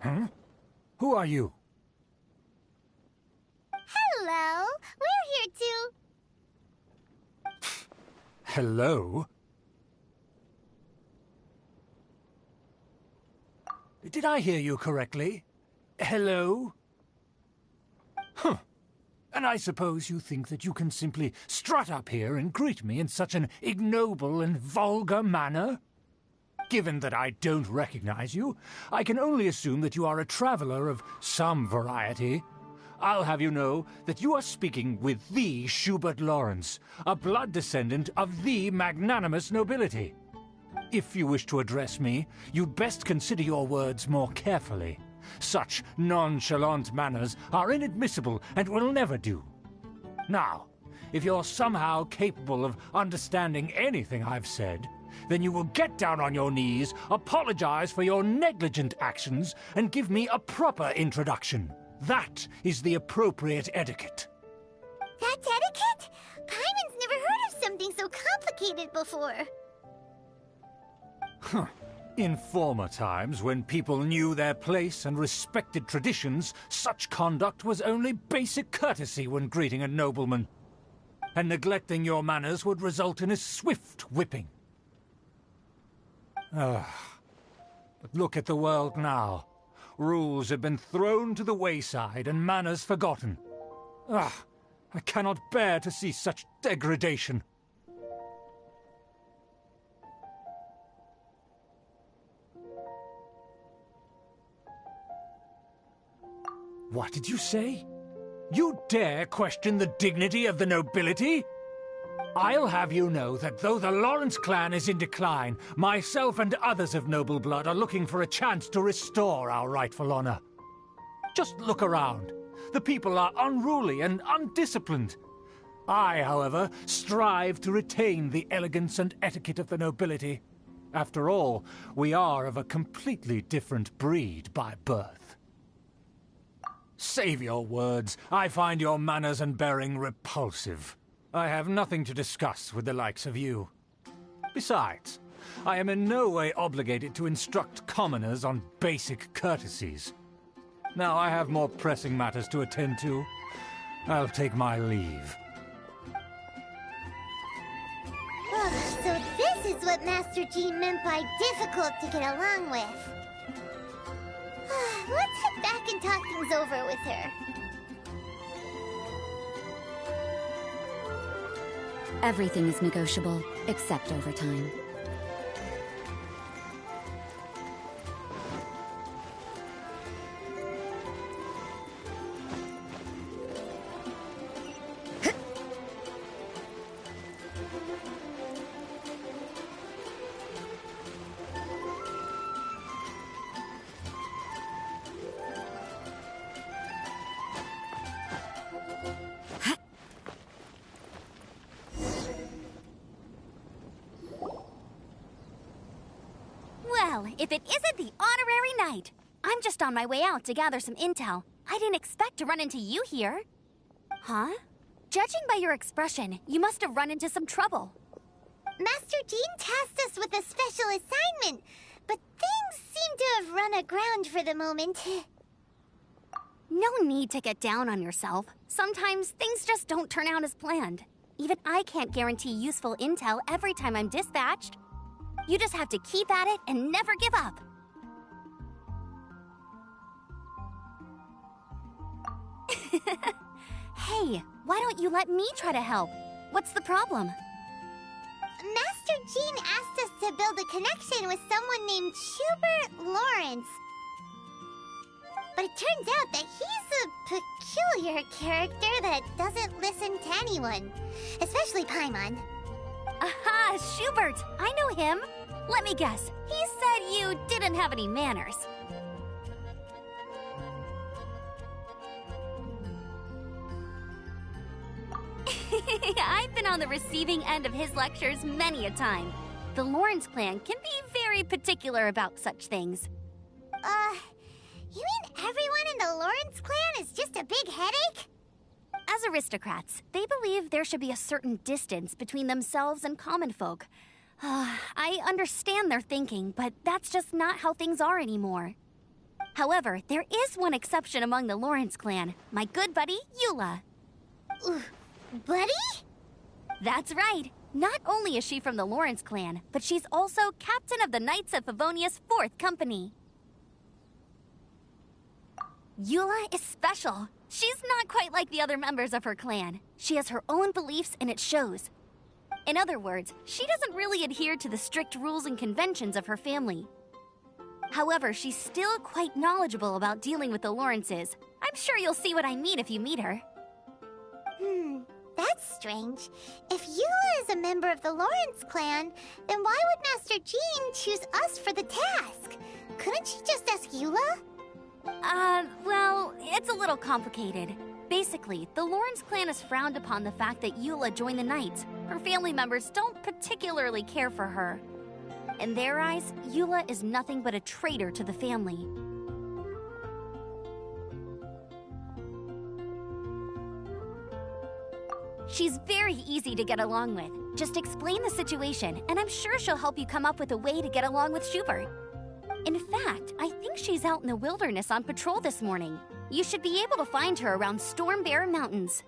Huh? Who are you? Hello. We're here too. Hello? Did I hear you correctly? Hello? Huh. And I suppose you think that you can simply strut up here and greet me in such an ignoble and vulgar manner? Given that I don't recognize you, I can only assume that you are a traveler of some variety. I'll have you know that you are speaking with the Schubert Lawrence, a blood descendant of the magnanimous nobility. If you wish to address me, you'd best consider your words more carefully. Such nonchalant manners are inadmissible and will never do. Now, if you're somehow capable of understanding anything I've said, then you will get down on your knees, apologize for your negligent actions, and give me a proper introduction. That is the appropriate etiquette. That's etiquette? Paimon's never heard of something so complicated before. Huh. In former times, when people knew their place and respected traditions, such conduct was only basic courtesy when greeting a nobleman. And neglecting your manners would result in a swift whipping. But look at the world now. Rules have been thrown to the wayside and manners forgotten. I cannot bear to see such degradation. What did you say? You dare question the dignity of the nobility? I'll have you know that though the Lawrence clan is in decline, myself and others of noble blood are looking for a chance to restore our rightful honor. Just look around. The people are unruly and undisciplined. I, however, strive to retain the elegance and etiquette of the nobility. After all, we are of a completely different breed by birth. Save your words. I find your manners and bearing repulsive. I have nothing to discuss with the likes of you. Besides, I am in no way obligated to instruct commoners on basic courtesies. Now I have more pressing matters to attend to. I'll take my leave. So this is what Master Jean meant by difficult to get along with. Let's head back and talk things over with her. Everything is negotiable, except overtime. Well, if it isn't the honorary knight! I'm just on my way out to gather some intel. I didn't expect to run into you here. Huh? Judging by your expression, you must have run into some trouble. Master Jean tasked us with a special assignment, but things seem to have run aground for the moment. No need to get down on yourself. Sometimes things just don't turn out as planned. Even I can't guarantee useful intel every time I'm dispatched. You just have to keep at it and never give up. Hey, why don't you let me try to help? What's the problem? Master Jean asked us to build a connection with someone named Schubert Lawrence. But it turns out that he's a peculiar character that doesn't listen to anyone, especially Paimon. Aha, Schubert! I know him! Let me guess, he said you didn't have any manners. I've been on the receiving end of his lectures many a time. The Lawrence clan can be very particular about such things. You mean everyone in the Lawrence clan is just a big headache? As aristocrats, they believe there should be a certain distance between themselves and common folk. I understand their thinking, but that's just not how things are anymore. However, there is one exception among the Lawrence clan, my good buddy, Eula. Buddy? That's right. Not only is she from the Lawrence clan, but she's also captain of the Knights of Favonia's 4th company. Eula is special. She's not quite like the other members of her clan. She has her own beliefs and it shows. In other words, she doesn't really adhere to the strict rules and conventions of her family. However, she's still quite knowledgeable about dealing with the Lawrences. I'm sure you'll see what I mean if you meet her. That's strange. If Eula is a member of the Lawrence clan, then why would Master Jean choose us for the task? Couldn't she just ask Eula? Well, it's a little complicated. Basically, the Lawrence clan has frowned upon the fact that Eula joined the Knights. Her family members don't particularly care for her. In their eyes, Eula is nothing but a traitor to the family. She's very easy to get along with. Just explain the situation, and I'm sure she'll help you come up with a way to get along with Schubert. In fact, I think she's out in the wilderness on patrol this morning. You should be able to find her around Storm Bear Mountains.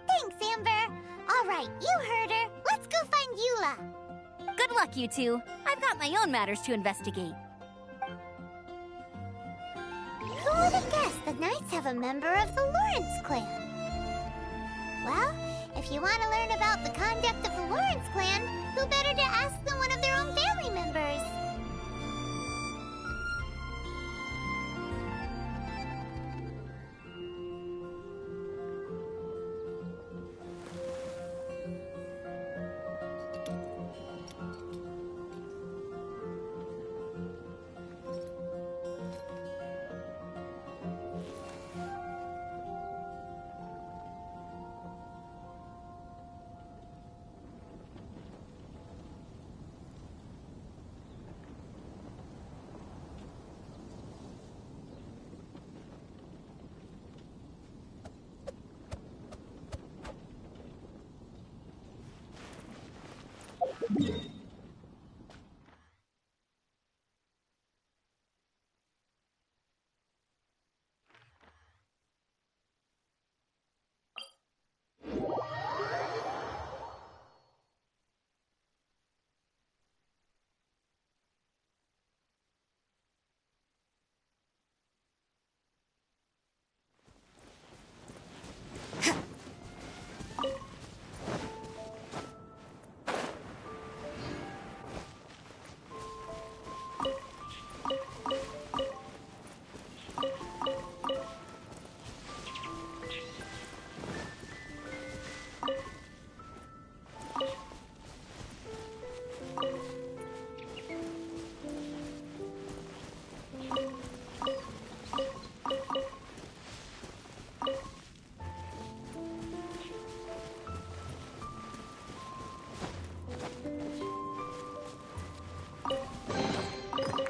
Thanks, Amber. All right, you heard her. Let's go find Eula. Good luck, you two. I've got my own matters to investigate. Who would have guessed the Knights have a member of the Lawrence clan? Well, if you want to learn about the conduct of the Lawrence clan, who better to ask than one of their own family members?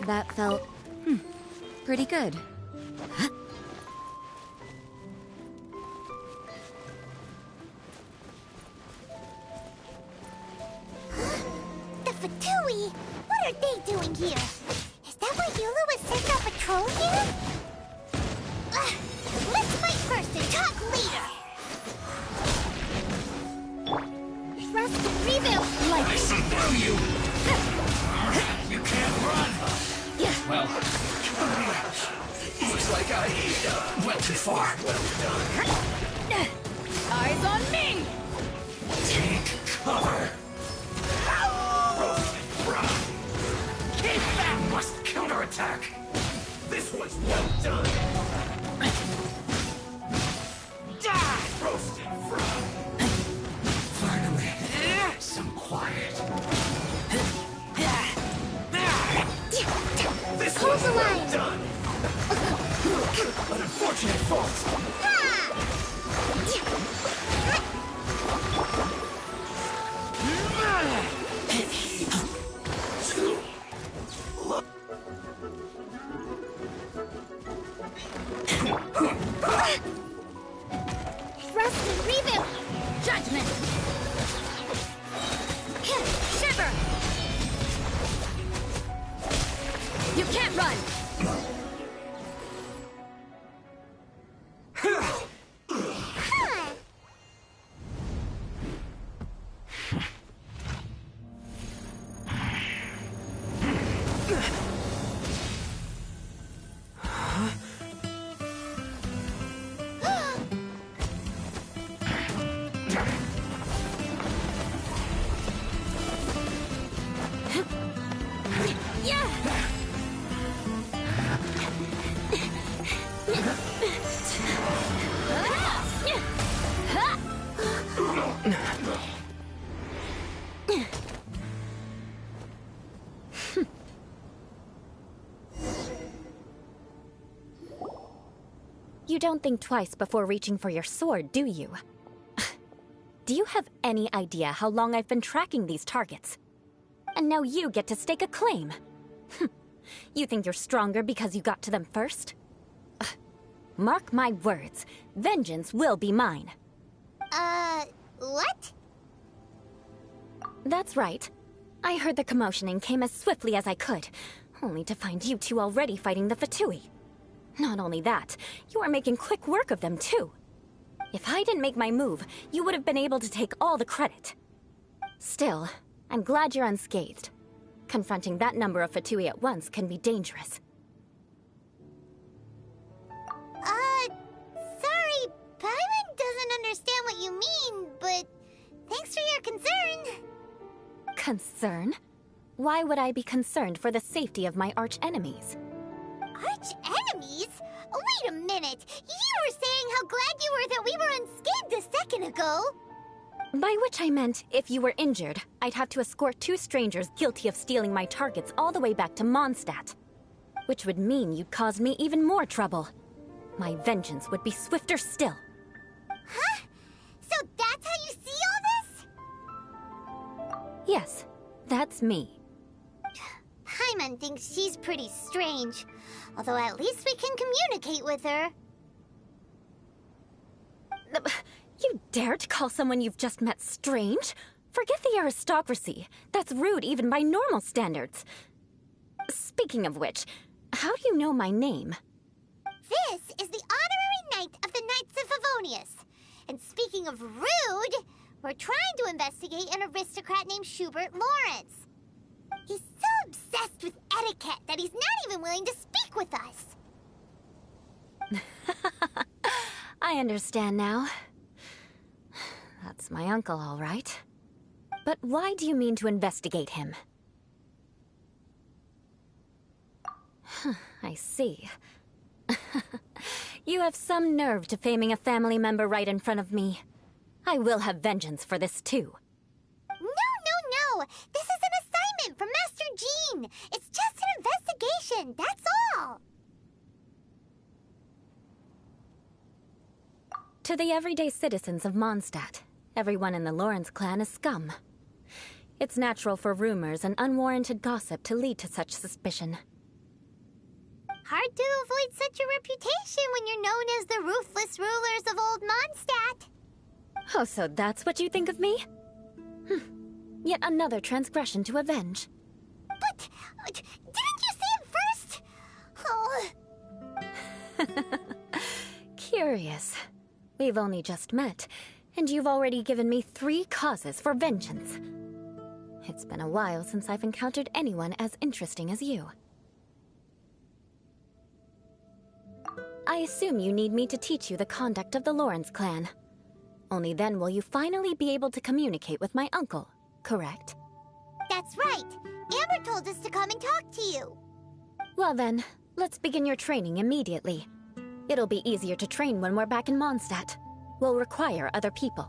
That felt, pretty good. The Fatui! What are they doing here? Is that why Eula was sent on patrol here? Let's fight first and talk later! Thrust and rebuild! Like I see through you! You can't run! Well, looks like I went too far. Eyes on me! Take cover! Keep that! Must counterattack! This was well done! Die! Roasted frog! Finally, some quiet. This was well done! An unfortunate fault! Thrust and rebuild! Judgment! Shiver! You can't run! You don't think twice before reaching for your sword, do you? Do you have any idea how long I've been tracking these targets? And now you get to stake a claim. You think you're stronger because you got to them first? Mark my words, vengeance will be mine. What? That's right. I heard the commotion and came as swiftly as I could, only to find you two already fighting the Fatui. Not only that, you are making quick work of them too. If I didn't make my move, you would have been able to take all the credit. Still, I'm glad you're unscathed. Confronting that number of Fatui at once can be dangerous. Sorry, Paimon doesn't understand what you mean, but thanks for your concern. Concern? Why would I be concerned for the safety of my arch-enemies? Arch-enemies? Wait a minute! You were saying how glad you were that we were unscathed a second ago! By which I meant, if you were injured, I'd have to escort 2 strangers guilty of stealing my targets all the way back to Mondstadt. Which would mean you'd cause me even more trouble. My vengeance would be swifter still. Huh? So that's how you see all this? Yes, that's me. Paimon thinks she's pretty strange. Although at least we can communicate with her. You dare to call someone you've just met strange? Forget the aristocracy. That's rude even by normal standards. Speaking of which, how do you know my name? This is the honorary knight of the Knights of Favonius. And speaking of rude, we're trying to investigate an aristocrat named Schubert Lawrence. He's so obsessed with etiquette that he's not even willing to speak with us. I understand now. That's my uncle, all right. But why do you mean to investigate him? I see. You have some nerve to faming a family member right in front of me. I will have vengeance for this too. No! This is an assignment from Master Jean! It's just an investigation, that's all! To the everyday citizens of Mondstadt, everyone in the Lawrence clan is scum. It's natural for rumors and unwarranted gossip to lead to such suspicion. Hard to avoid such a reputation when you're known as the ruthless rulers of Old Mondstadt. Oh, so that's what you think of me? Yet another transgression to avenge. But, didn't you say it first? Oh. Curious. We've only just met, and you've already given me 3 causes for vengeance. It's been a while since I've encountered anyone as interesting as you. I assume you need me to teach you the conduct of the Lawrence clan. Only then will you finally be able to communicate with my uncle, correct? That's right. Amber told us to come and talk to you. Well then, let's begin your training immediately. It'll be easier to train when we're back in Mondstadt. We'll require other people.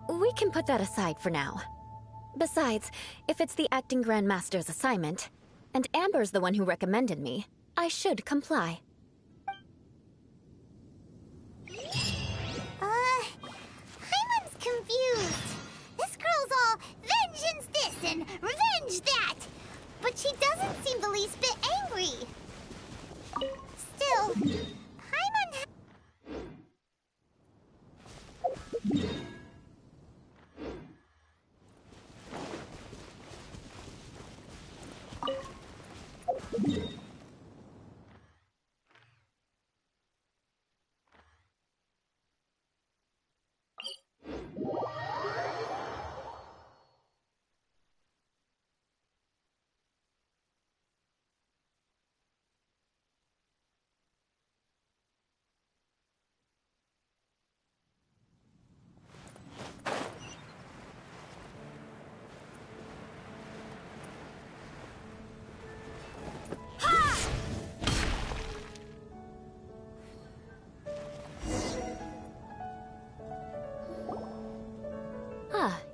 We can put that aside for now. Besides, if it's the acting Grand Master's assignment, and Amber's the one who recommended me, I should comply. Paimon's confused. This girl's all vengeance this and revenge that. But she doesn't seem the least bit angry. Still, Paimon...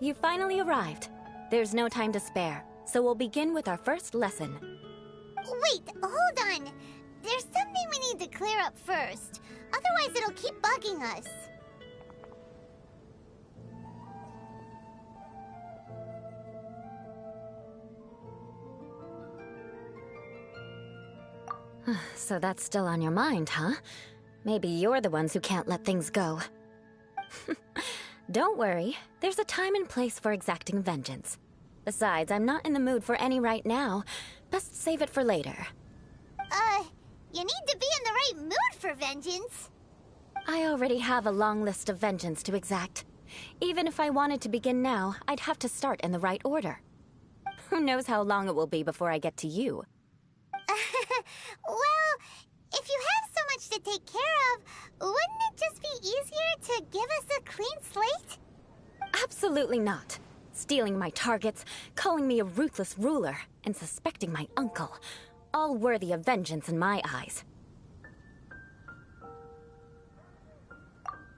You finally arrived. There's no time to spare, so we'll begin with our first lesson. Wait, hold on. There's something we need to clear up first. Otherwise, it'll keep bugging us. So that's still on your mind, huh? Maybe you're the ones who can't let things go. Don't worry, there's a time and place for exacting vengeance. Besides, I'm not in the mood for any right now. Best save it for later. You need to be in the right mood for vengeance. I already have a long list of vengeance to exact. Even if I wanted to begin now, I'd have to start in the right order. Who knows how long it will be before I get to you? Well, if you have so much to take care of, wouldn't it just be easier to give us a clean slate? Absolutely not. Stealing my targets, calling me a ruthless ruler, and suspecting my uncle. All worthy of vengeance in my eyes.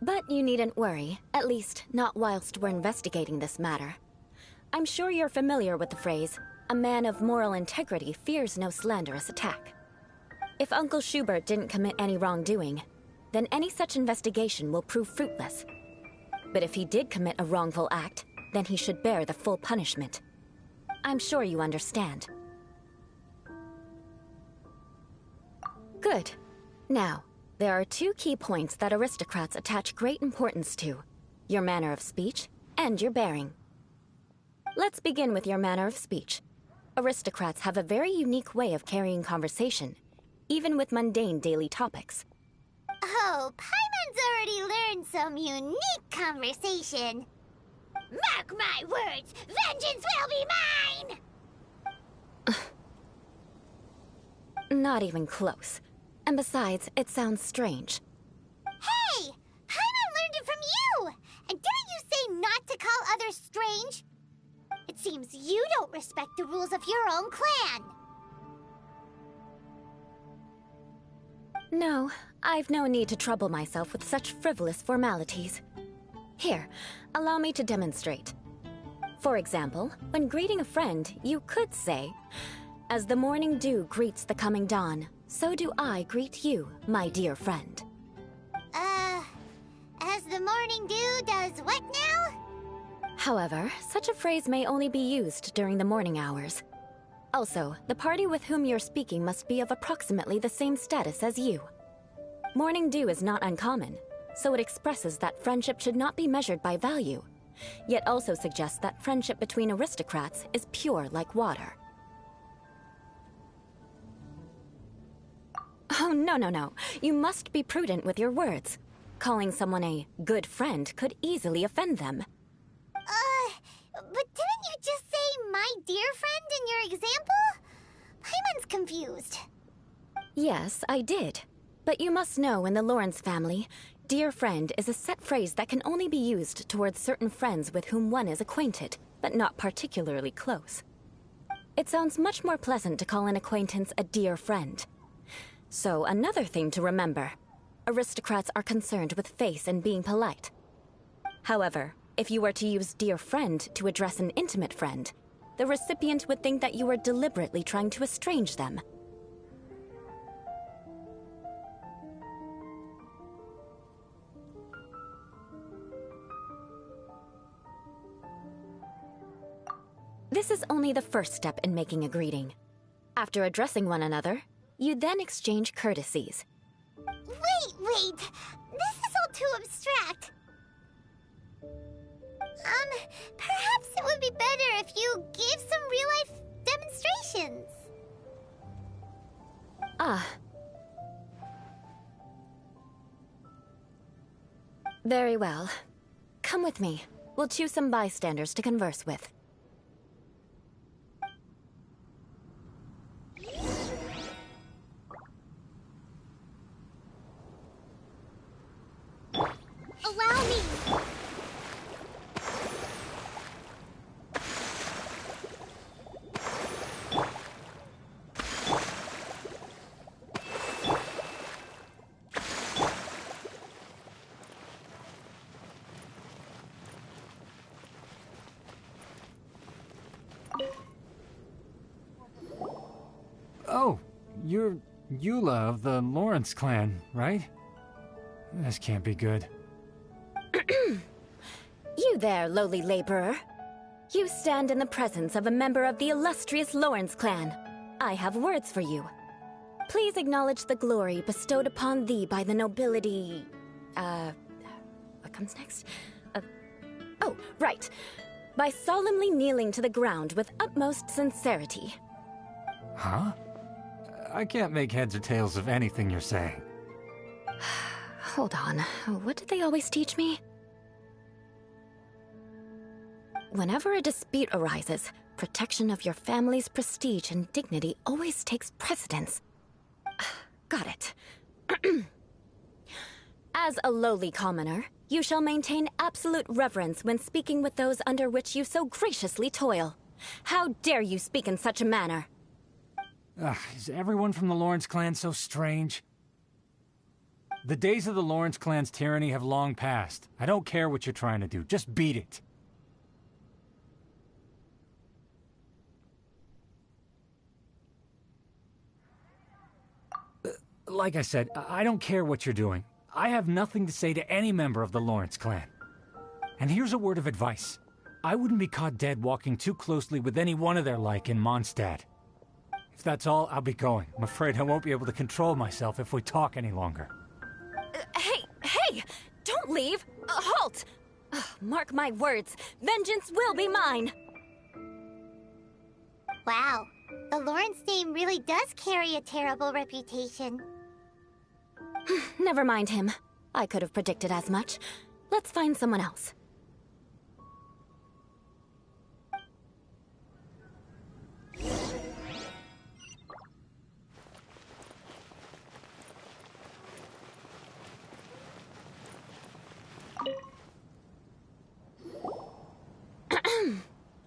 But you needn't worry, at least not whilst we're investigating this matter. I'm sure you're familiar with the phrase, a man of moral integrity fears no slanderous attack. If Uncle Schubert didn't commit any wrongdoing, then any such investigation will prove fruitless. But if he did commit a wrongful act, then he should bear the full punishment. I'm sure you understand. Good. Now, there are two key points that aristocrats attach great importance to: your manner of speech and your bearing. Let's begin with your manner of speech. Aristocrats have a very unique way of carrying conversation, even with mundane daily topics. Oh, Paimon's already learned some unique conversation. Mark my words, vengeance will be mine! Not even close. And besides, it sounds strange. Hey! Paimon learned it from you! And didn't you say not to call others strange? It seems you don't respect the rules of your own clan. No, I've no need to trouble myself with such frivolous formalities. Here, allow me to demonstrate. For example, when greeting a friend, you could say, "As the morning dew greets the coming dawn, so do I greet you, my dear friend." As the morning dew does what now? However, such a phrase may only be used during the morning hours. Also, the party with whom you're speaking must be of approximately the same status as you. Morning dew is not uncommon, so it expresses that friendship should not be measured by value, yet also suggests that friendship between aristocrats is pure like water. Oh, no. You must be prudent with your words. Calling someone a good friend could easily offend them. But didn't you just say my dear friend in your example? Paimon's confused. Yes, I did. But you must know in the Lawrence family, dear friend is a set phrase that can only be used towards certain friends with whom one is acquainted, but not particularly close. It sounds much more pleasant to call an acquaintance a dear friend. So, another thing to remember. Aristocrats are concerned with face and being polite. However, if you were to use dear friend to address an intimate friend, the recipient would think that you were deliberately trying to estrange them. This is only the first step in making a greeting. After addressing one another, you then exchange courtesies. Wait! This is all too abstract. Perhaps it would be better if you gave some real-life demonstrations. Very well. Come with me. We'll choose some bystanders to converse with. Allow me! Oh, you're Eula of the Lawrence clan, right? This can't be good. You there, lowly laborer. You stand in the presence of a member of the illustrious Lawrence clan. I have words for you. Please acknowledge the glory bestowed upon thee by the nobility... what comes next? Oh, right. By solemnly kneeling to the ground with utmost sincerity. Huh? I can't make heads or tails of anything you're saying. Hold on. What did they always teach me? Whenever a dispute arises, protection of your family's prestige and dignity always takes precedence. Got it. As a lowly commoner, you shall maintain absolute reverence when speaking with those under which you so graciously toil. How dare you speak in such a manner? Is everyone from the Lawrence clan so strange? The days of the Lawrence clan's tyranny have long passed. I don't care what you're trying to do. Just beat it. Like I said, I don't care what you're doing. I have nothing to say to any member of the Lawrence clan. And here's a word of advice. I wouldn't be caught dead walking too closely with any one of their like in Mondstadt. If that's all, I'll be going. I'm afraid I won't be able to control myself if we talk any longer. Hey! Don't leave! Halt! Mark my words, vengeance will be mine! Wow, the Lawrence name really does carry a terrible reputation. Never mind him. I could have predicted as much. Let's find someone else.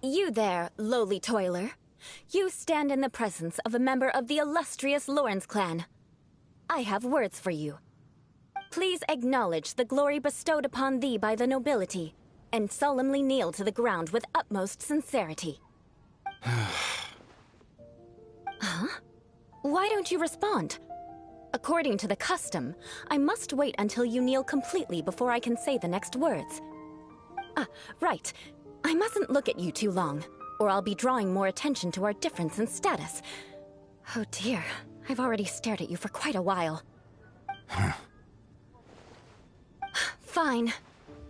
You there, lowly toiler. You stand in the presence of a member of the illustrious Lawrence clan. I have words for you. Please acknowledge the glory bestowed upon thee by the nobility, and solemnly kneel to the ground with utmost sincerity. Huh? Why don't you respond? According to the custom, I must wait until you kneel completely before I can say the next words. Right. I mustn't look at you too long, or I'll be drawing more attention to our difference in status. Oh dear, I've already stared at you for quite a while. Fine.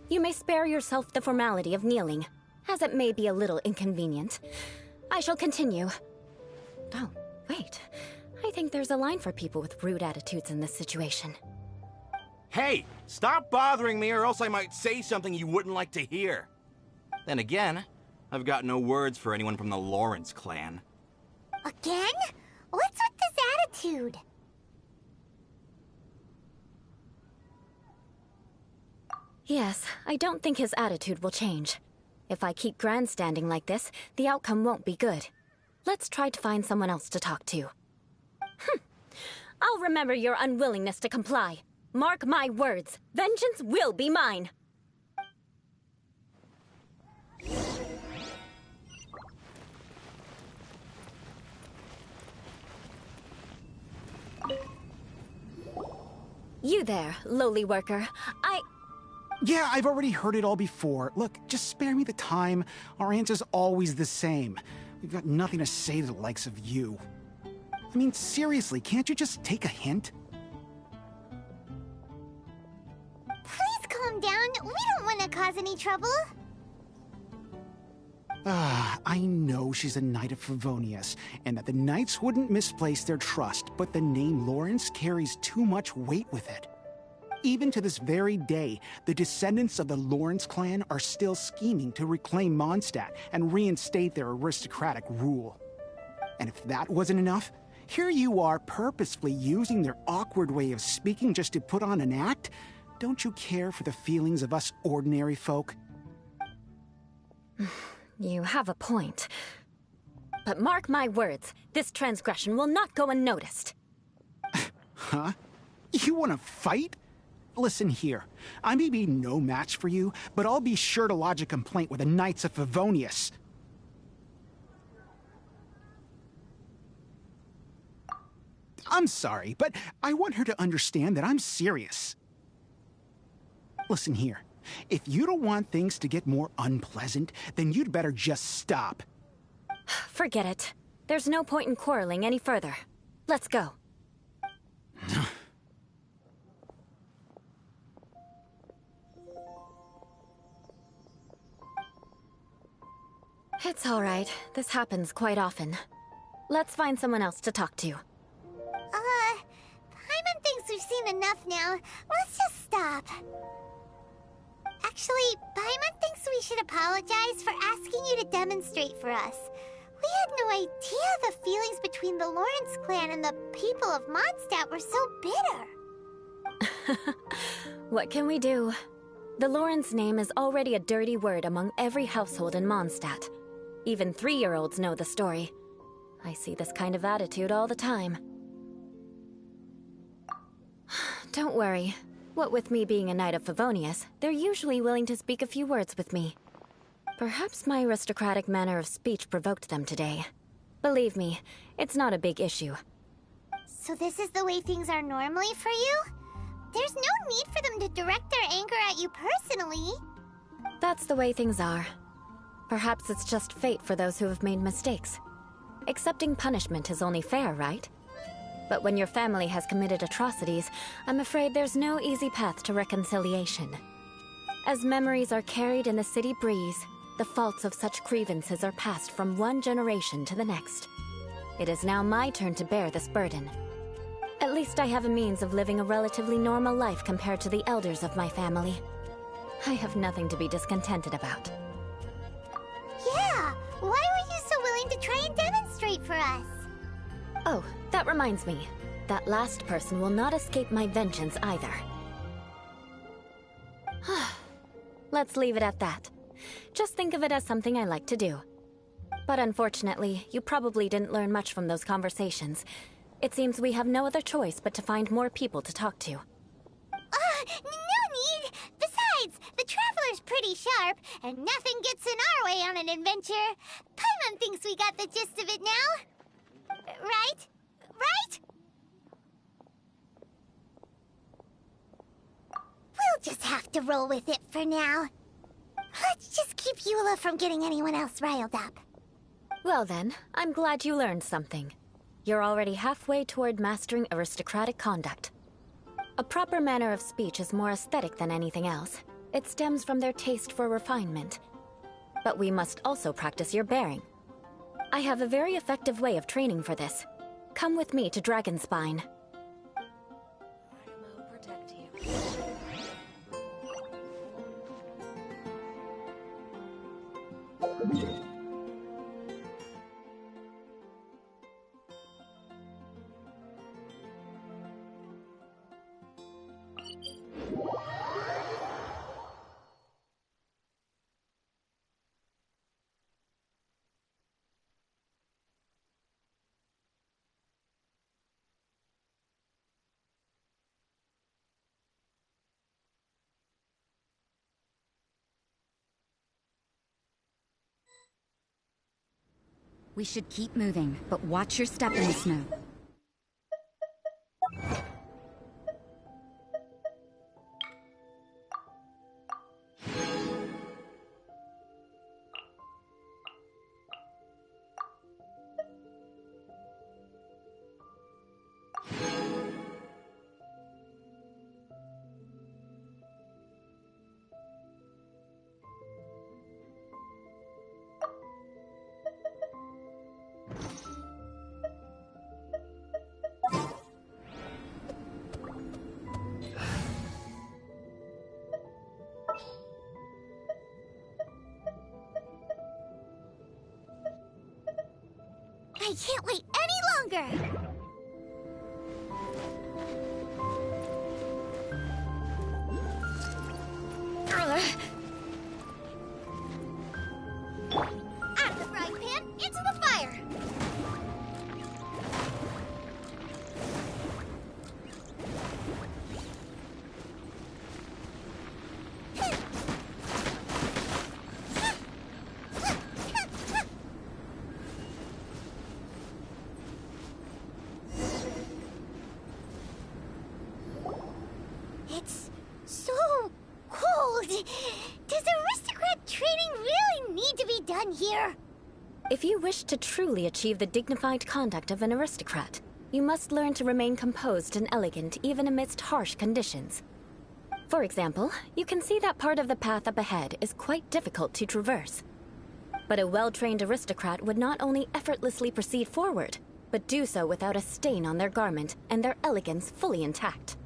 You may spare yourself the formality of kneeling, as it may be a little inconvenient. I shall continue. Oh, wait. I think there's a line for people with rude attitudes in this situation. Hey, stop bothering me or else I might say something you wouldn't like to hear. Then again, I've got no words for anyone from the Lawrence clan. Again? What's with this attitude? Yes, I don't think his attitude will change. If I keep grandstanding like this, the outcome won't be good. Let's try to find someone else to talk to. I'll remember your unwillingness to comply. Mark my words, vengeance will be mine. You there, lowly worker. Yeah, I've already heard it all before. Look, just spare me the time. Our answer's always the same. We've got nothing to say to the likes of you. I mean, seriously, can't you just take a hint? Please calm down. We don't want to cause any trouble. I know she's a Knight of Favonius, and that the Knights wouldn't misplace their trust, but the name Lawrence carries too much weight with it. Even to this very day, the descendants of the Lawrence clan are still scheming to reclaim Mondstadt and reinstate their aristocratic rule. And if that wasn't enough, here you are purposefully using their awkward way of speaking just to put on an act? Don't you care for the feelings of us ordinary folk? You have a point. But mark my words, this transgression will not go unnoticed. Huh? You want to fight? Listen here, I may be no match for you, but I'll be sure to lodge a complaint with the Knights of Favonius. I'm sorry, but I want her to understand that I'm serious. Listen here. If you don't want things to get more unpleasant, then you'd better just stop. Forget it. There's no point in quarreling any further. Let's go. It's all right. This happens quite often. Let's find someone else to talk to. Paimon thinks we've seen enough now. Let's just stop. Actually, Paimon thinks we should apologize for asking you to demonstrate for us. We had no idea the feelings between the Lawrence clan and the people of Mondstadt were so bitter. What can we do? The Lawrence name is already a dirty word among every household in Mondstadt. Even 3-year-olds know the story. I see this kind of attitude all the time. Don't worry. What with me being a Knight of Favonius, they're usually willing to speak a few words with me. Perhaps my aristocratic manner of speech provoked them today. Believe me, it's not a big issue. So this is the way things are normally for you? There's no need for them to direct their anger at you personally. That's the way things are. Perhaps it's just fate for those who have made mistakes. Accepting punishment is only fair, right? But when your family has committed atrocities, I'm afraid there's no easy path to reconciliation. As memories are carried in the city breeze, the faults of such grievances are passed from one generation to the next. It is now my turn to bear this burden. At least I have a means of living a relatively normal life compared to the elders of my family. I have nothing to be discontented about. Yeah! Why were you so willing to try and demonstrate for us? Oh, that reminds me. That last person will not escape my vengeance either. Let's leave it at that. Just think of it as something I like to do. But unfortunately, you probably didn't learn much from those conversations. It seems we have no other choice but to find more people to talk to. No need! Besides, the Traveler's pretty sharp, and nothing gets in our way on an adventure. Paimon thinks we got the gist of it now. Right? Right? We'll just have to roll with it for now. Let's just keep Eula from getting anyone else riled up. Well then, I'm glad you learned something. You're already halfway toward mastering aristocratic conduct. A proper manner of speech is more aesthetic than anything else. It stems from their taste for refinement. But we must also practice your bearing. I have a very effective way of training for this. Come with me to Dragonspine. Protect you. We should keep moving, but watch your step in the snow. I can't wait any longer! Out of the frying pan, into the fire! If you wish to truly achieve the dignified conduct of an aristocrat, you must learn to remain composed and elegant even amidst harsh conditions. For example, you can see that part of the path up ahead is quite difficult to traverse. But a well-trained aristocrat would not only effortlessly proceed forward, but do so without a stain on their garment and their elegance fully intact.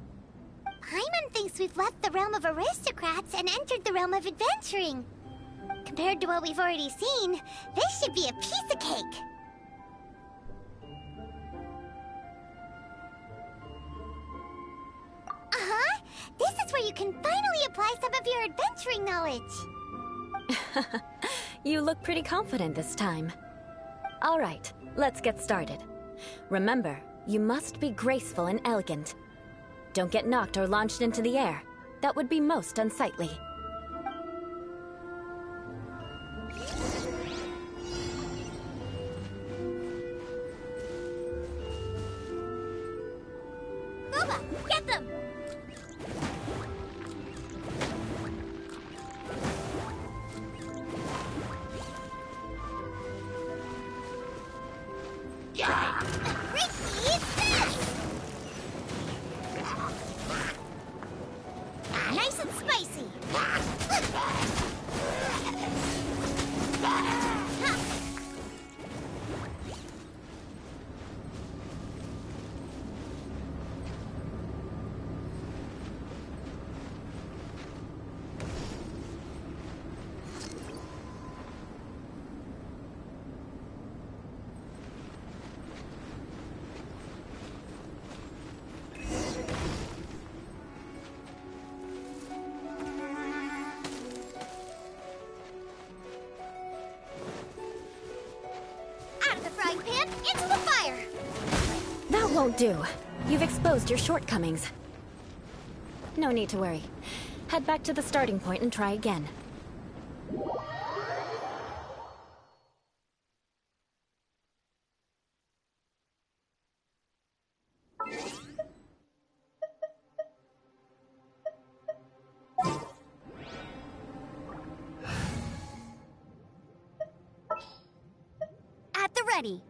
Paimon thinks we've left the realm of aristocrats and entered the realm of adventuring. Compared to what we've already seen, this should be a piece of cake. Uh-huh. This is where you can finally apply some of your adventuring knowledge. You look pretty confident this time. All right, let's get started. Remember, you must be graceful and elegant. Don't get knocked or launched into the air. That would be most unsightly. Boba, get them! Nice and spicy! Out of the frying pan, into the fire! That won't do. You've exposed your shortcomings. No need to worry. Head back to the starting point and try again. At the ready.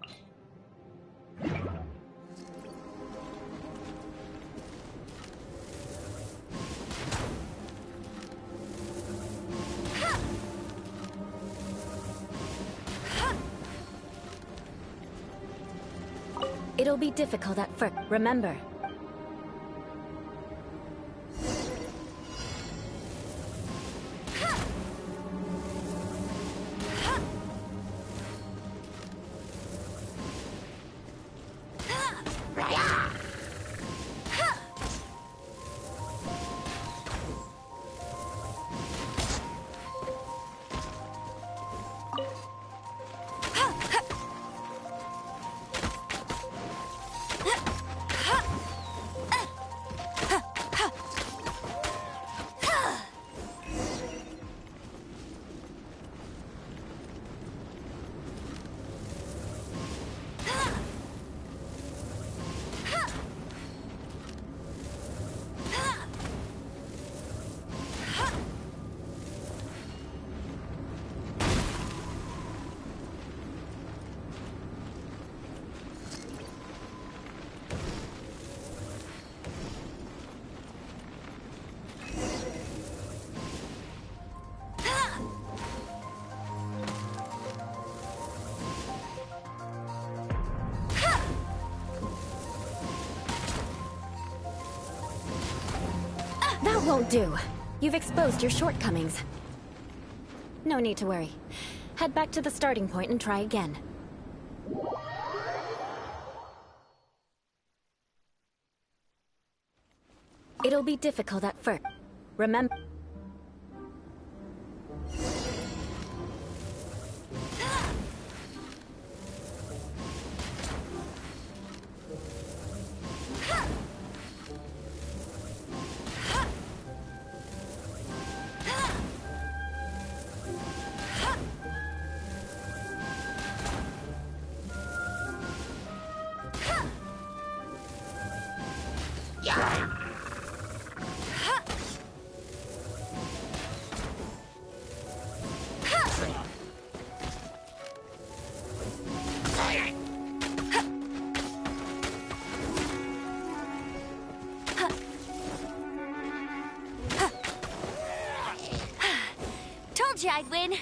It'll be difficult at first. Remember. That won't do. You've exposed your shortcomings. No need to worry. Head back to the starting point and try again. It'll be difficult at first. Remember... you I'd win.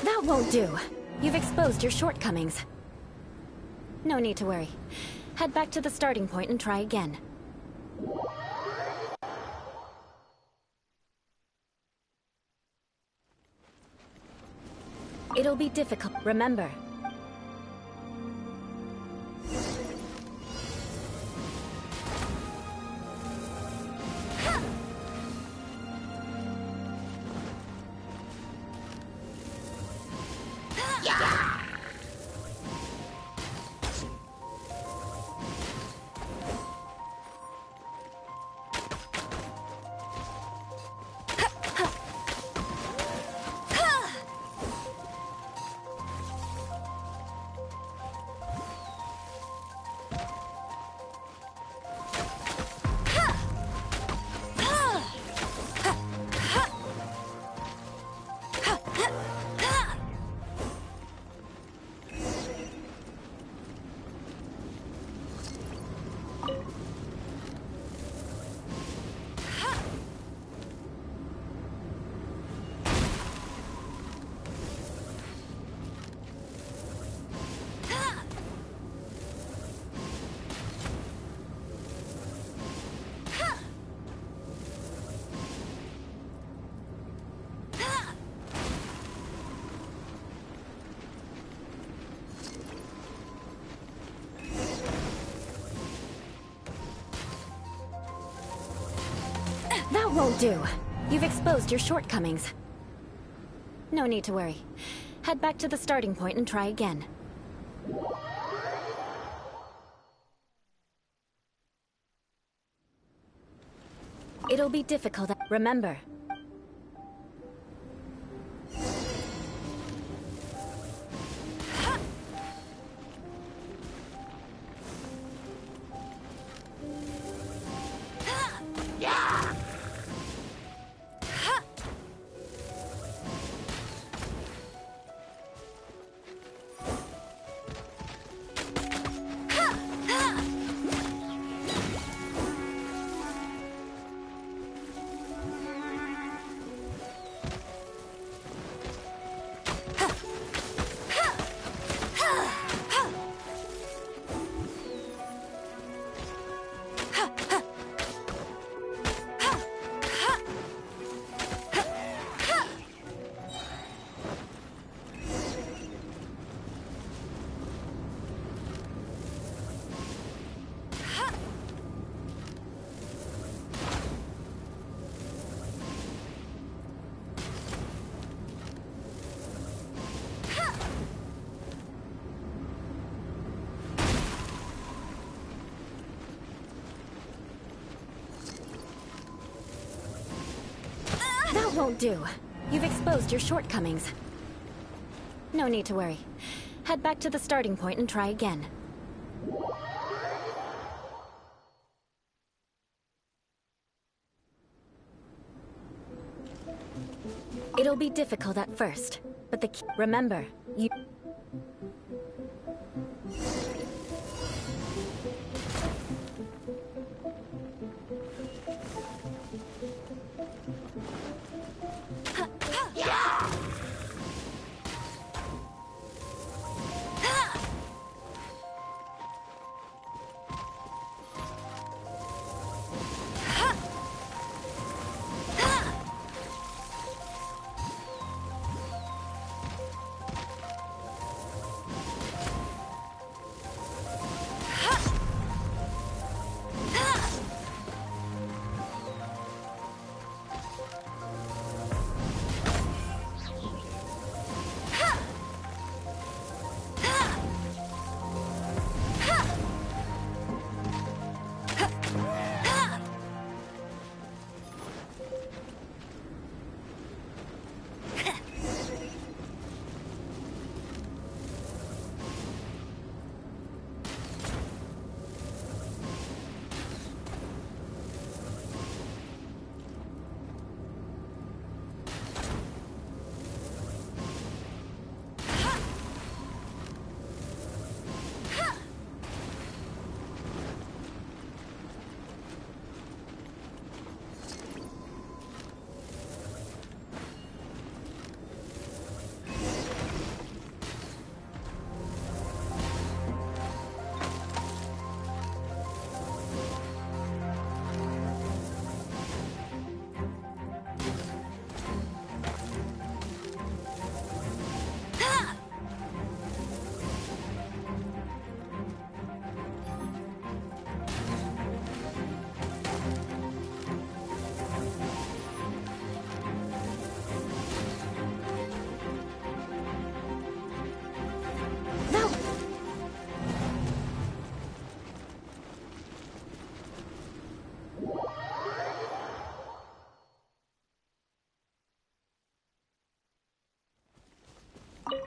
That won't do. You've exposed your shortcomings. No need to worry. Head back to the starting point and try again. It'll be difficult. Remember, that won't do. You've exposed your shortcomings. No need to worry. Head back to the starting point and try again. It'll be difficult. Remember, that won't do. You've exposed your shortcomings. No need to worry. Head back to the starting point and try again. It'll be difficult at first, but remember, you...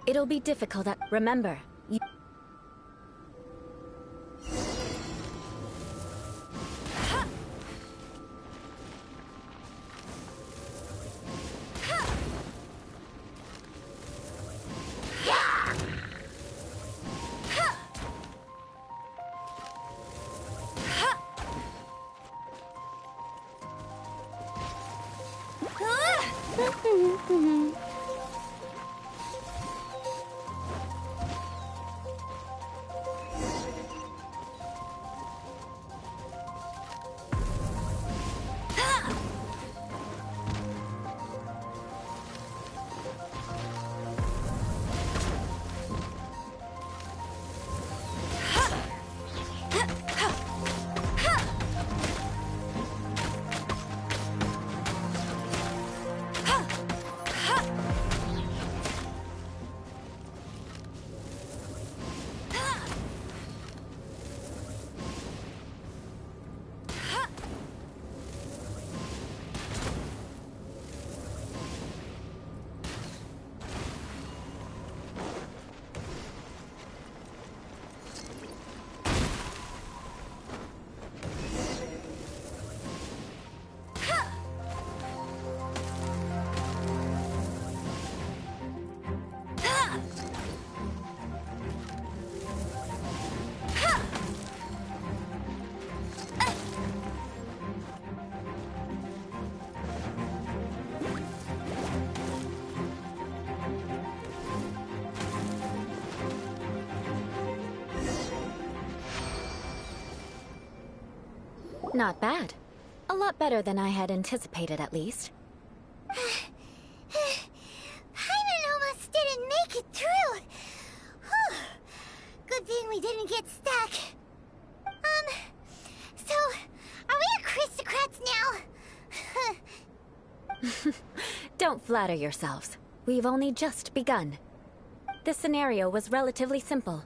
It'll be difficult at... Remember, you... Not bad. A lot better than I had anticipated, at least. Paimon almost didn't make it through. Whew. Good thing we didn't get stuck. So, are we aristocrats now? Don't flatter yourselves. We've only just begun. This scenario was relatively simple.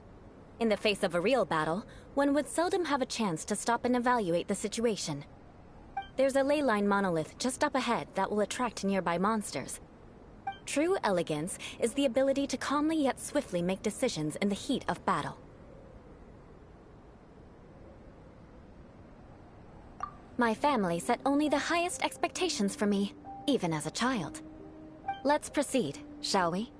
In the face of a real battle, one would seldom have a chance to stop and evaluate the situation. There's a ley line monolith just up ahead that will attract nearby monsters. True elegance is the ability to calmly yet swiftly make decisions in the heat of battle. My family set only the highest expectations for me, even as a child. Let's proceed, shall we?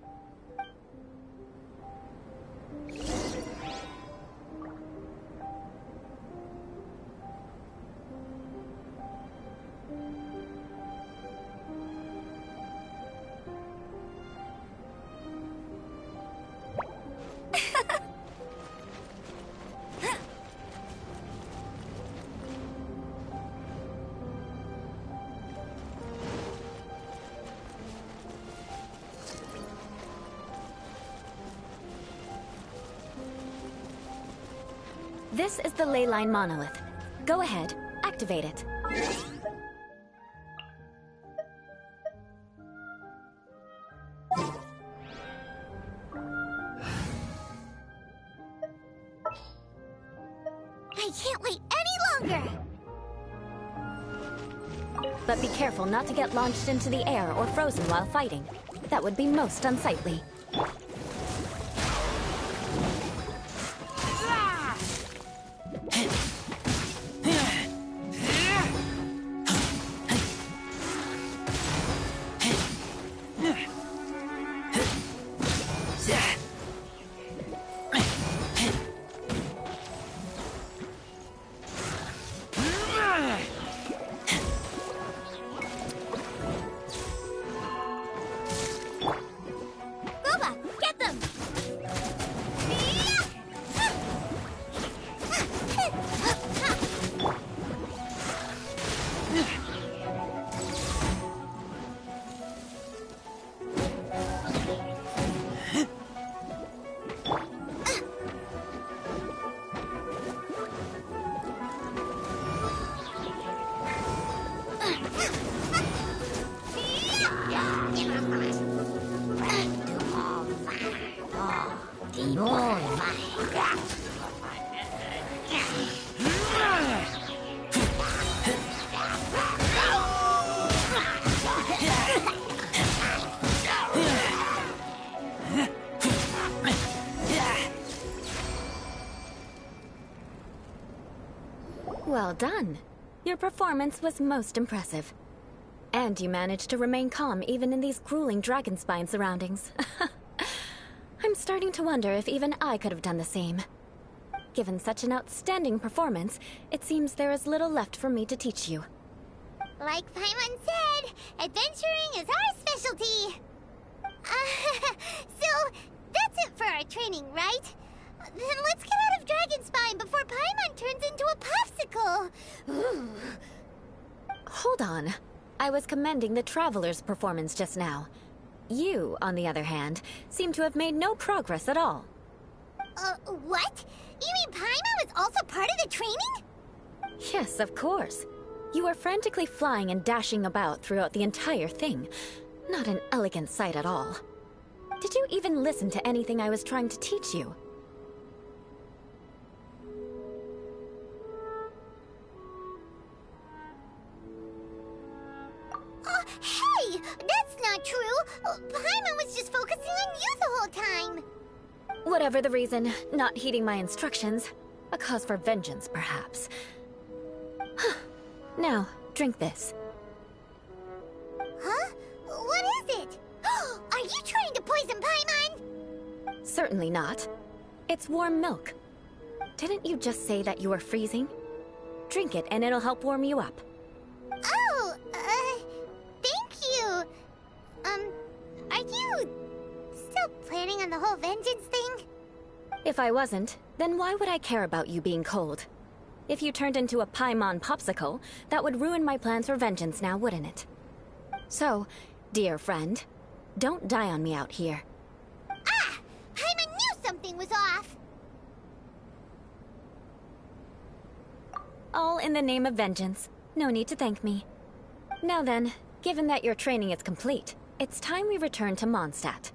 This is the ley line monolith. Go ahead, activate it. I can't wait any longer! But be careful not to get launched into the air or frozen while fighting. That would be most unsightly. Well done. Your performance was most impressive. And you managed to remain calm even in these grueling dragonspine surroundings. I'm starting to wonder if even I could have done the same. Given such an outstanding performance, it seems there is little left for me to teach you. Like Paimon said, adventuring is our specialty. So, that's it for our training, right? Then let's get out of Dragonspine before Paimon turns into a popsicle. Hold on. I was commending the Traveler's performance just now. You, on the other hand, seem to have made no progress at all. What? You mean Paimon was also part of the training? Yes, of course. You were frantically flying and dashing about throughout the entire thing. Not an elegant sight at all. Did you even listen to anything I was trying to teach you? Hey! That's not true! Paimon was just focusing on you the whole time! Whatever the reason, not heeding my instructions. A cause for vengeance, perhaps. Now, drink this. Huh? What is it? Are you trying to poison Paimon? Certainly not. It's warm milk. Didn't you just say that you were freezing? Drink it and it'll help warm you up. Oh, thank you. Are you still planning on the whole vengeance thing? If I wasn't, then why would I care about you being cold? If you turned into a Paimon popsicle, that would ruin my plans for vengeance now, wouldn't it? So, dear friend, don't die on me out here. Ah! Paimon knew something was off! All in the name of vengeance. No need to thank me. Now then, given that your training is complete, it's time we return to Mondstadt.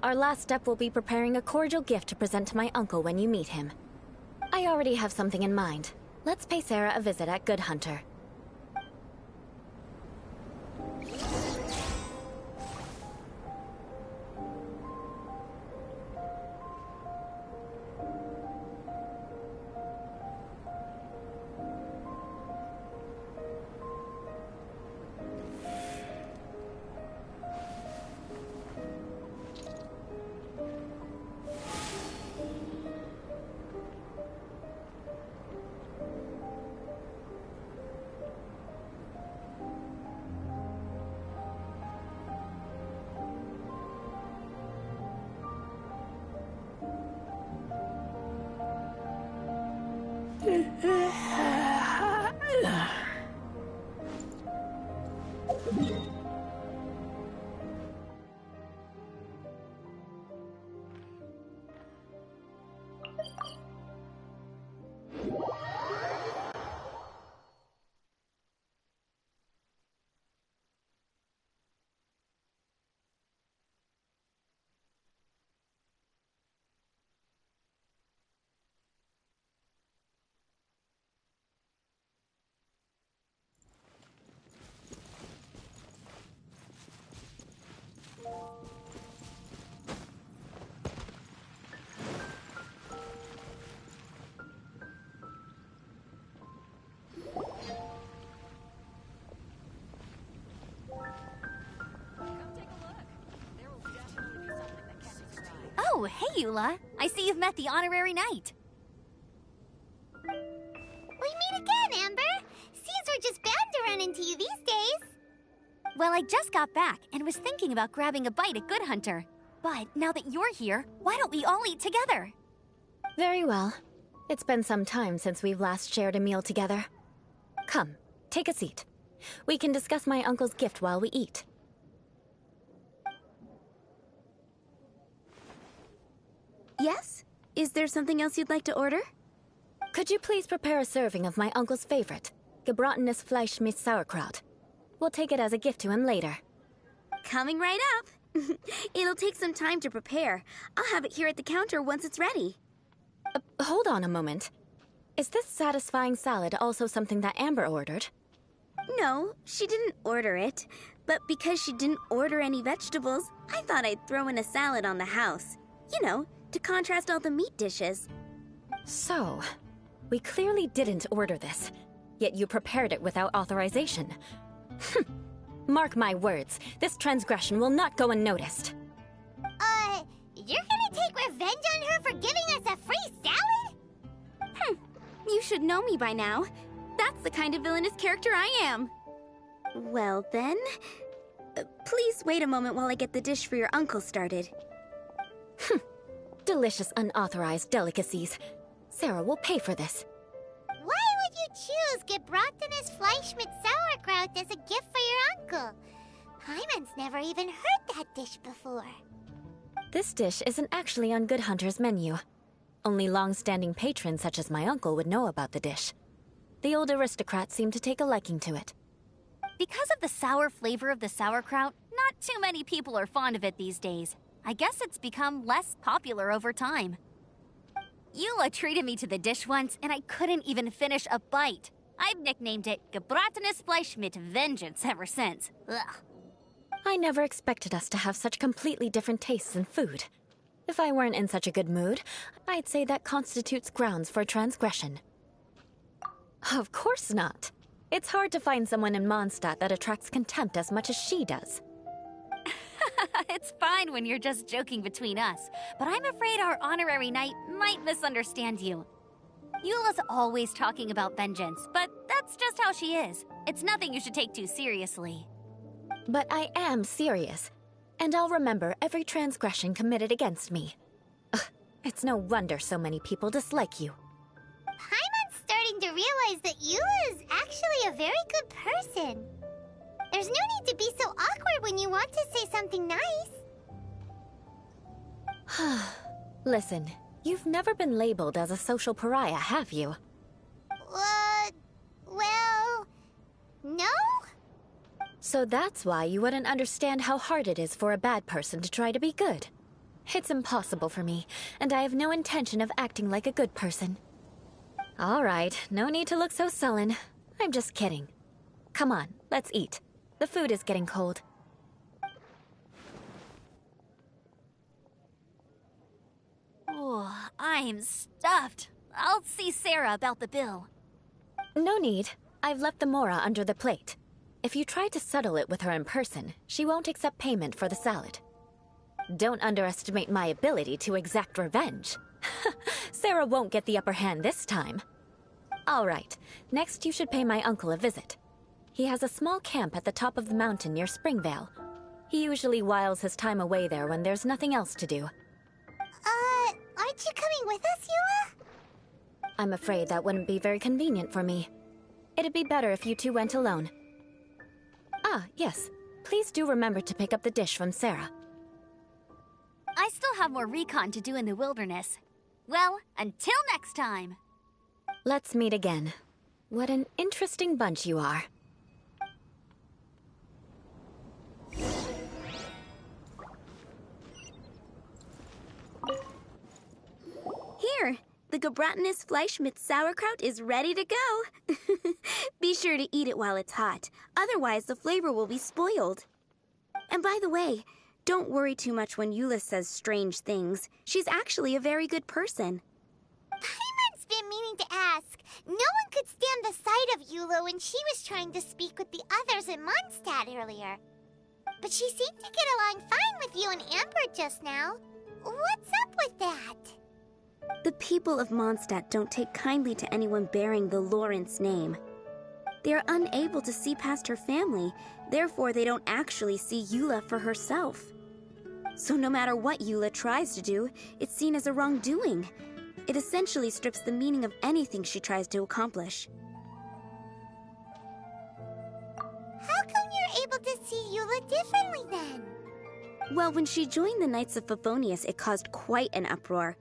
Our last step will be preparing a cordial gift to present to my uncle when you meet him. I already have something in mind. Let's pay Sarah a visit at Good Hunter. Oh, hey, Eula. I see you've met the honorary knight. We meet again, Amber! Seems we're just bound to run into you these days. Well, I just got back and was thinking about grabbing a bite at Good Hunter. But now that you're here, why don't we all eat together? Very well. It's been some time since we've last shared a meal together. Come, take a seat. We can discuss my uncle's gift while we eat. Yes? Is there something else you'd like to order? Could you please prepare a serving of my uncle's favorite, gebratenes Fleisch mit Sauerkraut? We'll take it as a gift to him later. Coming right up. It'll take some time to prepare. I'll have it here at the counter once it's ready. Hold on a moment. Is this satisfying salad also something that Amber ordered? No, she didn't order it. But because she didn't order any vegetables, I thought I'd throw in a salad on the house. You know, to contrast all the meat dishes. So, We clearly didn't order this, yet you prepared it without authorization. Mark my words, this transgression will not go unnoticed. You're gonna take revenge on her for giving us a free salad? You should know me by now. That's the kind of villainous character I am. Well then, please wait a moment while I get the dish for your uncle started. Delicious unauthorized delicacies. Sarah will pay for this. Why would you choose gebratenes Fleisch mit sauerkraut as a gift for your uncle? Paimon's never even heard that dish before. This dish isn't actually on Good Hunter's menu. Only long-standing patrons such as my uncle would know about the dish. The old aristocrat seemed to take a liking to it. Because of the sour flavor of the sauerkraut, not too many people are fond of it these days. I guess it's become less popular over time. Eula treated me to the dish once, and I couldn't even finish a bite. I've nicknamed it gebratenes Fleisch mit Vengeance ever since. Ugh. I never expected us to have such completely different tastes in food. If I weren't in such a good mood, I'd say that constitutes grounds for transgression. Of course not. It's hard to find someone in Mondstadt that attracts contempt as much as she does. It's fine when you're just joking between us, but I'm afraid our honorary knight might misunderstand you. Eula's always talking about vengeance, but that's just how she is. It's nothing you should take too seriously. But I am serious, and I'll remember every transgression committed against me. Ugh, it's no wonder so many people dislike you. Paimon's starting to realize that Eula is actually a very good person. There's no need to be so awkward when you want to say something nice. Listen, you've never been labeled as a social pariah, have you? Well, no? So that's why you wouldn't understand how hard it is for a bad person to try to be good. It's impossible for me, and I have no intention of acting like a good person. All right, no need to look so sullen. I'm just kidding. Come on, let's eat. The food is getting cold. Oh, I'm stuffed. I'll see Sarah about the bill. No need. I've left the mora under the plate. If you try to settle it with her in person, she won't accept payment for the salad. Don't underestimate my ability to exact revenge. Sarah won't get the upper hand this time. All right, next you should pay my uncle a visit. He has a small camp at the top of the mountain near Springvale. He usually whiles his time away there when there's nothing else to do. Aren't you coming with us, Eula? I'm afraid that wouldn't be very convenient for me. It'd be better if you two went alone. Ah, yes. Please do remember to pick up the dish from Sarah. I still have more recon to do in the wilderness. Well, until next time. Let's meet again. What an interesting bunch you are. Here, the gebratenes Fleisch mit sauerkraut is ready to go. Be sure to eat it while it's hot, otherwise the flavor will be spoiled. And by the way, don't worry too much when Eula says strange things. She's actually a very good person. Paimon's been meaning to ask. No one could stand the sight of Eula when she was trying to speak with the others in Mondstadt earlier. But she seemed to get along fine with you and Amber just now. What's up with that? The people of Mondstadt don't take kindly to anyone bearing the Lawrence name. They are unable to see past her family, therefore they don't actually see Eula for herself. So no matter what Eula tries to do, it's seen as a wrongdoing. It essentially strips the meaning of anything she tries to accomplish. How come you're able to see Eula differently then? Well, when she joined the Knights of Favonius, it caused quite an uproar.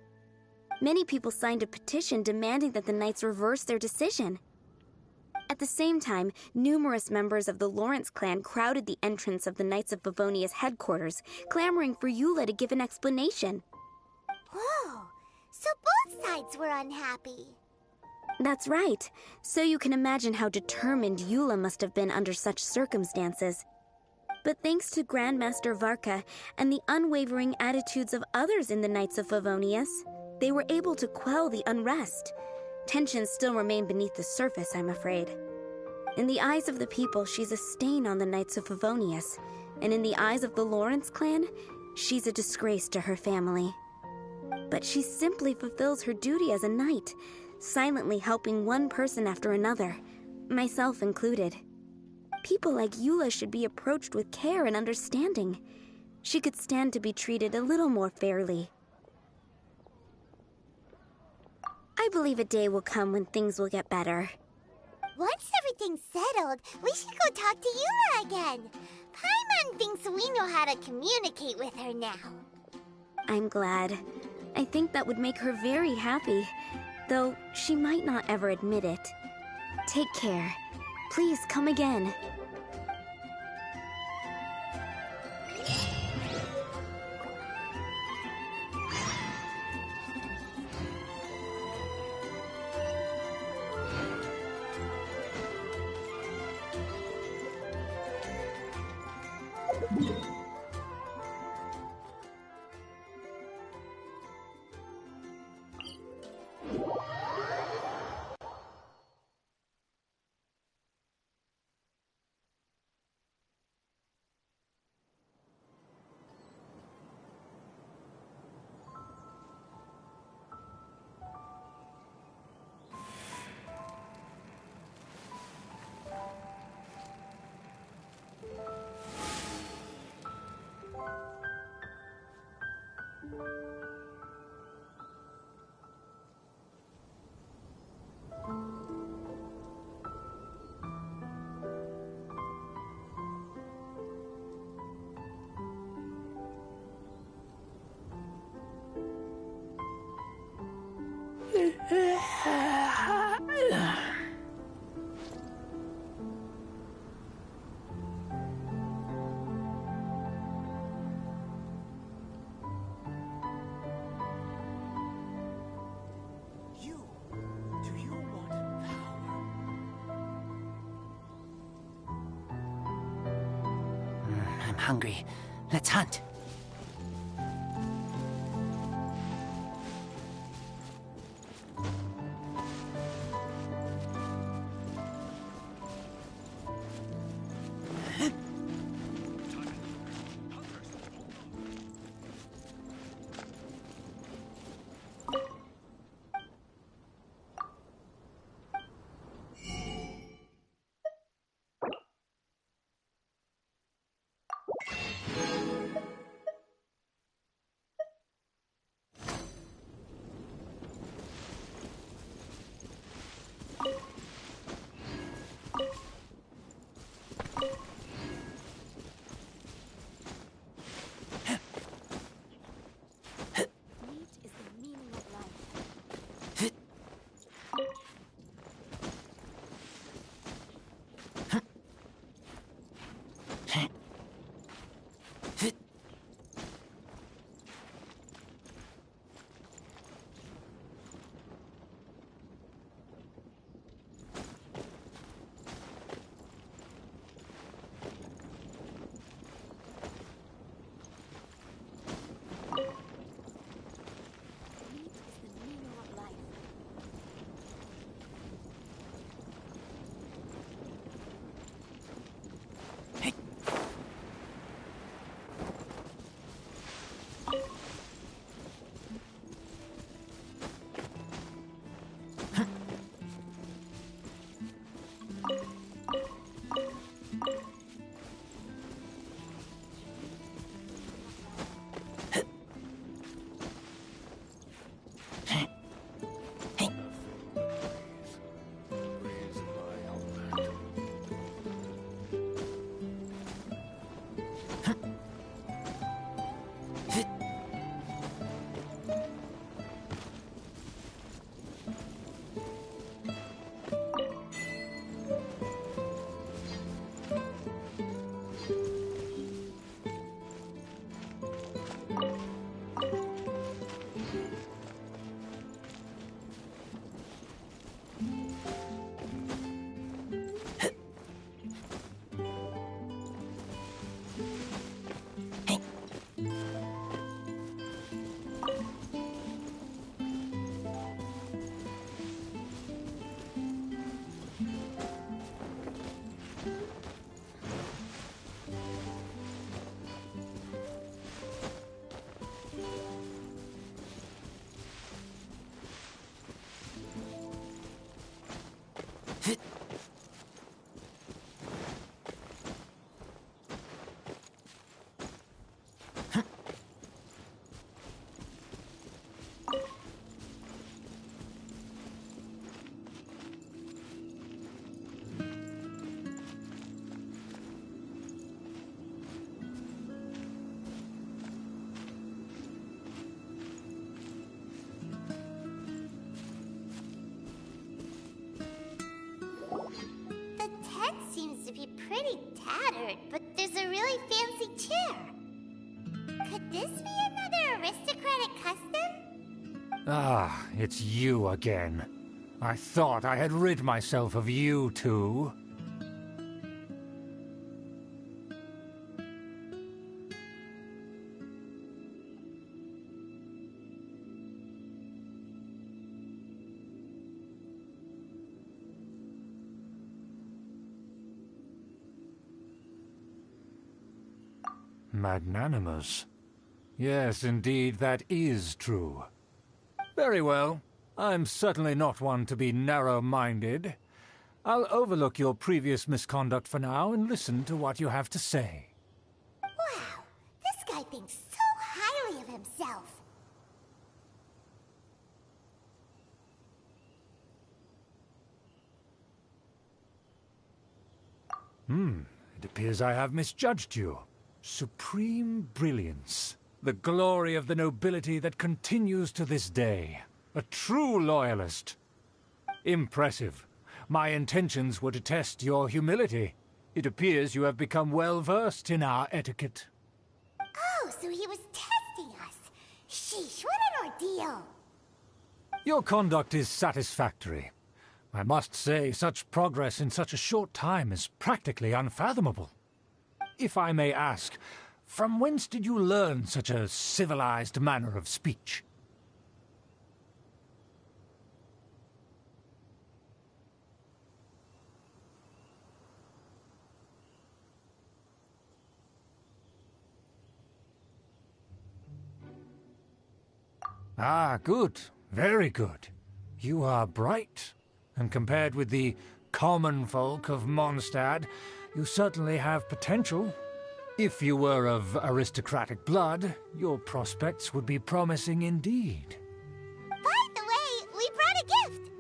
Many people signed a petition demanding that the Knights reverse their decision. At the same time, numerous members of the Lawrence clan crowded the entrance of the Knights of Favonius headquarters, clamoring for Eula to give an explanation. Whoa, so both sides were unhappy. That's right. So you can imagine how determined Eula must have been under such circumstances. But thanks to Grandmaster Varka and the unwavering attitudes of others in the Knights of Favonius, they were able to quell the unrest. Tensions still remain beneath the surface, I'm afraid. In the eyes of the people, she's a stain on the Knights of Favonius, and in the eyes of the Lawrence clan, she's a disgrace to her family. But she simply fulfills her duty as a knight, silently helping one person after another, myself included. People like Eula should be approached with care and understanding. She could stand to be treated a little more fairly. I believe a day will come when things will get better. Once everything's settled, we should go talk to Eula again. Paimon thinks we know how to communicate with her now. I'm glad. I think that would make her very happy, though she might not ever admit it. Take care. Please come again. I'm hungry. Let's hunt. seems to be pretty tattered, but there's a really fancy chair. Could this be another aristocratic custom? Ah, it's you again. I thought I had rid myself of you two. Magnanimous. Yes, indeed, that is true. Very well. I'm certainly not one to be narrow-minded. I'll overlook your previous misconduct for now and listen to what you have to say. Wow, this guy thinks so highly of himself. It appears I have misjudged you. Supreme brilliance. The glory of the nobility that continues to this day. A true loyalist. Impressive. My intentions were to test your humility. It appears you have become well versed in our etiquette. Oh, so he was testing us. Sheesh, what an ordeal. Your conduct is satisfactory. I must say, such progress in such a short time is practically unfathomable. If I may ask, from whence did you learn such a civilized manner of speech? Ah, good. Very good. You are bright, and compared with the common folk of Mondstadt, you certainly have potential. If you were of aristocratic blood, your prospects would be promising indeed. By the way, we brought a gift.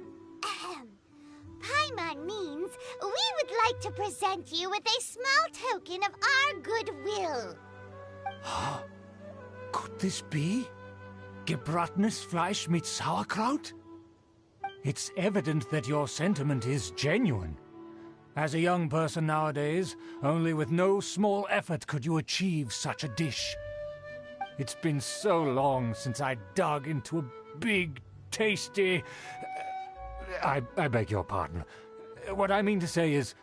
Paimon means we would like to present you with a small token of our goodwill. Could this be? Gebratenes Fleisch mit Sauerkraut? It's evident that your sentiment is genuine. As a young person nowadays, only with no small effort could you achieve such a dish. It's been so long since I dug into a big, tasty... I beg your pardon. What I mean to say is,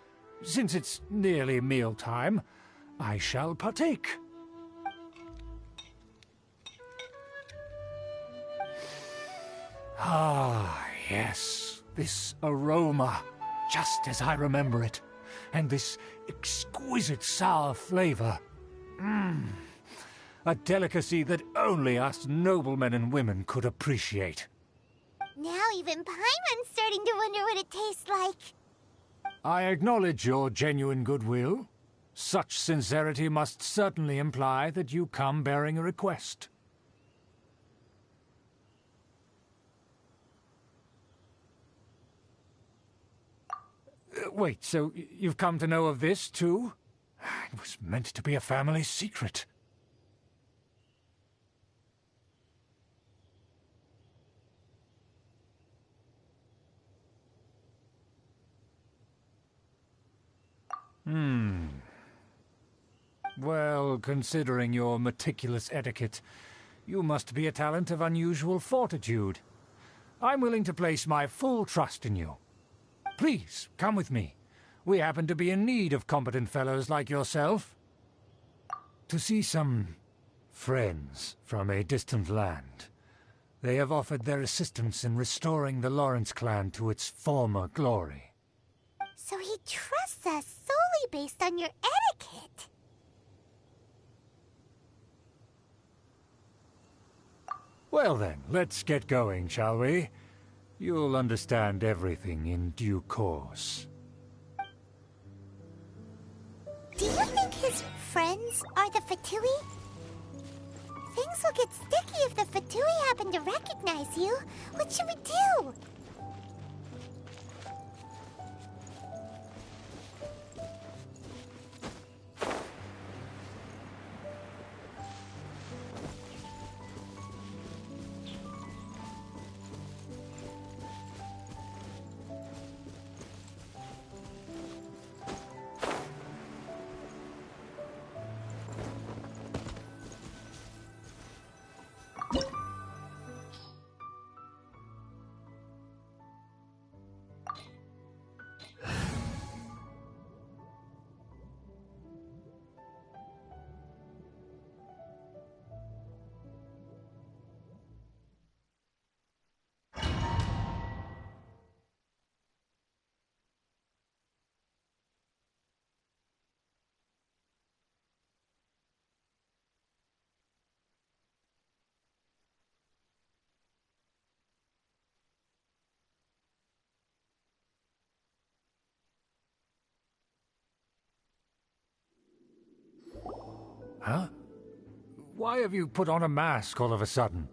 since it's nearly mealtime, I shall partake. Ah, yes, this aroma, just as I remember it, and this exquisite sour flavor. A delicacy that only us noblemen and women could appreciate. Now even Paimon's starting to wonder what it tastes like. I acknowledge your genuine goodwill. Such sincerity must certainly imply that you come bearing a request. Wait, so you've come to know of this, too? It was meant to be a family secret. Well, considering your meticulous etiquette, you must be a talent of unusual fortitude. I'm willing to place my full trust in you. Please, come with me. We happen to be in need of competent fellows like yourself. To see some friends from a distant land. They have offered their assistance in restoring the Lawrence clan to its former glory. So he trusts us solely based on your etiquette. Well then, let's get going, shall we? You'll understand everything in due course. Do you think his friends are the Fatui? Things will get sticky if the Fatui happen to recognize you. What should we do? Huh? Why have you put on a mask all of a sudden?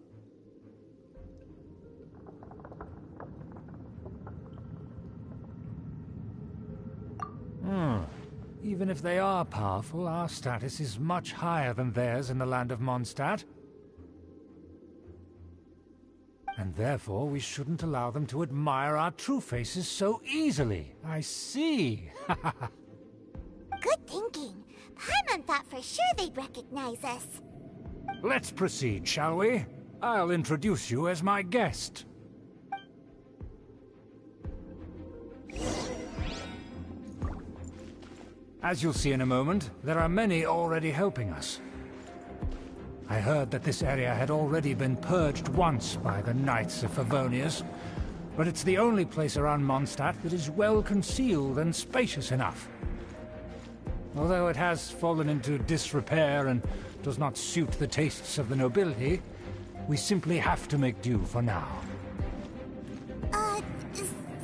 Even if they are powerful, our status is much higher than theirs in the land of Mondstadt. And therefore, we shouldn't allow them to admire our true faces so easily. I see. Good thinking. Paimon thought for sure they'd recognize us. Let's proceed, shall we? I'll introduce you as my guest. As you'll see in a moment, there are many already helping us. I heard that this area had already been purged once by the Knights of Favonius, but it's the only place around Mondstadt that is well concealed and spacious enough. Although it has fallen into disrepair and does not suit the tastes of the nobility, we simply have to make do for now.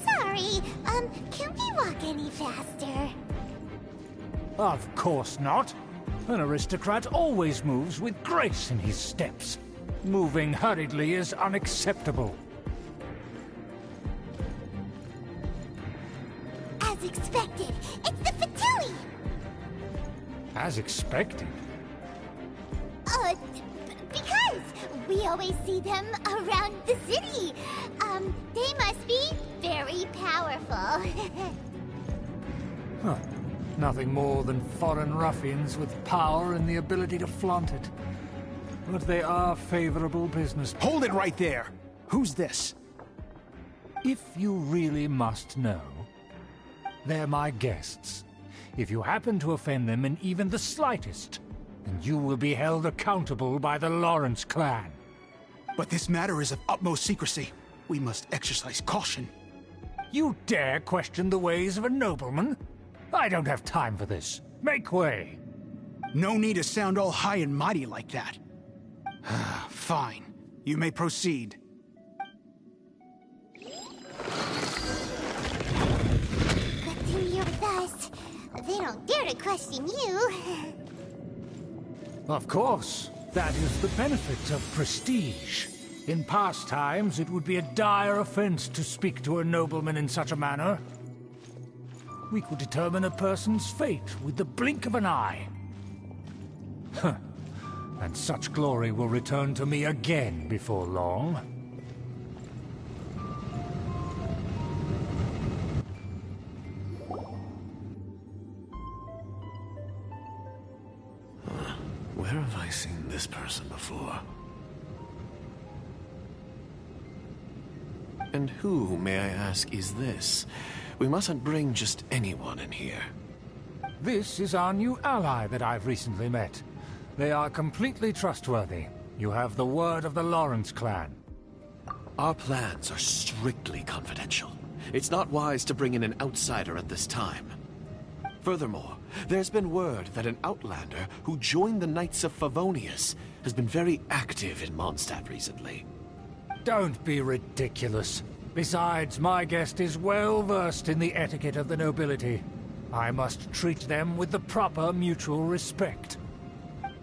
Sorry, can we walk any faster? Of course not. An aristocrat always moves with grace in his steps. Moving hurriedly is unacceptable. As expected, it's the Fatui! As expected? Because we always see them around the city. They must be very powerful. Huh. Nothing more than foreign ruffians with power and the ability to flaunt it. But they are favorable business. Hold it right there! Who's this? If you really must know, they're my guests. If you happen to offend them in even the slightest, then you will be held accountable by the Lawrence clan. But this matter is of utmost secrecy. We must exercise caution. You dare question the ways of a nobleman? I don't have time for this. Make way! No need to sound all high and mighty like that. Fine. You may proceed. Good thing you're with us. They don't dare to question you. Of course. That is the benefit of prestige. In past times, it would be a dire offense to speak to a nobleman in such a manner. We could determine a person's fate with the blink of an eye. And such glory will return to me again before long. Where have I seen this person before? And who, may I ask, is this? We mustn't bring just anyone in here. This is our new ally that I've recently met. They are completely trustworthy. You have the word of the Lawrence clan. Our plans are strictly confidential. It's not wise to bring in an outsider at this time. Furthermore, there's been word that an outlander who joined the Knights of Favonius has been very active in Mondstadt recently. Don't be ridiculous. Besides, my guest is well versed in the etiquette of the nobility. I must treat them with the proper mutual respect.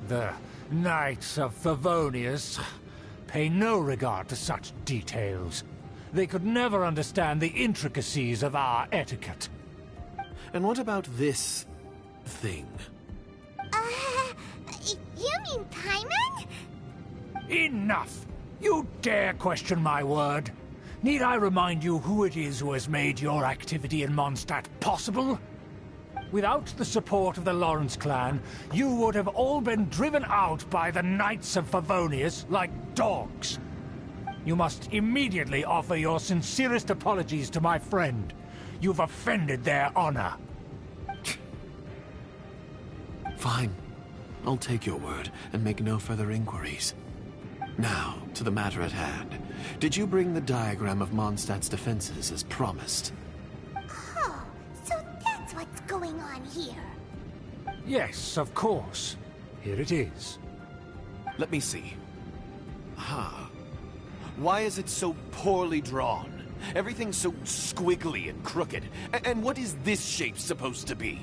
The Knights of Favonius pay no regard to such details. They could never understand the intricacies of our etiquette. And what about this thing? You mean Paimon? Enough! You dare question my word? Need I remind you who it is who has made your activity in Mondstadt possible? Without the support of the Lawrence clan, you would have all been driven out by the Knights of Favonius like dogs. You must immediately offer your sincerest apologies to my friend. You've offended their honor. Fine. I'll take your word and make no further inquiries. Now, to the matter at hand. Did you bring the diagram of Mondstadt's defenses as promised? Oh, so that's what's going on here. Yes, of course. Here it is. Let me see. Aha. Why is it so poorly drawn? Everything's so squiggly and crooked. And what is this shape supposed to be?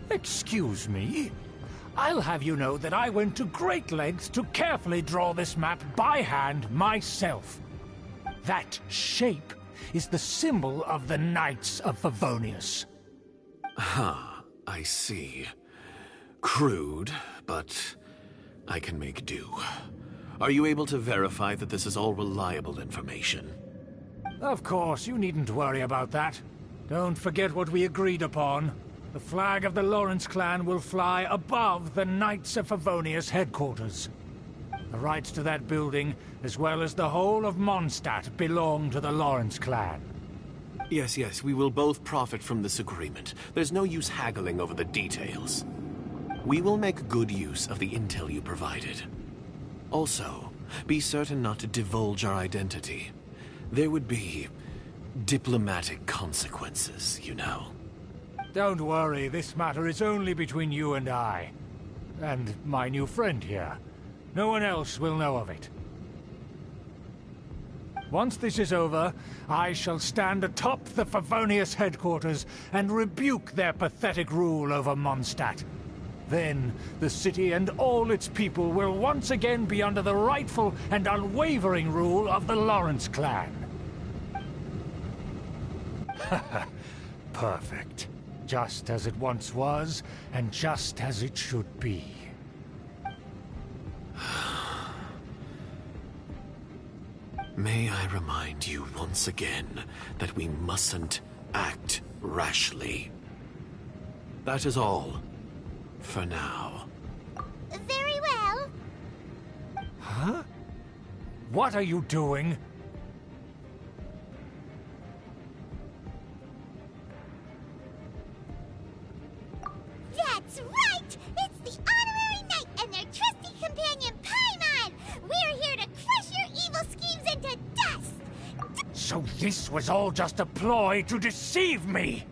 Excuse me? I'll have you know that I went to great lengths to carefully draw this map by hand myself. That shape is the symbol of the Knights of Favonius. I see. Crude, but I can make do. Are you able to verify that this is all reliable information? Of course, you needn't worry about that. Don't forget what we agreed upon. The flag of the Lawrence clan will fly above the Knights of Favonius headquarters. The rights to that building, as well as the whole of Mondstadt, belong to the Lawrence clan. Yes, we will both profit from this agreement. There's no use haggling over the details. We will make good use of the intel you provided. Also, be certain not to divulge our identity. There would be diplomatic consequences, you know. Don't worry, this matter is only between you and I. And my new friend here. No one else will know of it. Once this is over, I shall stand atop the Favonius headquarters and rebuke their pathetic rule over Mondstadt. Then, the city and all its people will once again be under the rightful and unwavering rule of the Lawrence clan. Perfect. Just as it once was, and just as it should be. May I remind you once again that we mustn't act rashly. That is all. For now. Very well. Huh? What are you doing? That's right! It's the Honorary Knight and their trusty companion Paimon! We're here to crush your evil schemes into dust! So this was all just a ploy to deceive me!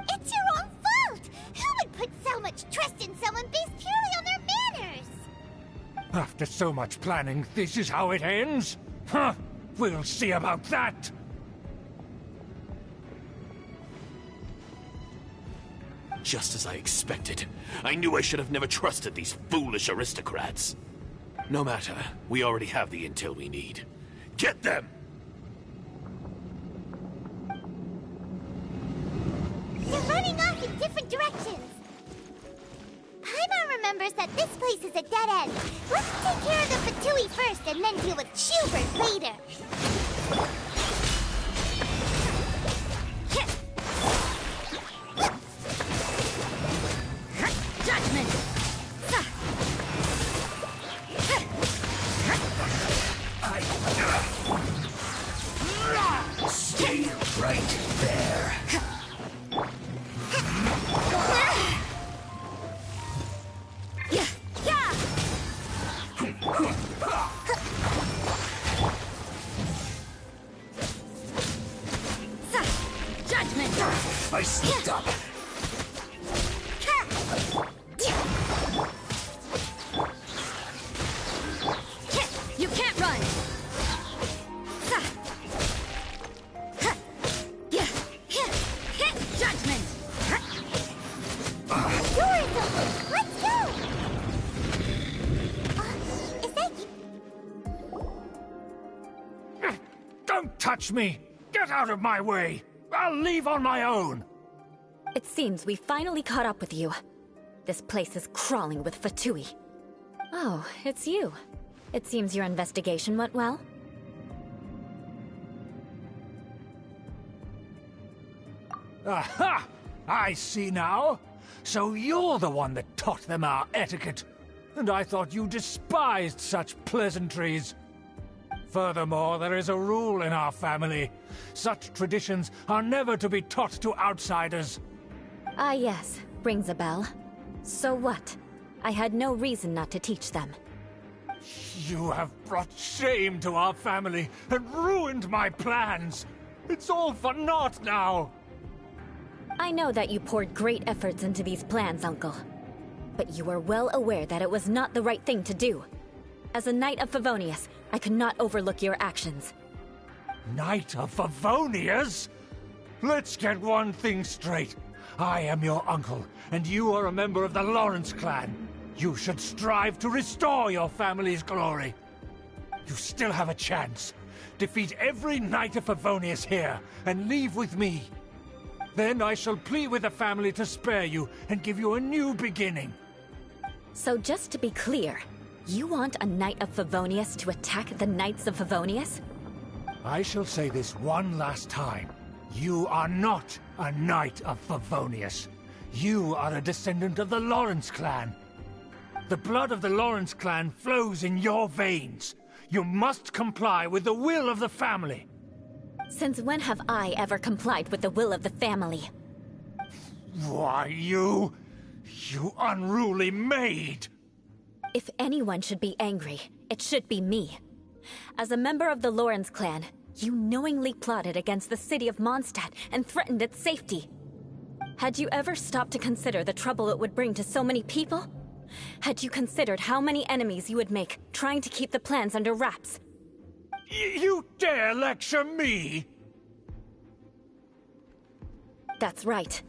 It's your own fault! Who would put so much trust in someone based purely on their manners? After so much planning, this is how it ends? Huh! We'll see about that! Just as I expected. I knew I should have never trusted these foolish aristocrats. No matter, we already have the intel we need. Get them! They're running off in different directions. Paimon remembers that this place is a dead end. Let's take care of the Fatui first and then deal with Schubert later. Stay right there. Judgment! I slipped up. You can't run! Judgment! Doors open! Let's go! Is that you? Don't touch me! Get out of my way! I'll leave on my own! It seems we finally caught up with you. This place is crawling with Fatui. Oh, it's you. It seems your investigation went well. Aha! I see now. So you're the one that taught them our etiquette. And I thought you despised such pleasantries. Furthermore, there is a rule in our family. Such traditions are never to be taught to outsiders. Ah yes, rings a bell. So what? I had no reason not to teach them. You have brought shame to our family and ruined my plans. It's all for naught now. I know that you poured great efforts into these plans, Uncle. But you are well aware that it was not the right thing to do. As a Knight of Favonius, I could not overlook your actions. Knight of Favonius? Let's get one thing straight. I am your uncle, and you are a member of the Lawrence clan. You should strive to restore your family's glory. You still have a chance. Defeat every Knight of Favonius here, and leave with me. Then I shall plead with the family to spare you, and give you a new beginning. So just to be clear, you want a Knight of Favonius to attack the Knights of Favonius? I shall say this one last time. You are not a Knight of Favonius. You are a descendant of the Lawrence clan. The blood of the Lawrence clan flows in your veins. You must comply with the will of the family. Since when have I ever complied with the will of the family? Why, you unruly maid! If anyone should be angry, it should be me. As a member of the Lawrence clan, you knowingly plotted against the city of Mondstadt and threatened its safety. Had you ever stopped to consider the trouble it would bring to so many people? Had you considered how many enemies you would make trying to keep the plans under wraps? You dare lecture me? That's right.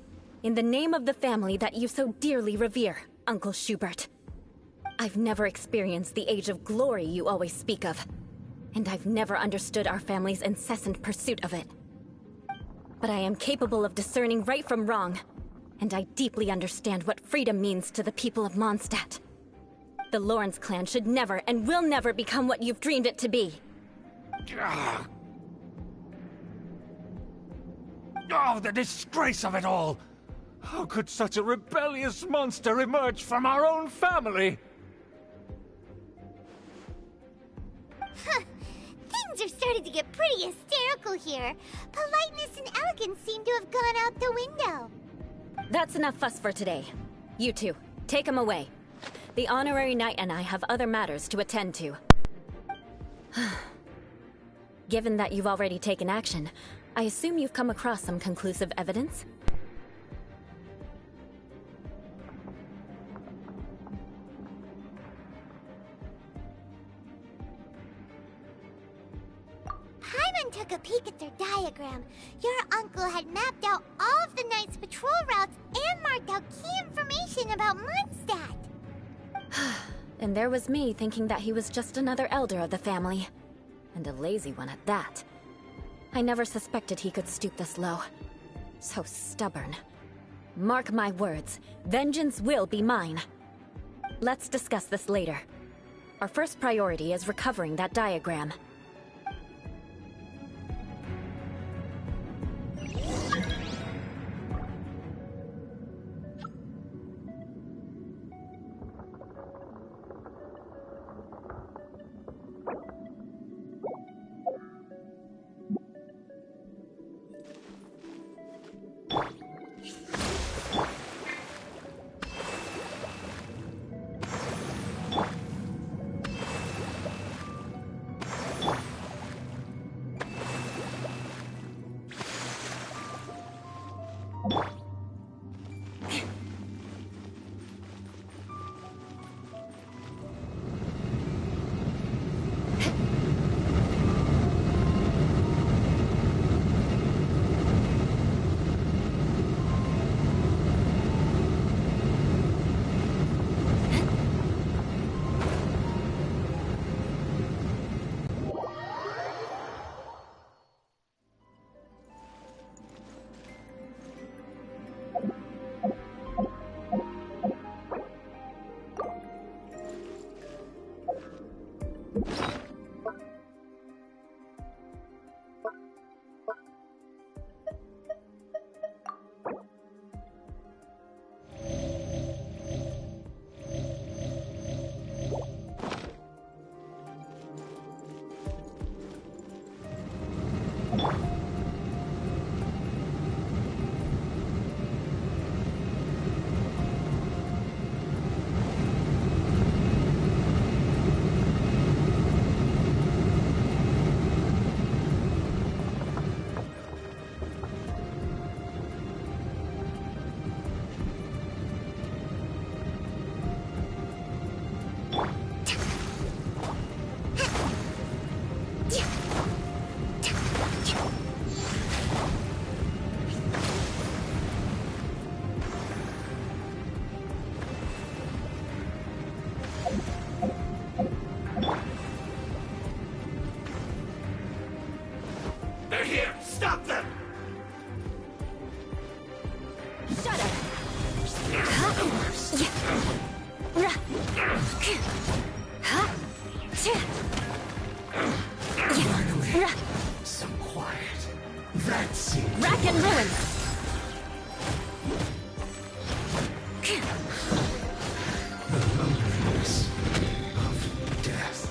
In the name of the family that you so dearly revere, Uncle Schubert. I've never experienced the age of glory you always speak of. And I've never understood our family's incessant pursuit of it. But I am capable of discerning right from wrong, and I deeply understand what freedom means to the people of Mondstadt. The Lawrence clan should never and will never become what you've dreamed it to be. Oh, the disgrace of it all! How could such a rebellious monster emerge from our own family? Things are starting to get pretty hysterical here. Politeness and elegance seem to have gone out the window. That's enough fuss for today. You two, take him away. The honorary knight and I have other matters to attend to. Given that you've already taken action, I assume you've come across some conclusive evidence? Paimon took a peek at their diagram. Your uncle had mapped out all of the Knight's patrol routes and marked out key information about Mondstadt. And there was me thinking that he was just another elder of the family. And a lazy one at that. I never suspected he could stoop this low. So stubborn. Mark my words, vengeance will be mine. Let's discuss this later. Our first priority is recovering that diagram. They're here! Stop them! Shut up! Finally, some quiet. That's it. Rack and ruin! The loneliness of death.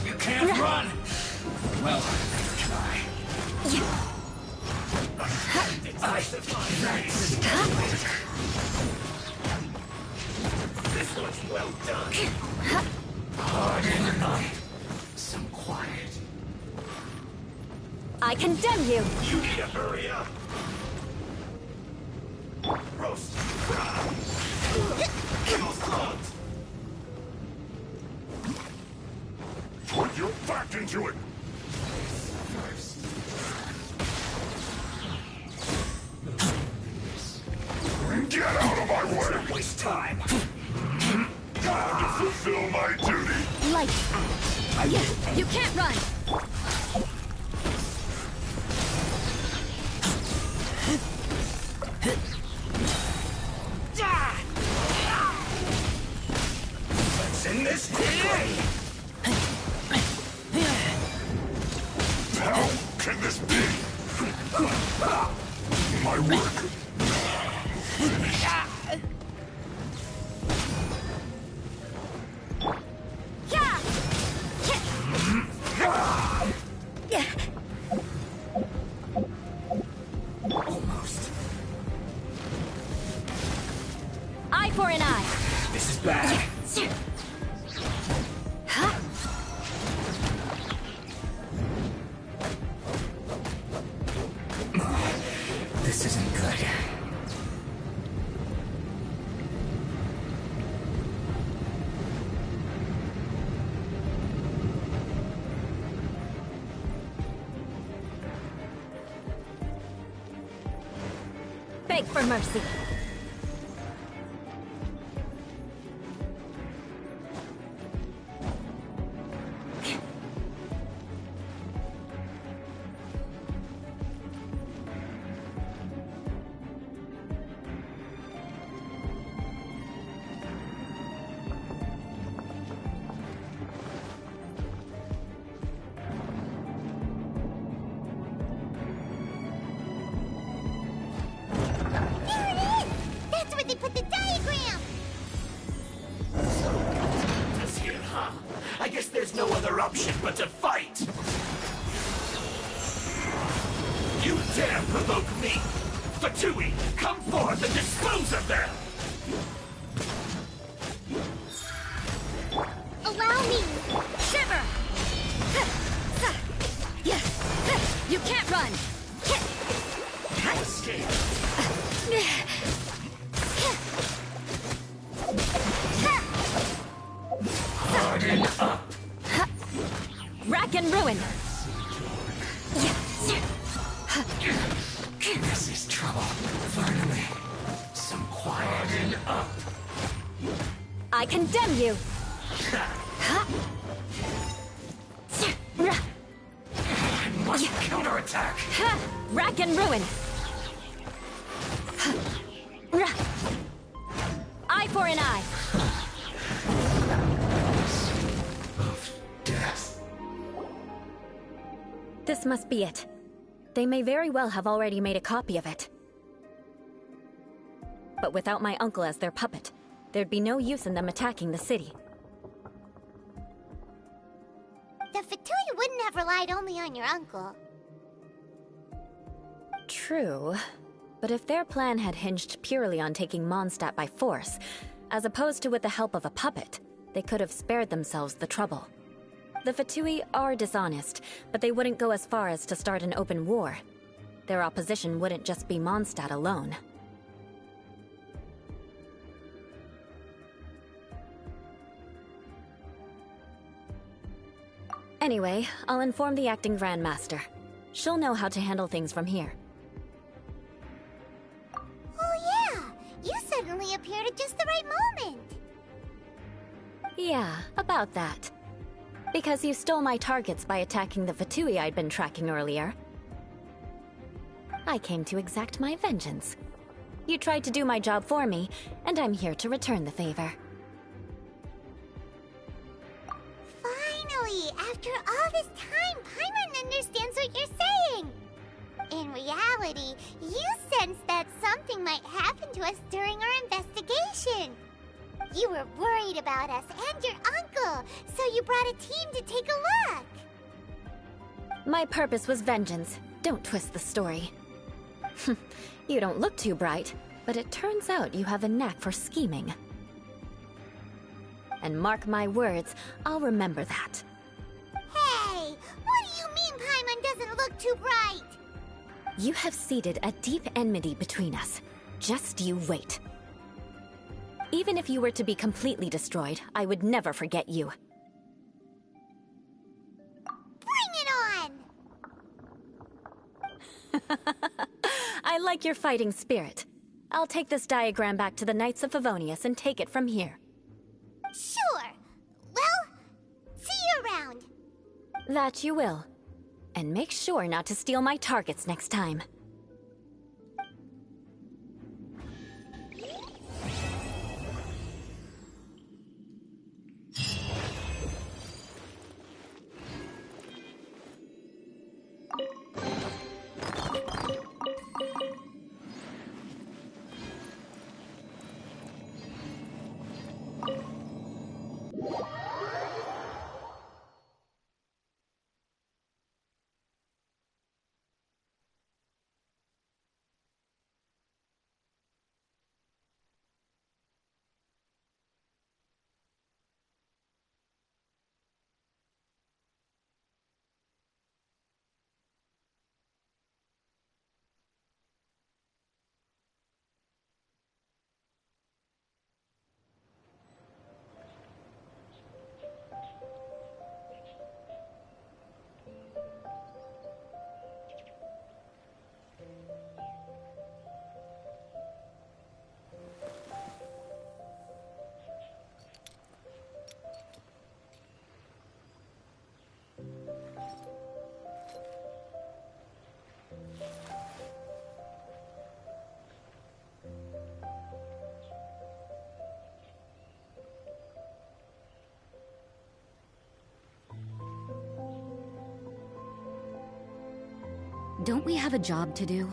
You can't run! Well, try. This was well done. Hard enough. Some quiet. I condemn you! You need to hurry up. Roast. Kill slugs. Put your back into it. Get out of my way! Don't waste time. Time to fulfill my duty. Lights out. You can't run! Let's end this quickly. How can this be? My work. Almost. Eye for an eye! This is bad. This isn't good. Beg for mercy. That's where they put the diagram! This here, huh? I guess there's no other option but to fight. You dare provoke me! Fatui, come forth and dispose of them! Allow me! Shiver! You can't run! Escape! Harden up! Rack and ruin! This is trouble. Finally, some quiet up. I condemn you! I must counterattack. Rack and ruin! Eye for an eye! Of death. This must be it. They may very well have already made a copy of it. But without my uncle as their puppet, there'd be no use in them attacking the city. The Fatui wouldn't have relied only on your uncle. True. But if their plan had hinged purely on taking Mondstadt by force, as opposed to with the help of a puppet, they could have spared themselves the trouble. The Fatui are dishonest, but they wouldn't go as far as to start an open war. Their opposition wouldn't just be Mondstadt alone. Anyway, I'll inform the acting Grandmaster. She'll know how to handle things from here. Oh yeah! You suddenly appeared at just the right moment! Yeah, about that. Because you stole my targets by attacking the Fatui I'd been tracking earlier. I came to exact my vengeance. You tried to do my job for me, and I'm here to return the favor. Finally! After all this time, Paimon understands what you're saying! In reality, you sensed that something might happen to us during our investigation. You were worried about us and your uncle, so you brought a team to take a look. My purpose was vengeance. Don't twist the story. You don't look too bright, but it turns out you have a knack for scheming. And mark my words, I'll remember that. Hey! What do you mean Paimon doesn't look too bright? You have seeded a deep enmity between us. Just you wait. Even if you were to be completely destroyed, I would never forget you. Bring it on! I like your fighting spirit. I'll take this diagram back to the Knights of Favonius and take it from here. Sure. Well, see you around. That you will. And make sure not to steal my targets next time. Don't we have a job to do?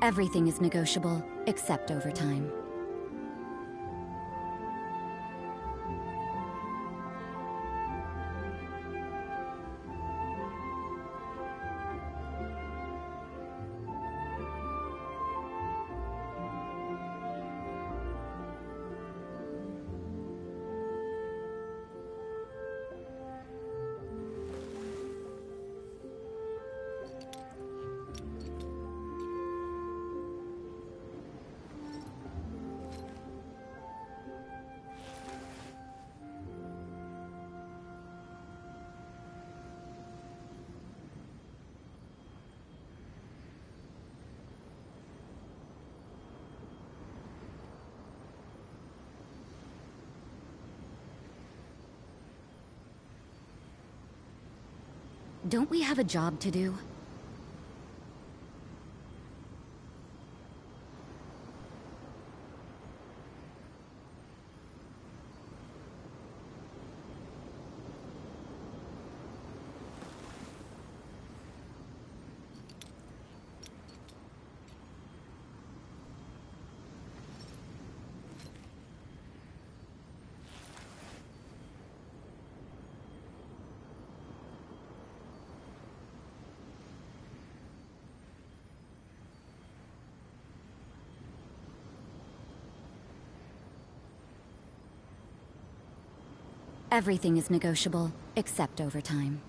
Everything is negotiable, except overtime. Don't we have a job to do? Everything is negotiable, except overtime.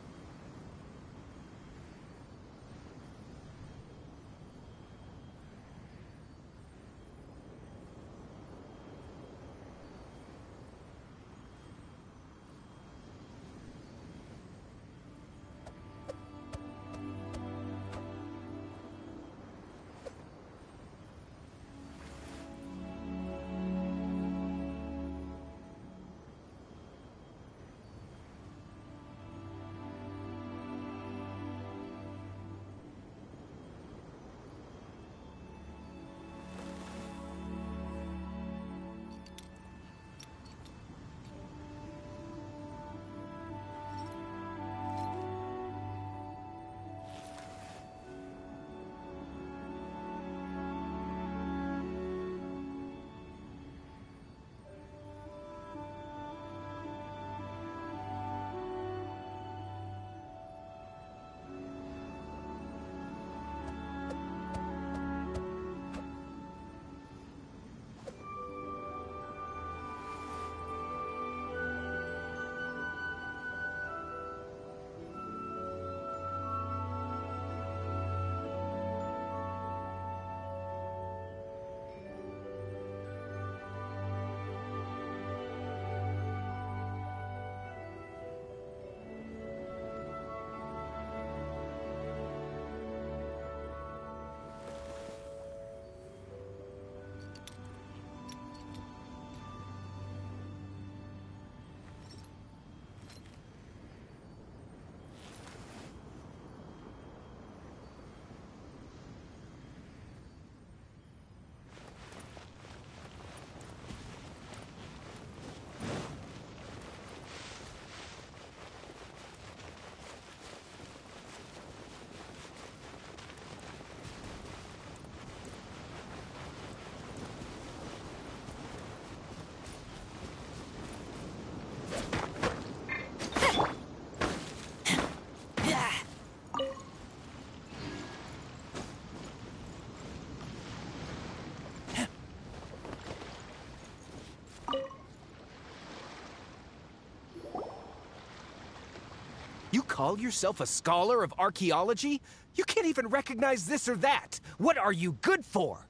You call yourself a scholar of archaeology? You can't even recognize this or that. What are you good for?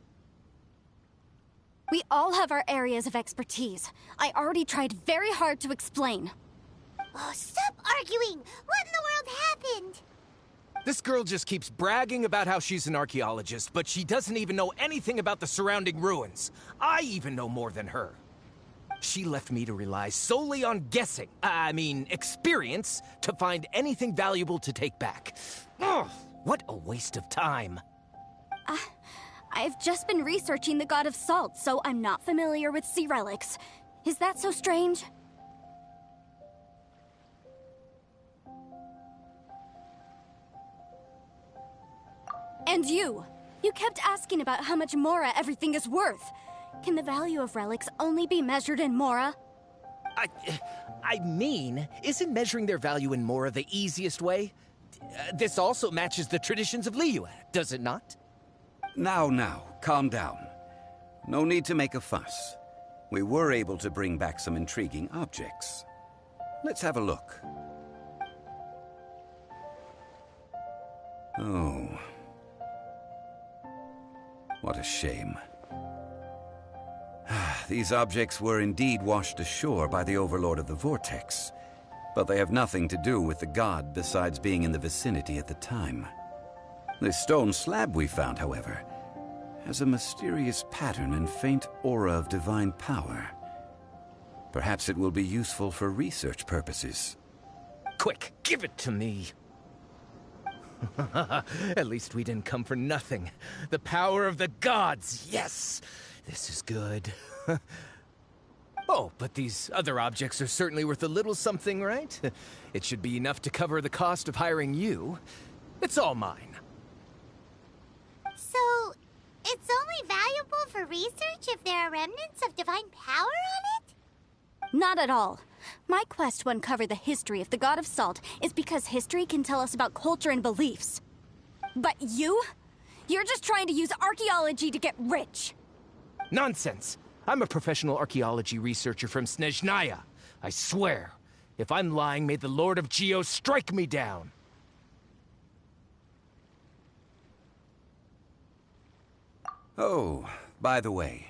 We all have our areas of expertise. I already tried very hard to explain. Oh, stop arguing! What in the world happened? This girl just keeps bragging about how she's an archaeologist, but she doesn't even know anything about the surrounding ruins. I even know more than her. She left me to rely solely on guessing, experience, to find anything valuable to take back. Ugh, what a waste of time. I've just been researching the god of salt, so I'm not familiar with sea relics. Is that so strange? And you, You kept asking about how much Mora everything is worth. Can the value of relics only be measured in Mora? I mean, isn't measuring their value in Mora the easiest way? This also matches the traditions of Liyue, does it not? Now, calm down. No need to make a fuss. We were able to bring back some intriguing objects. Let's have a look. Oh. What a shame. These objects were indeed washed ashore by the Overlord of the Vortex, but they have nothing to do with the god besides being in the vicinity at the time. This stone slab we found, however, has a mysterious pattern and faint aura of divine power. Perhaps it will be useful for research purposes. Quick, give it to me! At least we didn't come for nothing. The power of the gods, yes! This is good. Oh, but these other objects are certainly worth a little something, right? It should be enough to cover the cost of hiring you. It's all mine. So, it's only valuable for research if there are remnants of divine power on it? Not at all. My quest to uncover the history of the God of Salt is because history can tell us about culture and beliefs. But you? You're just trying to use archaeology to get rich. Nonsense! I'm a professional archaeology researcher from Snezhnaya. I swear, if I'm lying, may the Lord of Geo strike me down. Oh, by the way,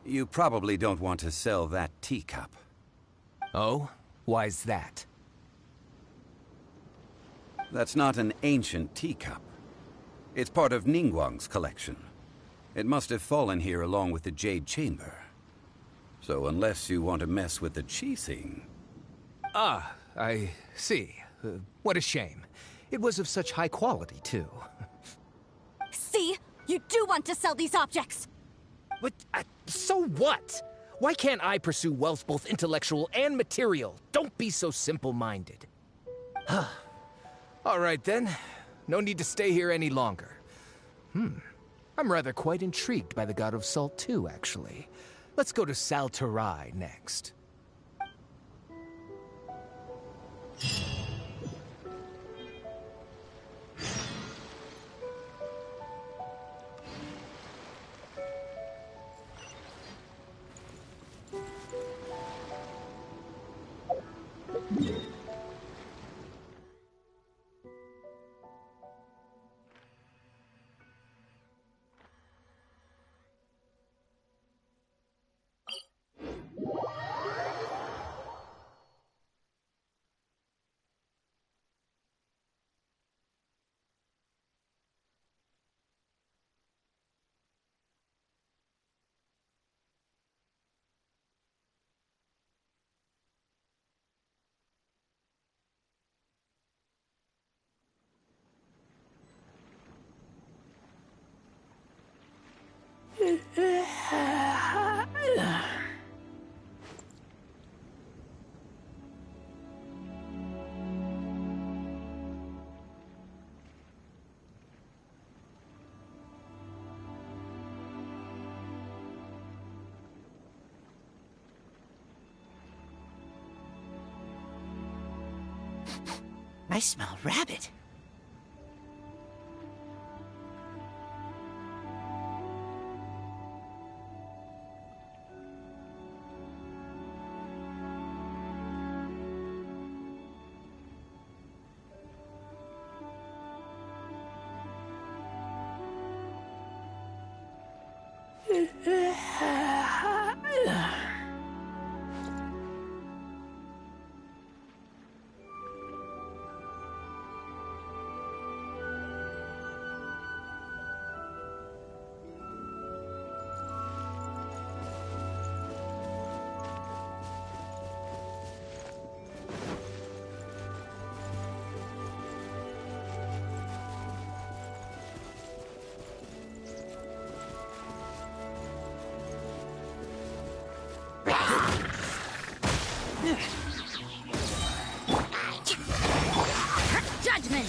you probably don't want to sell that teacup. Oh? Why's that? That's not an ancient teacup. It's part of Ningguang's collection. It must have fallen here along with the Jade Chamber. So unless you want to mess with the Qixing... Ah, I see. What a shame. It was of such high quality, too. See? You do want to sell these objects! But, so what? Why can't I pursue wealth both intellectual and material? Don't be so simple-minded. All right, then. No need to stay here any longer. I'm rather quite intrigued by the God of Salt, too, actually. Let's go to Saltarai next. I smell rabbit. Judgment!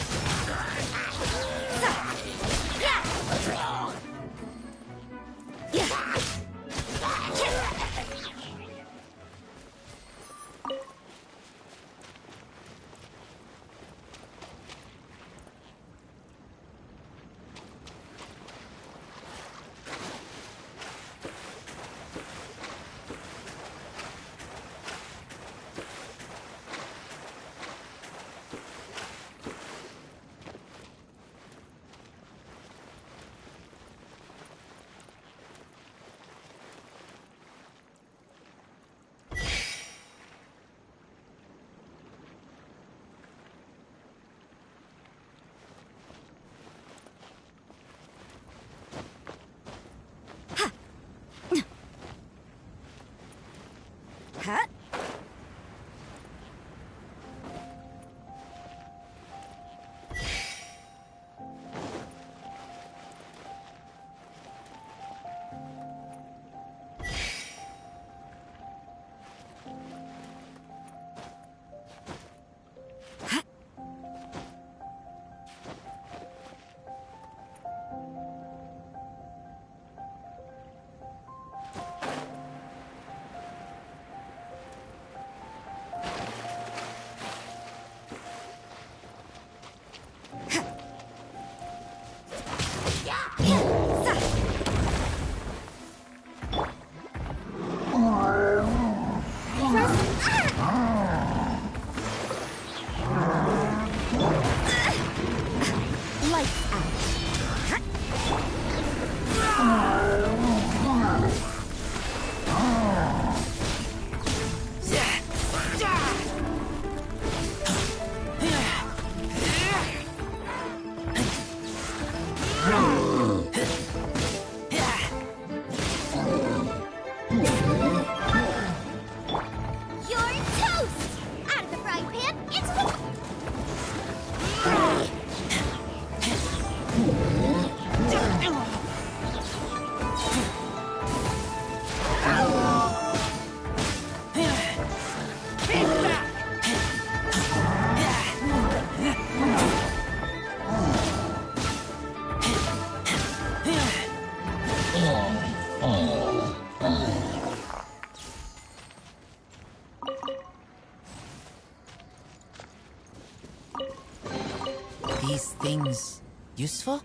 These things useful?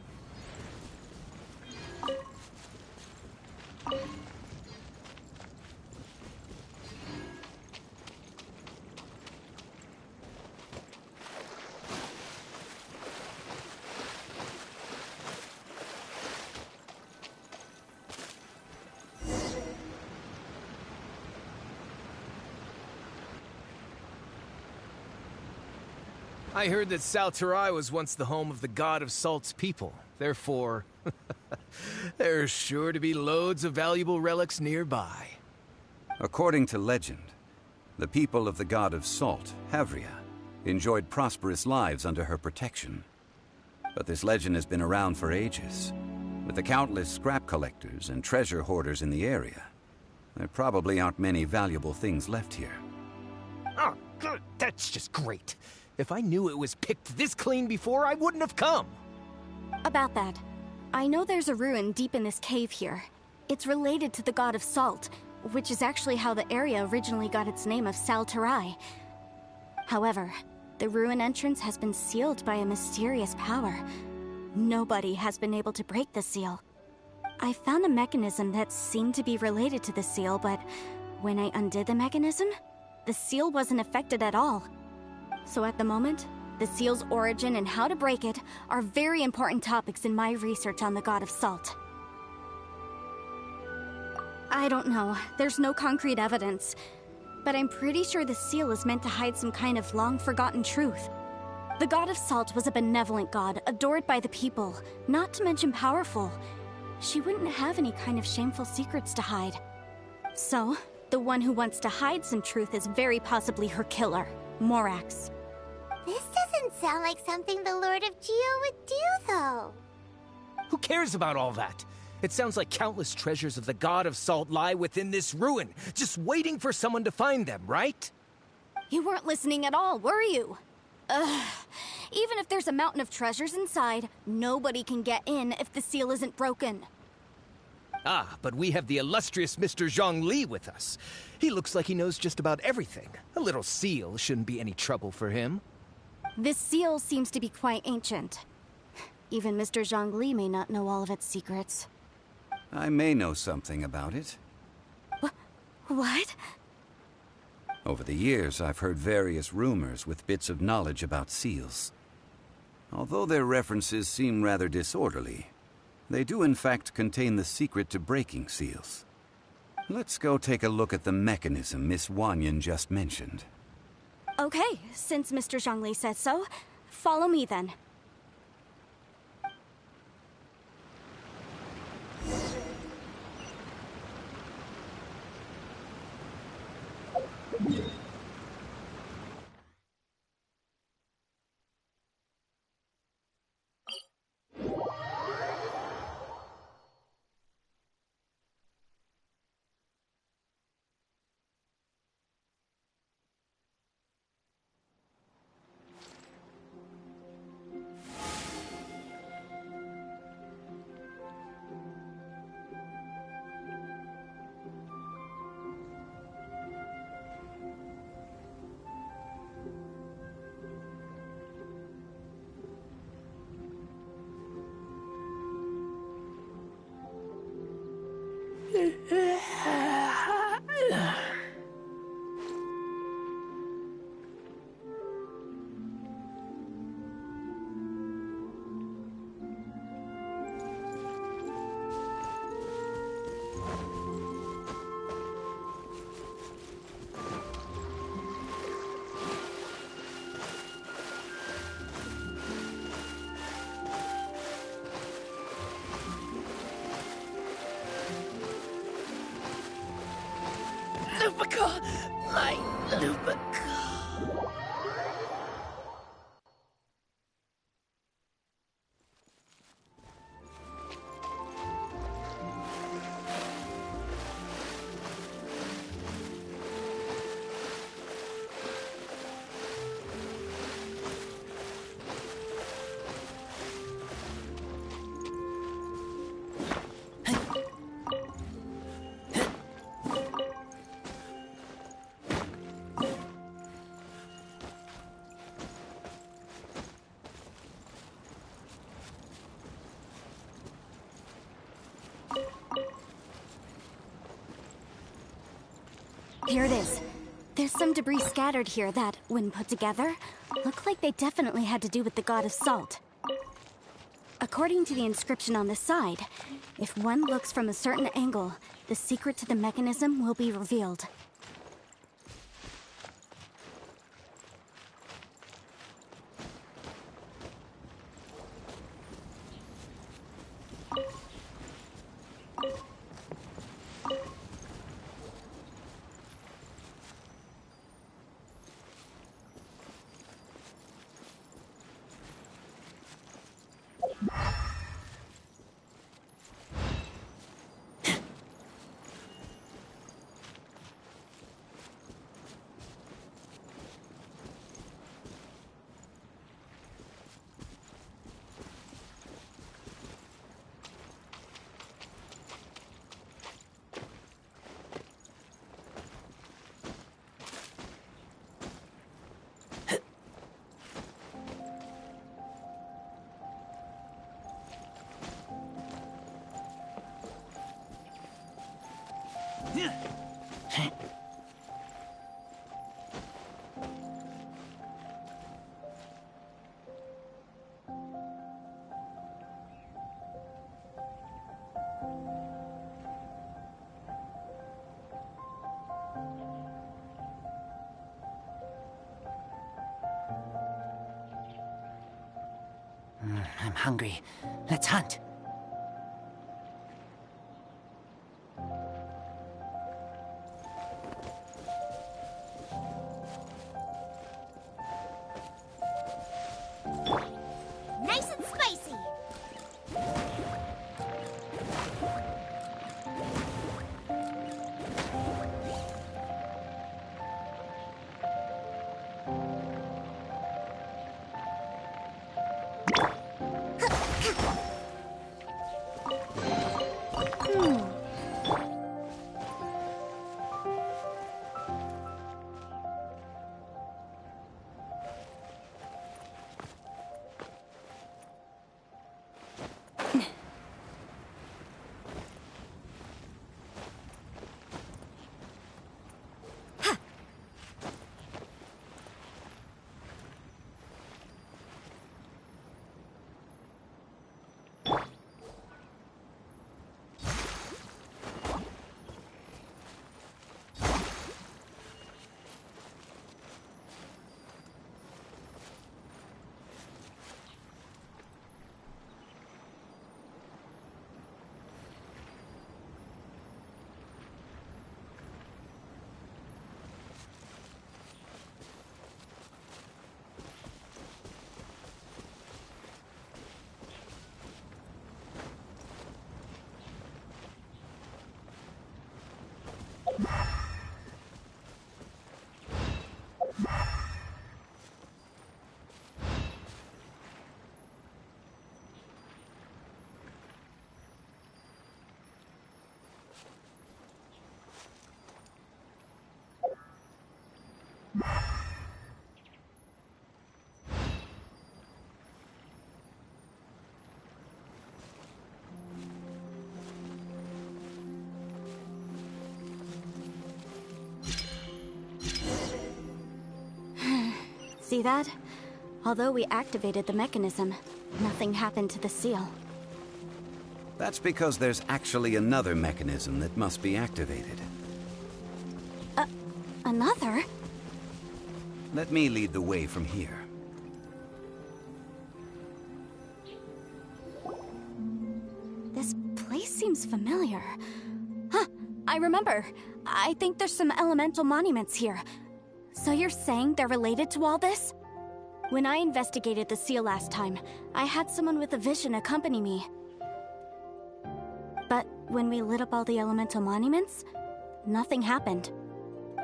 I heard that Salterai was once the home of the god of Salt's people. Therefore, there's sure to be loads of valuable relics nearby. According to legend, the people of the god of Salt, Havria, enjoyed prosperous lives under her protection. But this legend has been around for ages. With the countless scrap collectors and treasure hoarders in the area, there probably aren't many valuable things left here. Oh, good. That's just great. If I knew it was picked this clean before, I wouldn't have come. About that, I know there's a ruin deep in this cave here. It's related to the god of Salt, which is actually how the area originally got its name of Salterai. However, the ruin entrance has been sealed by a mysterious power. Nobody has been able to break the seal. I found a mechanism that seemed to be related to the seal, but when I undid the mechanism, the seal wasn't affected at all. So at the moment, the seal's origin and how to break it are very important topics in my research on the god of Salt. I don't know, there's no concrete evidence, but I'm pretty sure the seal is meant to hide some kind of long-forgotten truth. The god of Salt was a benevolent god, adored by the people, not to mention powerful. She wouldn't have any kind of shameful secrets to hide. So, the one who wants to hide some truth is very possibly her killer, Morax. This doesn't sound like something the Lord of Geo would do, though. Who cares about all that? It sounds like countless treasures of the god of Salt lie within this ruin, just waiting for someone to find them, right? You weren't listening at all, were you? Ugh. Even if there's a mountain of treasures inside, nobody can get in if the seal isn't broken. Ah, but we have the illustrious Mr. Zhongli with us. He looks like he knows just about everything. A little seal shouldn't be any trouble for him. This seal seems to be quite ancient. Even Mr. Zhongli may not know all of its secrets. I may know something about it. What? Over the years, I've heard various rumors with bits of knowledge about seals. Although their references seem rather disorderly, they do in fact contain the secret to breaking seals. Let's go take a look at the mechanism Miss Wanyan just mentioned. Okay, since Mr. Zhongli says so, follow me then. Lupica! My Lupica! Here it is. There's some debris scattered here that, when put together, look like they definitely had to do with the god of salt. According to the inscription on the side, if one looks from a certain angle, the secret to the mechanism will be revealed. I'm hungry. Let's hunt. Nice and spicy. See that? Although we activated the mechanism, nothing happened to the seal. That's because there's actually another mechanism that must be activated. Another? Let me lead the way from here. This place seems familiar. Huh, I remember. I think there's some elemental monuments here. So you're saying they're related to all this? When I investigated the seal last time, I had someone with a vision accompany me. But when we lit up all the elemental monuments, nothing happened.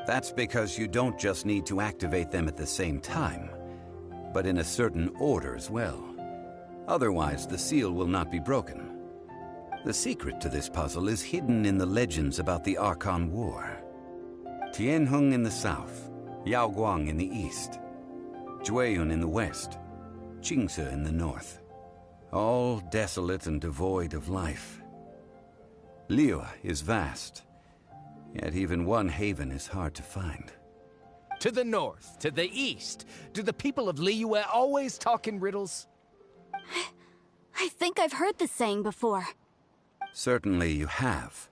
That's because you don't just need to activate them at the same time, but in a certain order as well. Otherwise, the seal will not be broken. The secret to this puzzle is hidden in the legends about the Archon War. Tianheng in the south, Yaoguang in the east, Jueyun in the west, Qingce in the north. All desolate and devoid of life. Liyue is vast. Yet even one haven is hard to find. To the north, to the east. Do the people of Liyue always talk in riddles? I think I've heard this saying before. Certainly you have.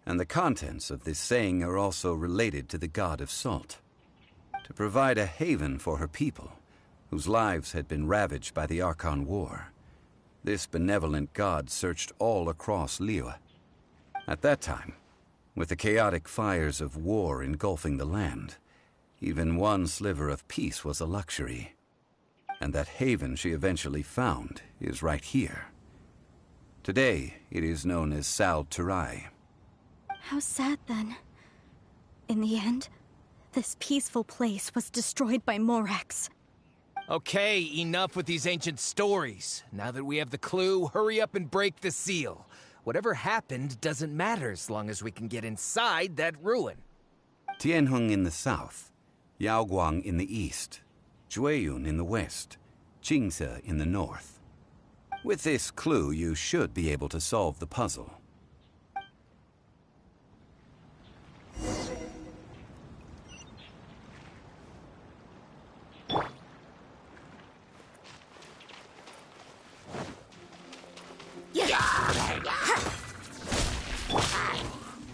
And the contents of this saying are also related to the god of salt. To provide a haven for her people, whose lives had been ravaged by the Archon War, this benevolent god searched all across Liyue. At that time, with the chaotic fires of war engulfing the land, even one sliver of peace was a luxury. And that haven she eventually found is right here. Today, it is known as Sal Turai. How sad, then. In the end, this peaceful place was destroyed by Morax. Okay, enough with these ancient stories. Now that we have the clue, hurry up and break the seal. Whatever happened doesn't matter as long as we can get inside that ruin. Tianheng in the south, Yaoguang in the east, Jueyun in the west, Jingze in the north. With this clue, you should be able to solve the puzzle.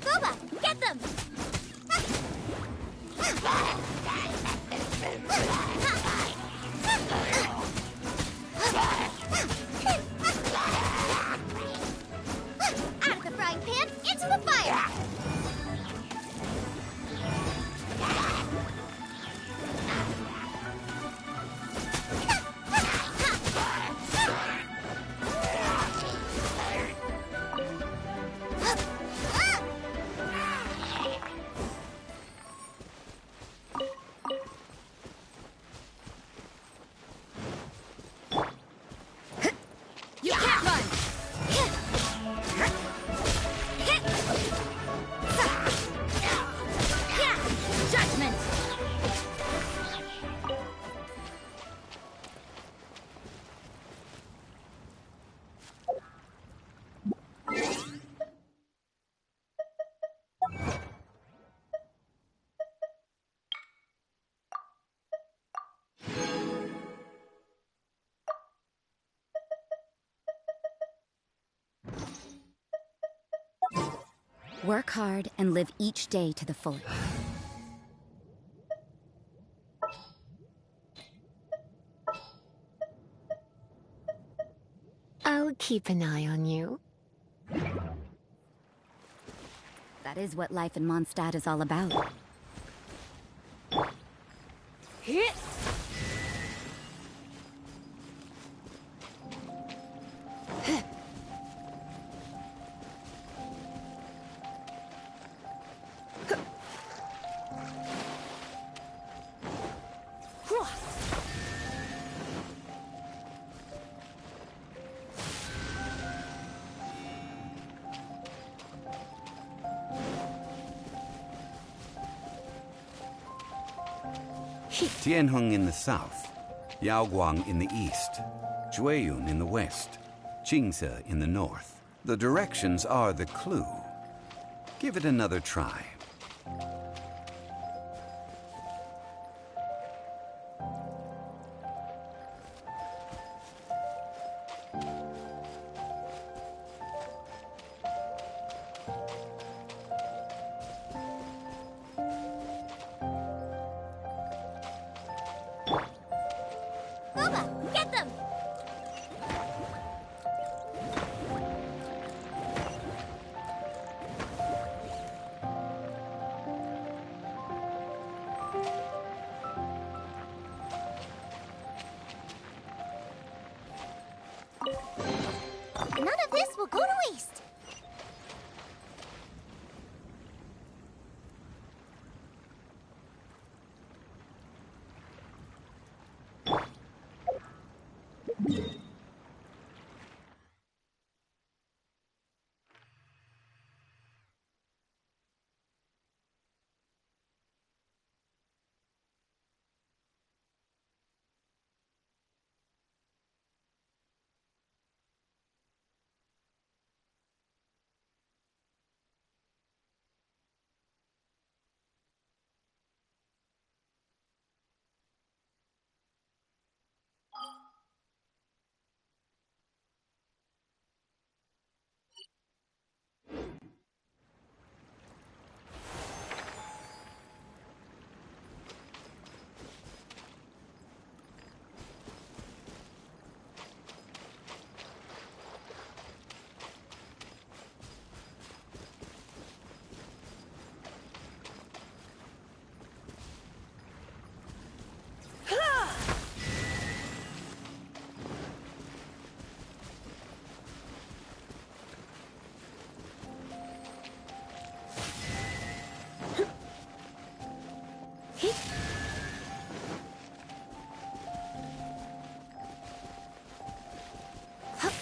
Boba, get them! Out of the frying pan, into the fire! You can't run! Judgment! Work hard and live each day to the fullest. I'll keep an eye on you. That is what life in Mondstadt is all about. Hit! Tianheng in the south, Yaoguang in the east, Jueyun in the west, Jingze in the north. The directions are the clue. Give it another try. Boba, get them!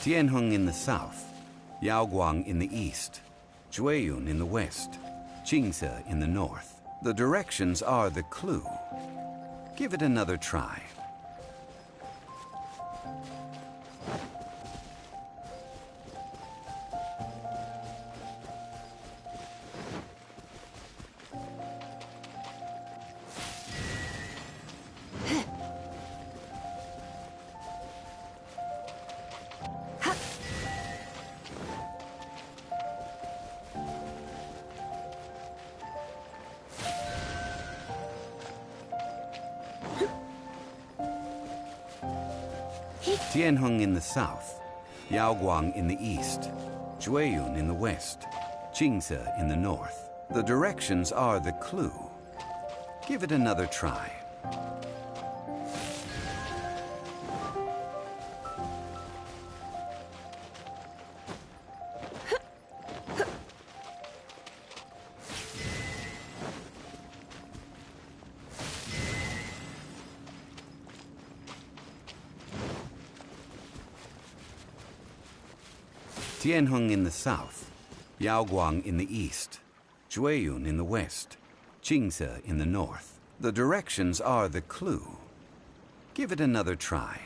Tianheng in the south, Yaoguang in the east, Jueyun in the west, Qingce in the north. The directions are the clue. Give it another try. Tianheng in the south, Yaoguang in the east, Jueyun in the west, Qingce in the north. The directions are the clue. Give it another try. Tianheng in the south, Yaoguang in the east, Jueyun in the west, Qingce in the north. The directions are the clue. Give it another try.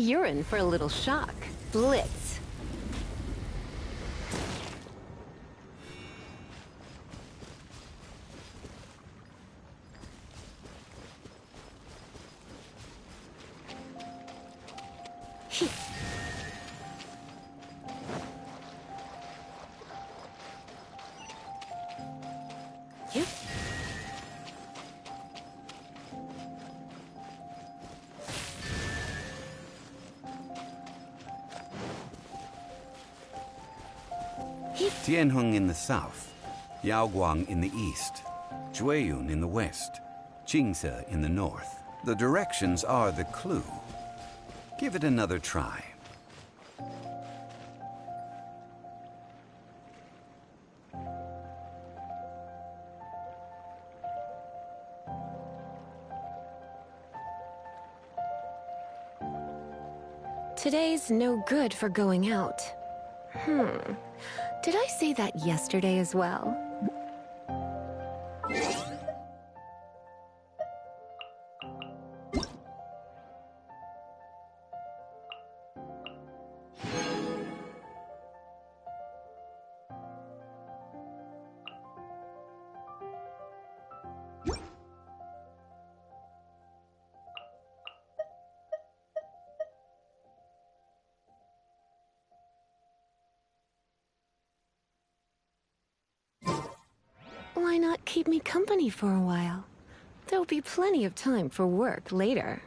You're in for a little shock. Blitz. Tianheng in the south, Yaoguang in the east, Jueyun in the west, Qingse in the north. The directions are the clue. Give it another try. Today's no good for going out. Did I say that yesterday as well? Why not keep me company for a while? There'll be plenty of time for work later.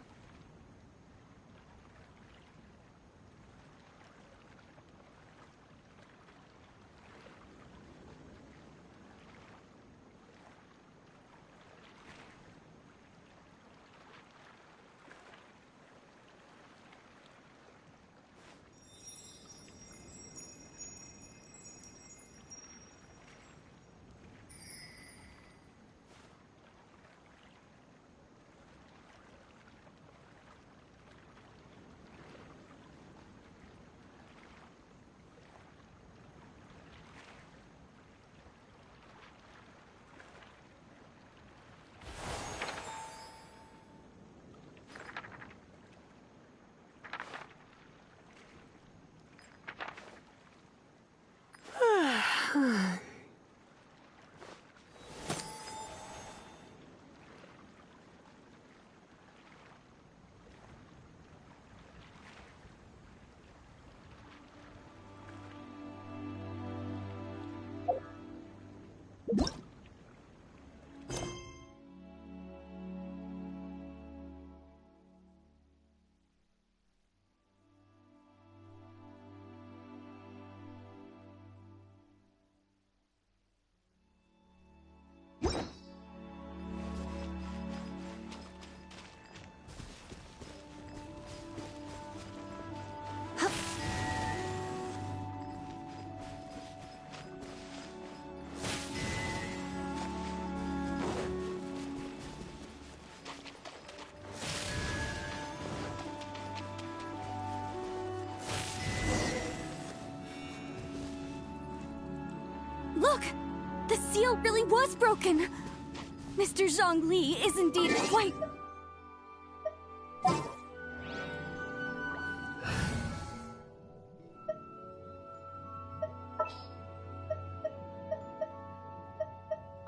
Look! The seal really was broken! Mr. Zhongli is indeed quite...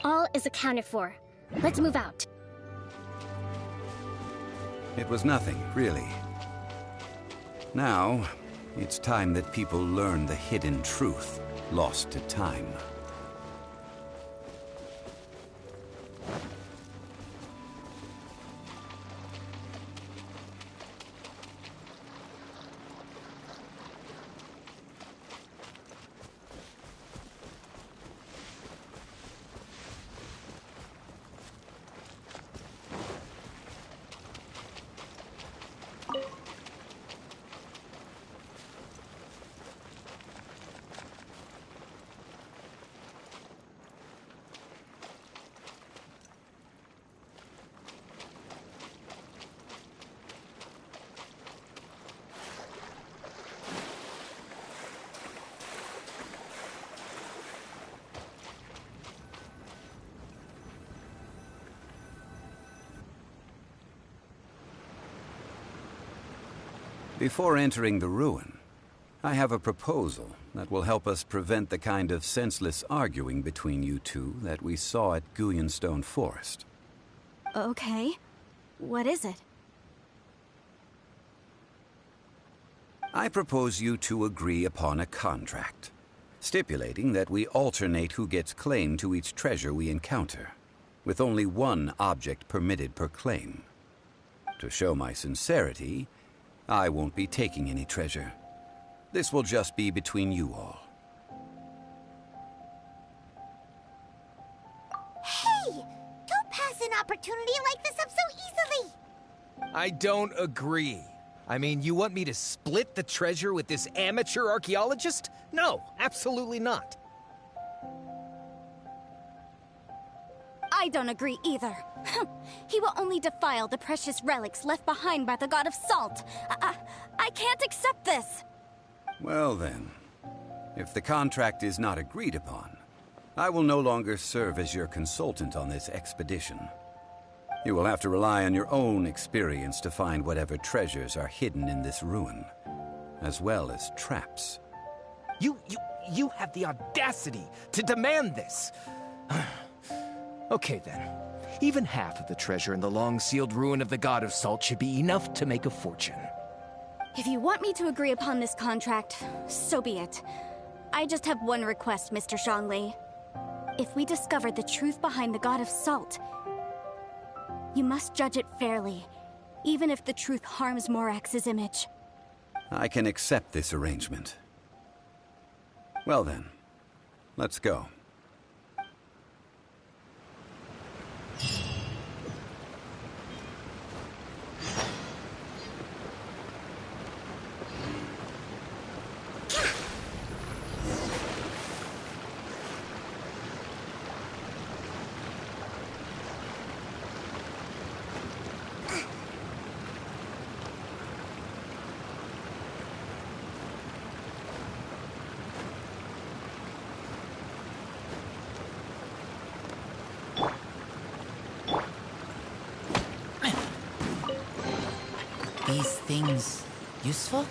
All is accounted for. Let's move out. It was nothing, really. Now, it's time that people learn the hidden truth, lost to time. Before entering the ruin, I have a proposal that will help us prevent the kind of senseless arguing between you two that we saw at Guyonstone Forest. Okay. What is it? I propose you two agree upon a contract, stipulating that we alternate who gets claim to each treasure we encounter, with only one object permitted per claim. To show my sincerity, I won't be taking any treasure. This will just be between you all. Hey! Don't pass an opportunity like this up so easily! I don't agree. I mean, you want me to split the treasure with this amateur archaeologist? No, absolutely not. I don't agree either. He will only defile the precious relics left behind by the god of salt. I can't accept this. Well then, if the contract is not agreed upon, I will no longer serve as your consultant on this expedition. You will have to rely on your own experience to find whatever treasures are hidden in this ruin, as well as traps. You have the audacity to demand this! Okay then. Even half of the treasure in the long-sealed ruin of the God of Salt should be enough to make a fortune. If you want me to agree upon this contract, so be it. I just have one request, Mr. Zhongli. If we discover the truth behind the God of Salt, you must judge it fairly, even if the truth harms Morax's image. I can accept this arrangement. Well then, let's go. These things useful?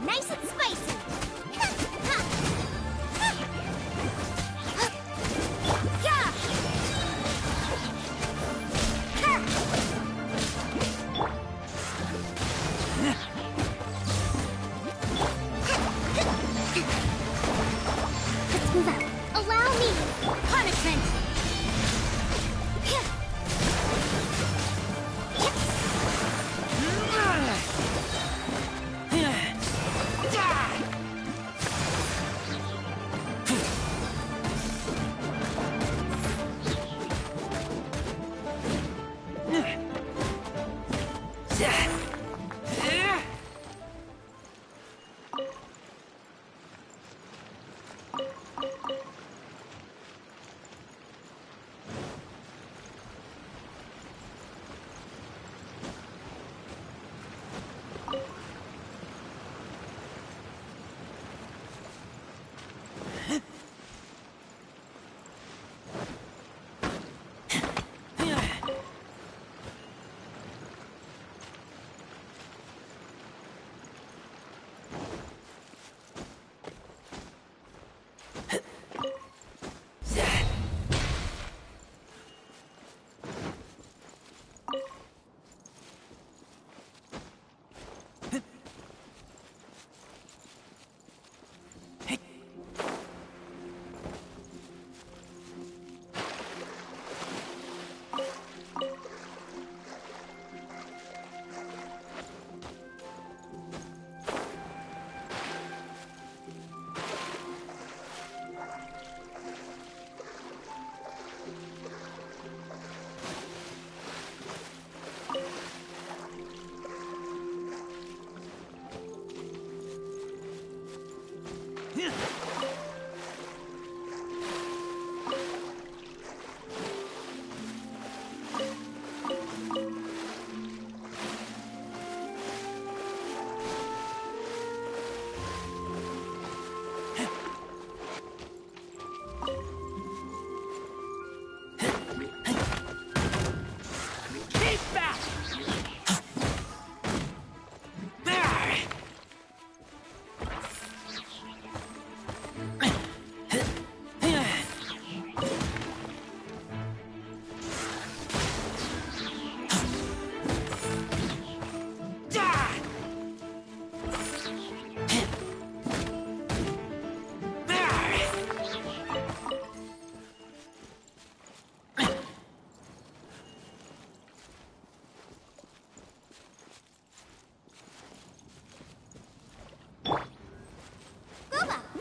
Nice and spicy! Let's move out. Allow me! Punishment!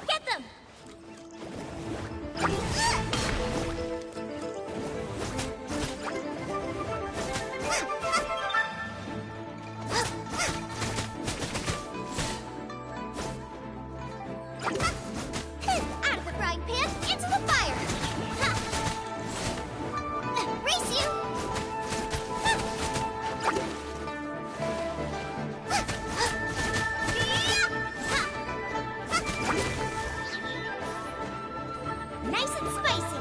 Get them! Out of the frying pan, into the fire! Race you! Nice and spicy!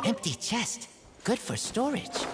Empty chest. Good for storage.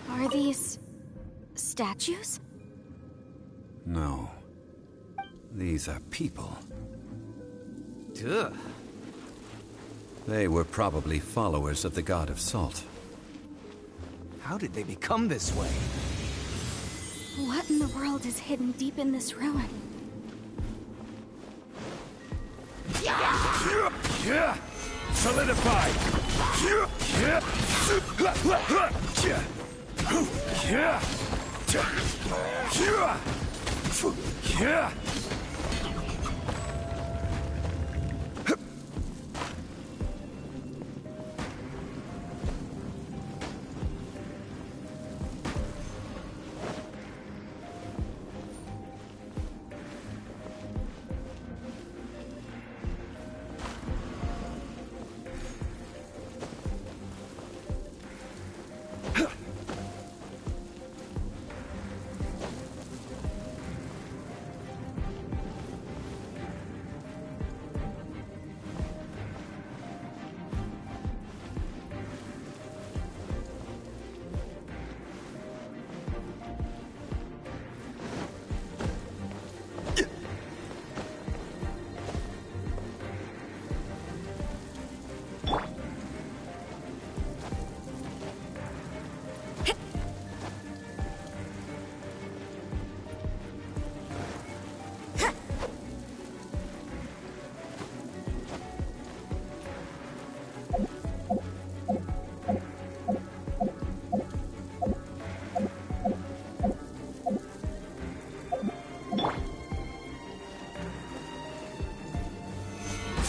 Are these statues? No. These are people. Ugh. They were probably followers of the god of salt. How did they become this way? What in the world is hidden deep in this ruin? Yeah! Solidify! Yeah!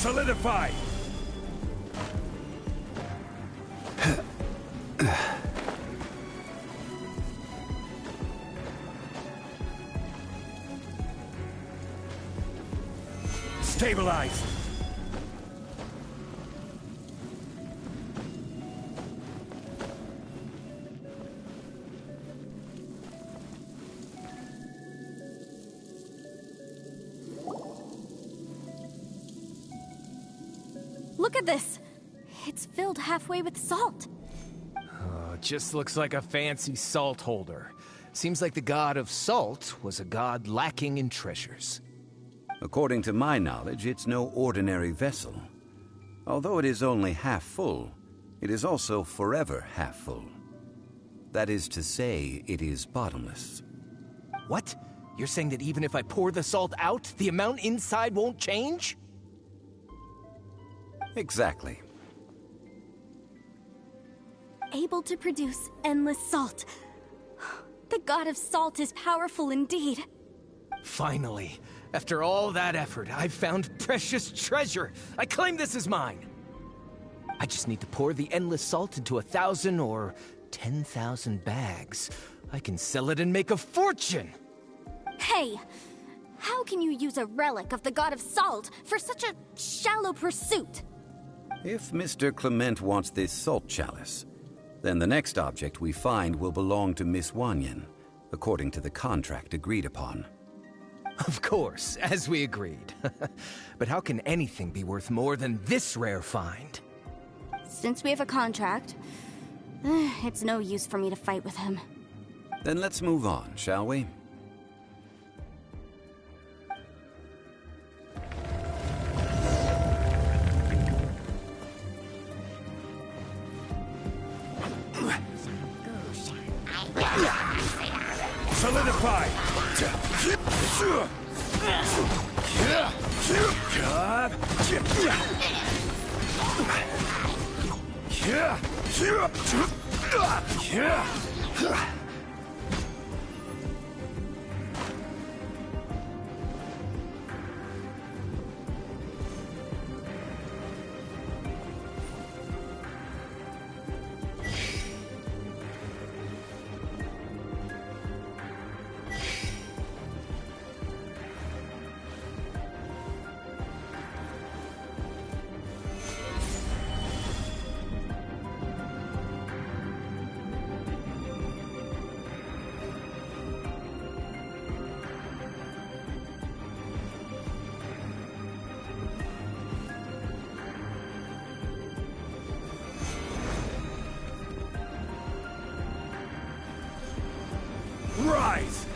Solidify! Stabilize! Look at this! It's filled halfway with salt. Oh, it just looks like a fancy salt holder. Seems like the god of salt was a god lacking in treasures. According to my knowledge, it's no ordinary vessel. Although it is only half full, it is also forever half full. That is to say, it is bottomless. What? You're saying that even if I pour the salt out, the amount inside won't change? Exactly. Able to produce endless salt. The god of salt is powerful indeed. Finally, after all that effort, I've found precious treasure. I claim this as mine. I just need to pour the endless salt into 1,000 or 10,000 bags. I can sell it and make a fortune. Hey, how can you use a relic of the god of salt for such a shallow pursuit? If Mr. Clement wants this salt chalice, then the next object we find will belong to Miss Wanyan, according to the contract agreed upon. Of course, as we agreed. But how can anything be worth more than this rare find? Since we have a contract, it's no use for me to fight with him. Then let's move on, shall we? Solidify! Rise!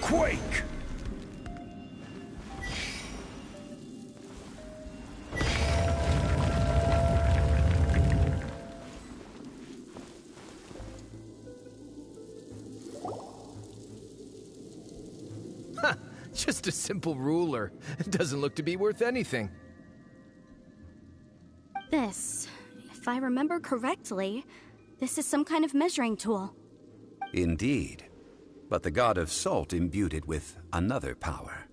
Quake! Just a simple ruler. It doesn't look to be worth anything. This, if I remember correctly, this is some kind of measuring tool. Indeed. But the god of salt imbued it with another power.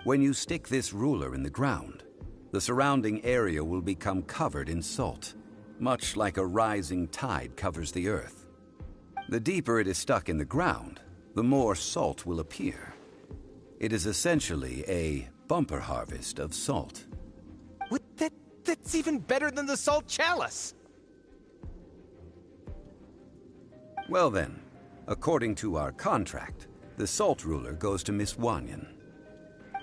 When you stick this ruler in the ground, the surrounding area will become covered in salt, much like a rising tide covers the earth. The deeper it is stuck in the ground, the more salt will appear. It is essentially a bumper harvest of salt. What? That's even better than the salt chalice! Well then, according to our contract, the salt ruler goes to Miss Wanyan.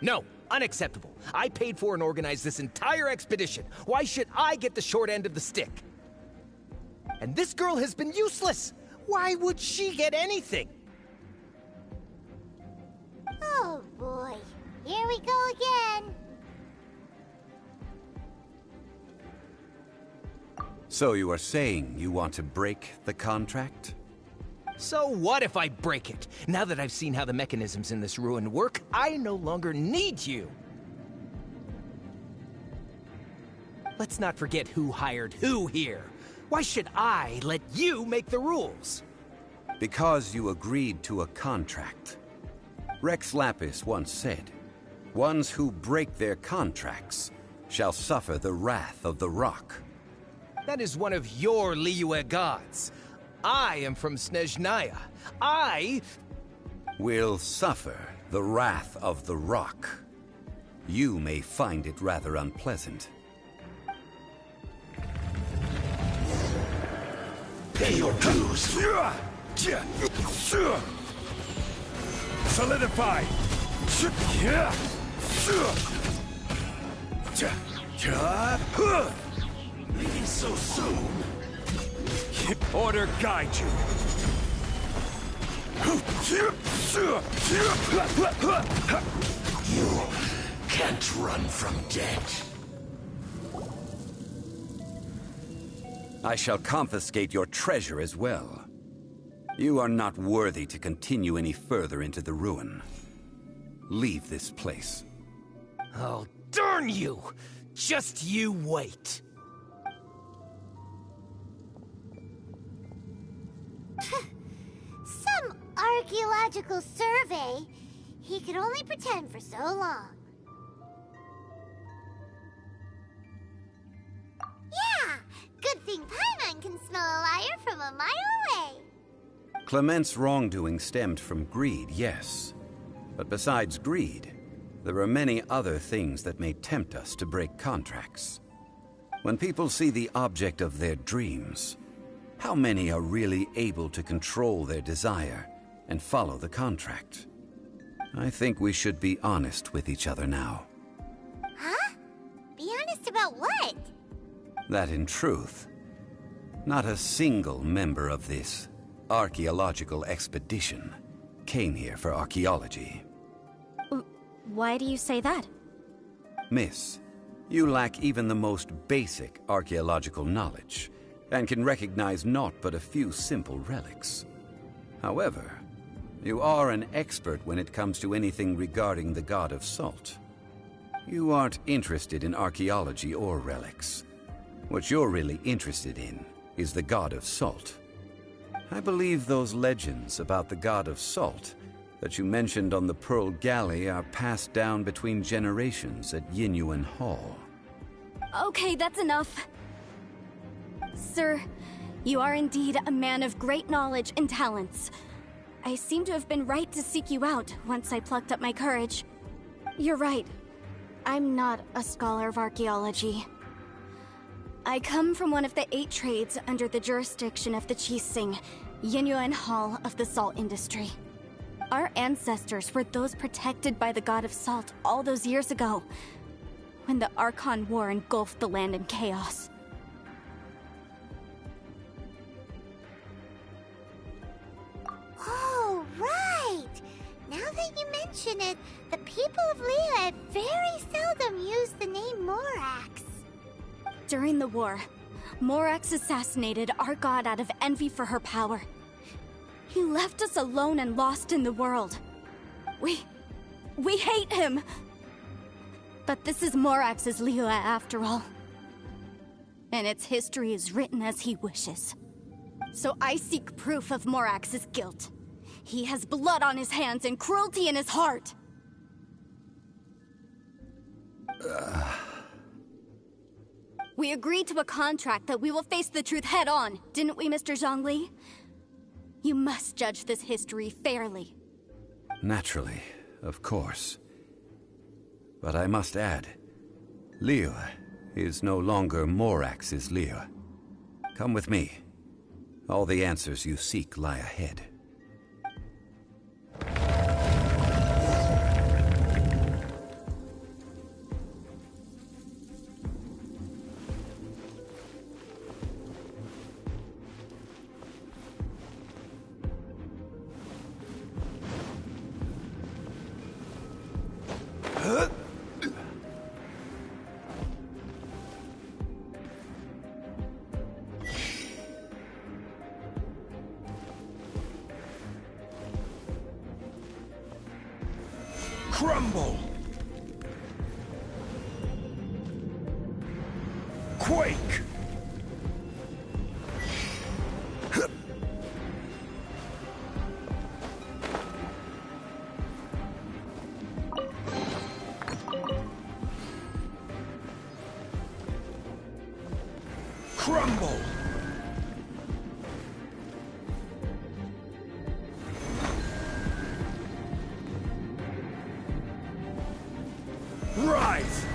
No, unacceptable. I paid for and organized this entire expedition. Why should I get the short end of the stick? And this girl has been useless! Why would she get anything? Oh boy, here we go again. So you are saying you want to break the contract? So what if I break it? Now that I've seen how the mechanisms in this ruin work, I no longer need you. Let's not forget who hired who here. Why should I let you make the rules? Because you agreed to a contract. Rex Lapis once said, "Ones who break their contracts shall suffer the wrath of the rock." That is one of your Liyue gods. I am from Snezhnaya. I will suffer the wrath of the rock. You may find it rather unpleasant. Pay your dues! Solidify! Leaving so soon? Order guide you! You can't run from death. I shall confiscate your treasure as well. You are not worthy to continue any further into the ruin. Leave this place. Oh, darn you! Just you wait. Some archaeological survey. He could only pretend for so long. Yeah! Good thing Paimon can smell a liar from a mile away. Clement's wrongdoing stemmed from greed, yes. But besides greed, there are many other things that may tempt us to break contracts. When people see the object of their dreams, how many are really able to control their desire and follow the contract? I think we should be honest with each other now. Huh? Be honest about what? That in truth, not a single member of this archaeological expedition came here for archaeology. Why do you say that? Miss, you lack even the most basic archaeological knowledge, and can recognize naught but a few simple relics. However, you are an expert when it comes to anything regarding the god of salt. You aren't interested in archaeology or relics. What you're really interested in is the god of salt. I believe those legends about the god of salt that you mentioned on the Pearl Galley are passed down between generations at Yinyuan Hall. Okay, that's enough. Sir, you are indeed a man of great knowledge and talents. I seem to have been right to seek you out once I plucked up my courage. You're right. I'm not a scholar of archaeology. I come from one of the 8 trades under the jurisdiction of the Qixing, Yinyuan Hall of the salt industry. Our ancestors were those protected by the god of salt all those years ago, when the Archon War engulfed the land in chaos. very seldom use the name Morax. During the war, Morax assassinated our god out of envy for her power. He left us alone and lost in the world. We hate him! But this is Morax's Liyue after all. And its history is written as he wishes. So I seek proof of Morax's guilt. He has blood on his hands and cruelty in his heart! We agreed to a contract that we will face the truth head on, didn't we, Mr. Zhongli? You must judge this history fairly. Naturally, of course. But I must add, Liyue is no longer Morax's Liyue. Come with me. All the answers you seek lie ahead. Crumble! Quake! Crumble! Rise!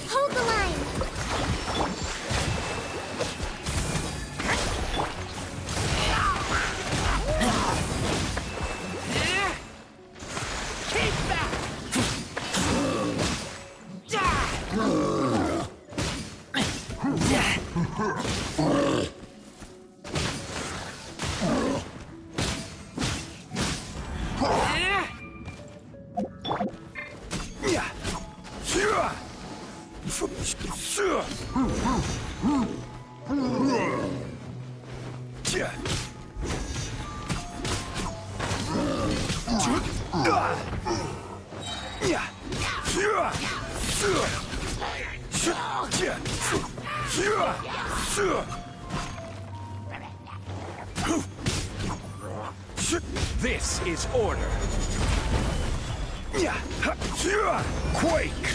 Hold the line! Keep that! This is order. Quake!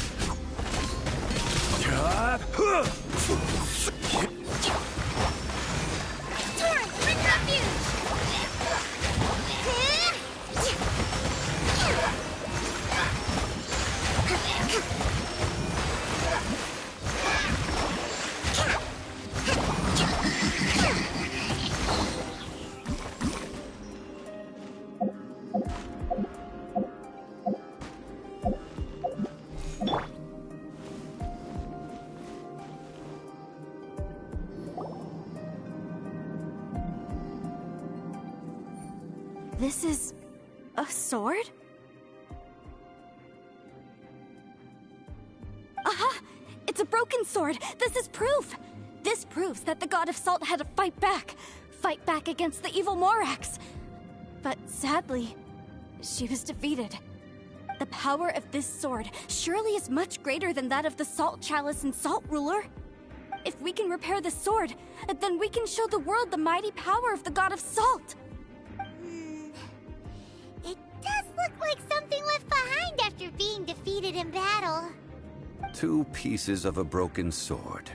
Torrent, bring refuge! This is a sword? Aha! It's a broken sword! This is proof! This proves that the God of Salt had to fight back against the evil Morax. But sadly, she was defeated. The power of this sword surely is much greater than that of the Salt Chalice and Salt Ruler. If we can repair the sword, then we can show the world the mighty power of the God of Salt. It does look like something left behind after being defeated in battle. 2 pieces of a broken sword.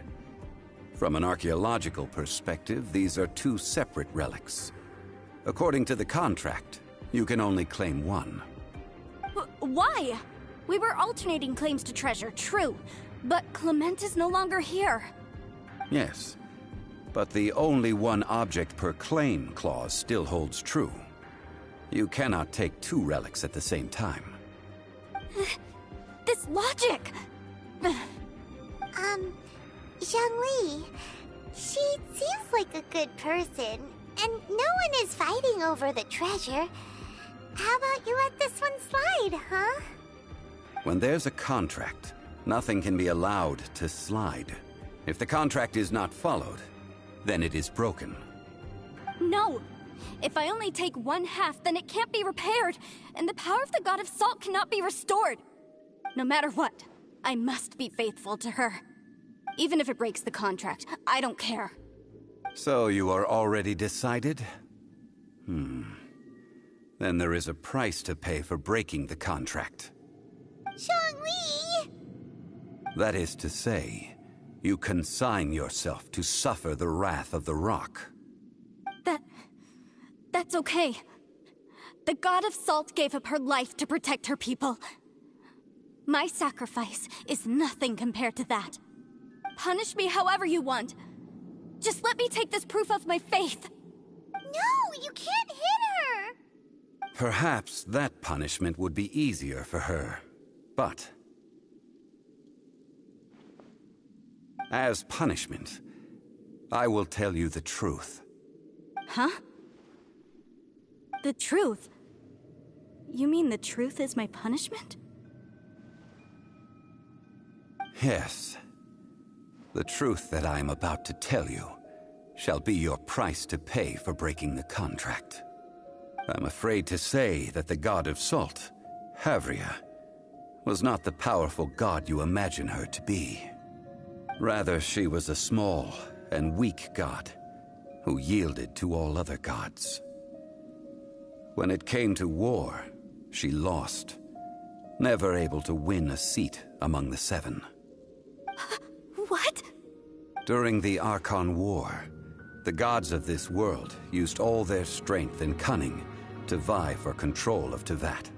From an archaeological perspective, these are 2 separate relics. According to the contract, you can only claim one. Why? We were alternating claims to treasure, true. But Clement is no longer here. Yes, but the only one object per claim clause still holds true. You cannot take two relics at the same time. This logic! Zhongli, she seems like a good person, and no one is fighting over the treasure. How about you let this one slide, huh? When there's a contract, nothing can be allowed to slide. If the contract is not followed, then it is broken. No! If I only take one half, then it can't be repaired, and the power of the God of Salt cannot be restored. No matter what, I must be faithful to her. Even if it breaks the contract, I don't care. So you are already decided? Then there is a price to pay for breaking the contract. Zhongli! That is to say, you consign yourself to suffer the wrath of the rock. That's okay. The God of Salt gave up her life to protect her people. My sacrifice is nothing compared to that. Punish me however you want. Just let me take this proof of my faith. No, you can't hit her! Perhaps that punishment would be easier for her, but... as punishment, I will tell you the truth. Huh? The truth? You mean the truth is my punishment? Yes. The truth that I am about to tell you shall be your price to pay for breaking the contract. I'm afraid to say that the God of Salt, Havria, was not the powerful god you imagine her to be. Rather, she was a small and weak god who yielded to all other gods. When it came to war, she lost, never able to win a seat among the seven. What? During the Archon War, the gods of this world used all their strength and cunning to vie for control of Tevat.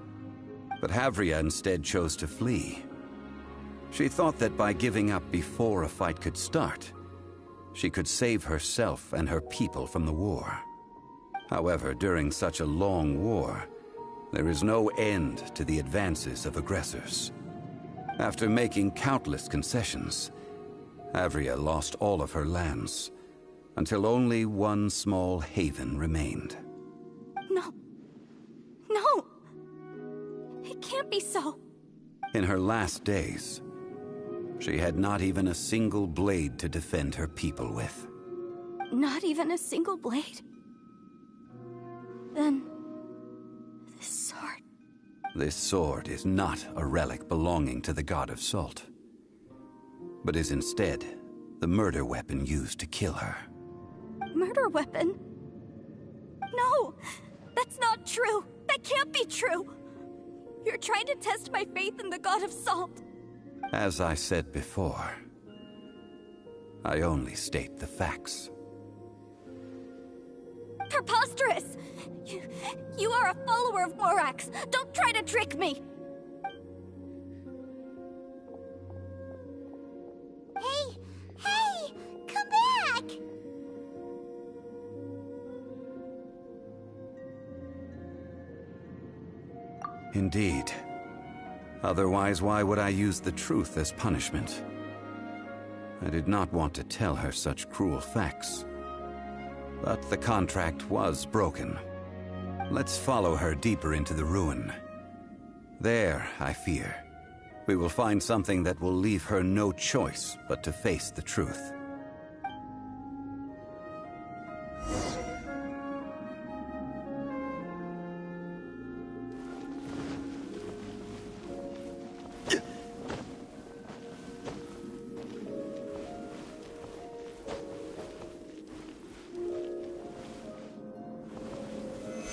But Havria instead chose to flee. She thought that by giving up before a fight could start, she could save herself and her people from the war. However, during such a long war, there is no end to the advances of aggressors. After making countless concessions, Havria lost all of her lands, until only one small haven remained. No! It can't be so. In her last days, she had not even a single blade to defend her people with. Not even a single blade? Then... this sword... This sword is not a relic belonging to the God of Salt, but is instead the murder weapon used to kill her. Murder weapon? No! That's not true! That can't be true! You're trying to test my faith in the God of Salt. As I said before, I only state the facts. Preposterous! You are a follower of Morax! Don't try to trick me! Hey! Come back! Indeed. Otherwise, why would I use the truth as punishment? I did not want to tell her such cruel facts. But the contract was broken. Let's follow her deeper into the ruin. There, I fear, we will find something that will leave her no choice but to face the truth.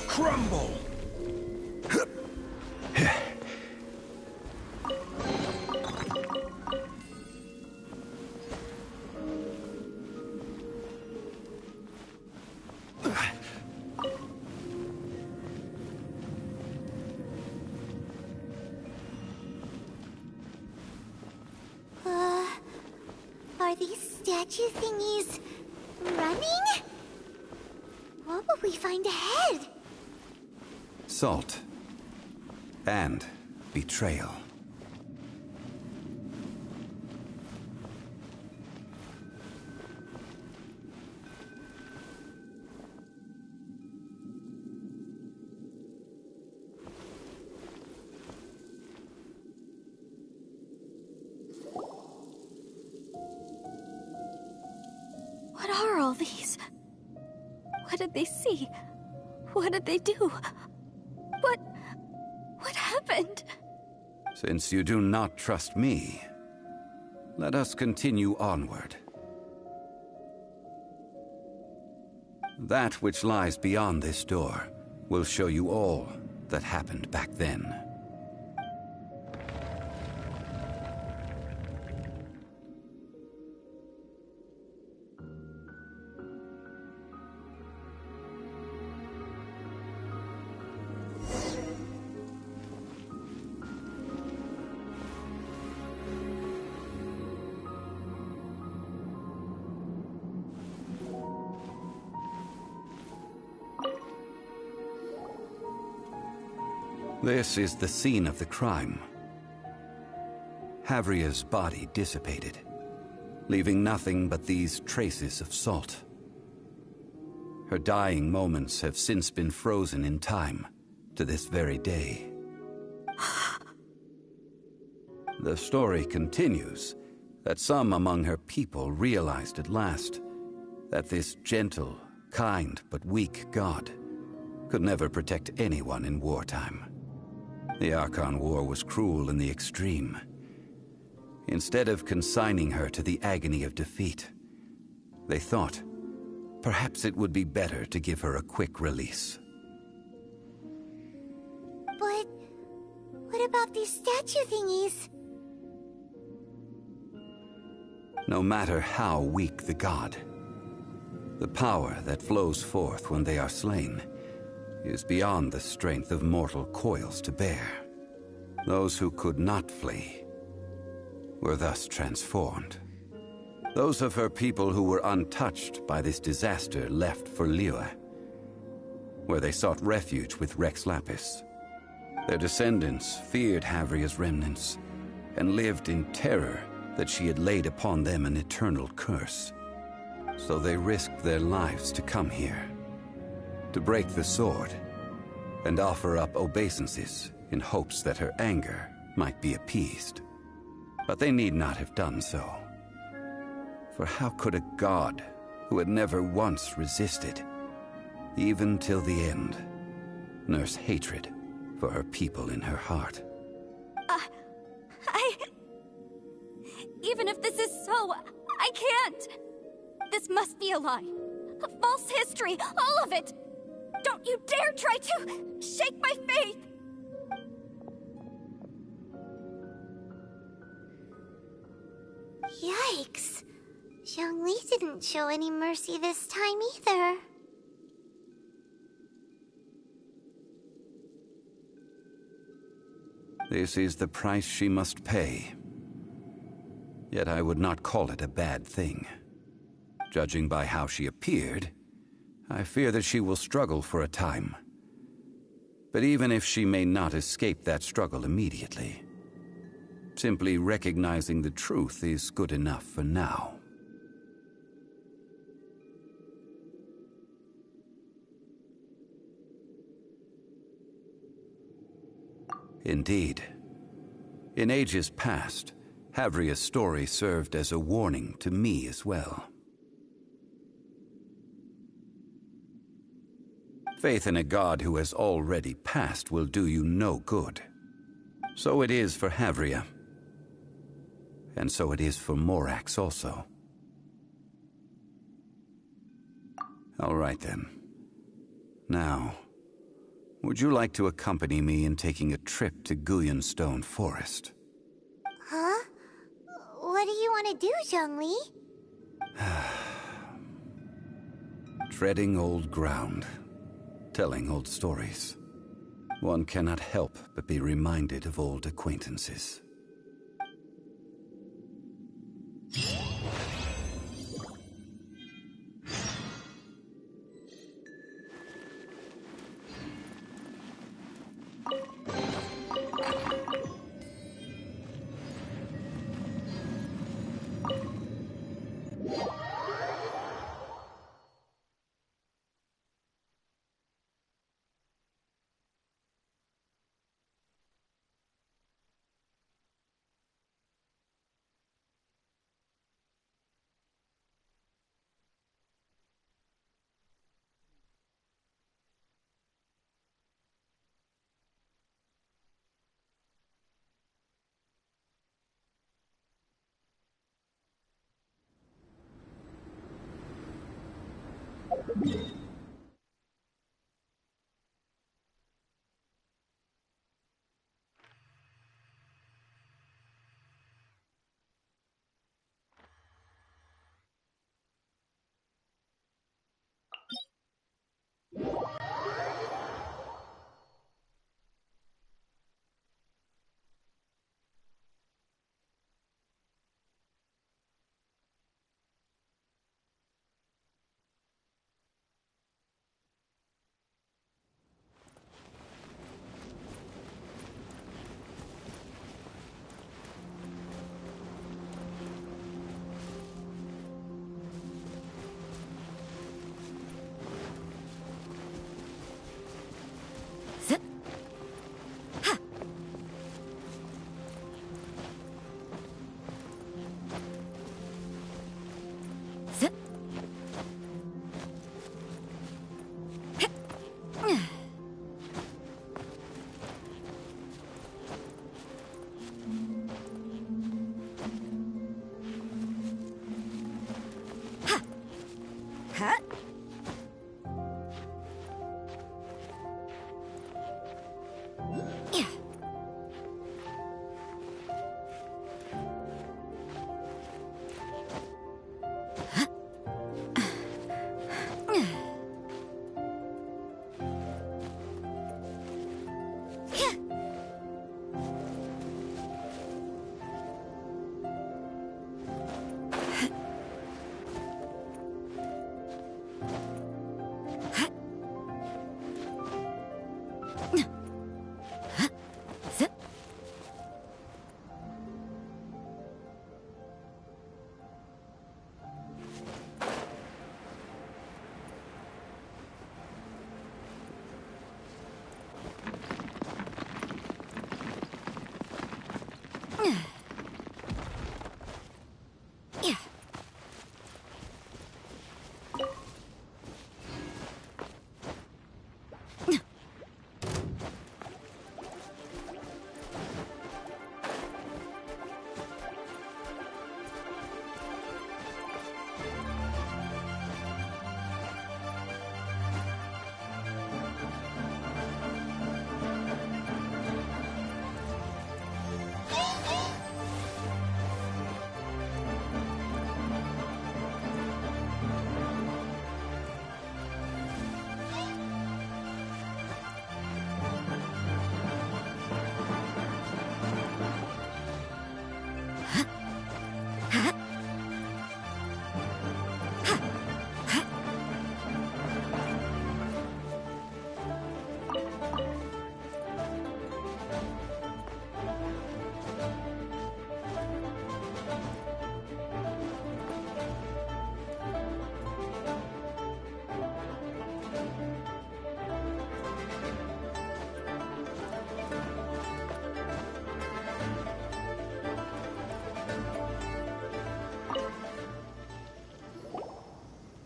Crumble! Are these statue thingies running? What will we find ahead? Salt. And betrayal. What are all these? What did they see? What did they do? What happened? Since you do not trust me, let us continue onward. That which lies beyond this door will show you all that happened back then. This is the scene of the crime. Havria's body dissipated, leaving nothing but these traces of salt. Her dying moments have since been frozen in time to this very day. The story continues that some among her people realized at last that this gentle, kind, but weak god could never protect anyone in wartime. The Archon War was cruel in the extreme. Instead of consigning her to the agony of defeat, they thought perhaps it would be better to give her a quick release. But what about these statue thingies? No matter how weak the god, the power that flows forth when they are slain is beyond the strength of mortal coils to bear. Those who could not flee were thus transformed. Those of her people who were untouched by this disaster left for Liyue, where they sought refuge with Rex Lapis. Their descendants feared Havria's remnants and lived in terror that she had laid upon them an eternal curse. So they risked their lives to come here, to break the sword, and offer up obeisances in hopes that her anger might be appeased. But they need not have done so. For how could a god who had never once resisted, even till the end, nurse hatred for her people in her heart? Even if this is so, I can't! This must be a lie. A false history, all of it! Don't you dare try to shake my faith! Yikes. Zhongli didn't show any mercy this time either. This is the price she must pay. Yet I would not call it a bad thing. Judging by how she appeared, I fear that she will struggle for a time. But even if she may not escape that struggle immediately, simply recognizing the truth is good enough for now. Indeed. In ages past, Havria's story served as a warning to me as well. Faith in a god who has already passed will do you no good. So it is for Havria. And so it is for Morax also. All right then. Now, would you like to accompany me in taking a trip to Guyonstone Forest? Huh? What do you want to do, Zhongli? Treading old ground. Telling old stories. One cannot help but be reminded of old acquaintances.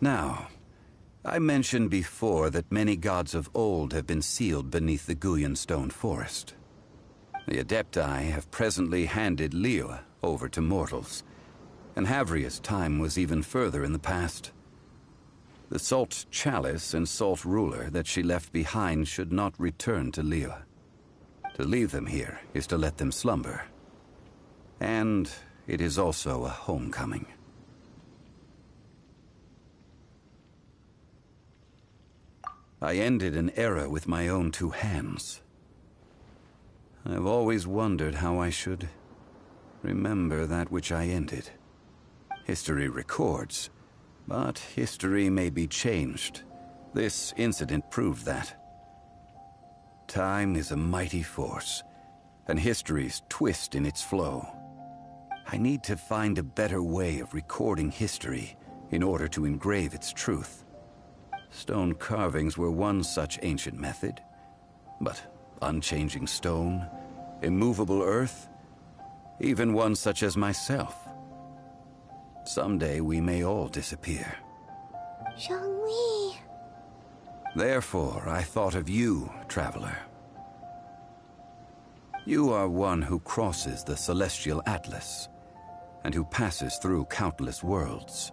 Now, I mentioned before that many gods of old have been sealed beneath the Guyan stone forest. The Adepti have presently handed Liyue over to mortals, and Havria's time was even further in the past. The Salt Chalice and Salt Ruler that she left behind should not return to Liyue. To leave them here is to let them slumber. And it is also a homecoming. I ended an era with my own two hands. I've always wondered how I should remember that which I ended. History records, but history may be changed. This incident proved that. Time is a mighty force, and history's twist in its flow. I need to find a better way of recording history in order to engrave its truth. Stone carvings were one such ancient method, but unchanging stone, immovable earth, even one such as myself. Someday we may all disappear. Zhongli. Therefore, I thought of you, traveler. You are one who crosses the celestial atlas, and who passes through countless worlds.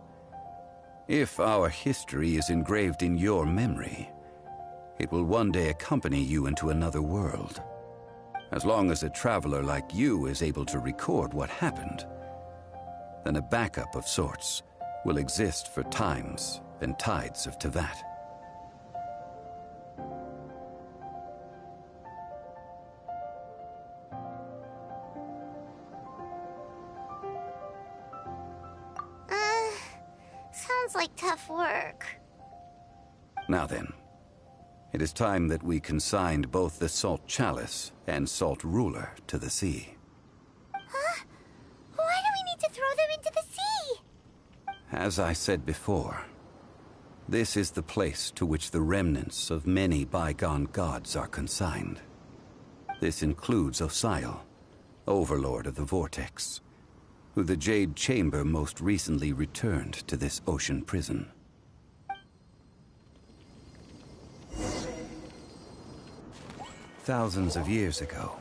If our history is engraved in your memory, it will one day accompany you into another world. As long as a traveler like you is able to record what happened, then a backup of sorts will exist for times and tides of Teyvat. Sounds like tough work. Now then, it is time that we consigned both the Salt Chalice and Salt Ruler to the sea. Huh? Why do we need to throw them into the sea? As I said before, this is the place to which the remnants of many bygone gods are consigned. This includes Osial, Overlord of the Vortex, who the Jade Chamber most recently returned to this ocean prison. Thousands of years ago,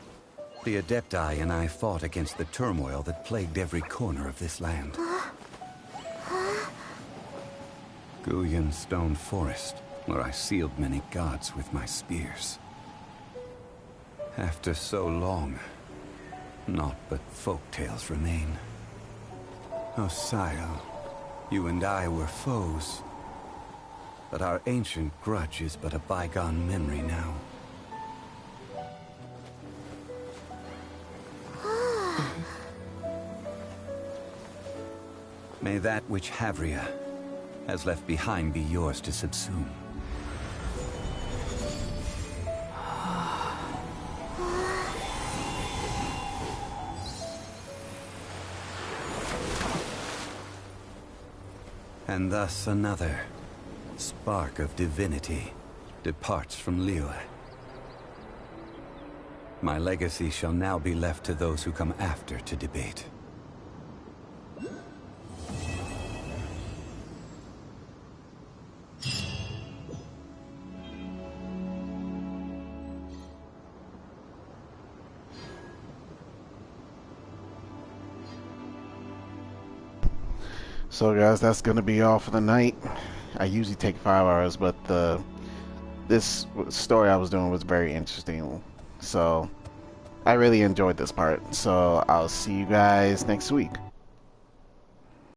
the Adepti and I fought against the turmoil that plagued every corner of this land. Guyan Stone Forest, where I sealed many gods with my spears. After so long, naught but folk tales remain. Osial, you and I were foes, but our ancient grudge is but a bygone memory now. May that which Havria has left behind be yours to subsume. And thus another spark of divinity departs from Liyue. My legacy shall now be left to those who come after to debate. So guys, that's gonna be all for the night. I usually take 5 hours, but this story I was doing was very interesting, so I really enjoyed this part. So I'll see you guys next week.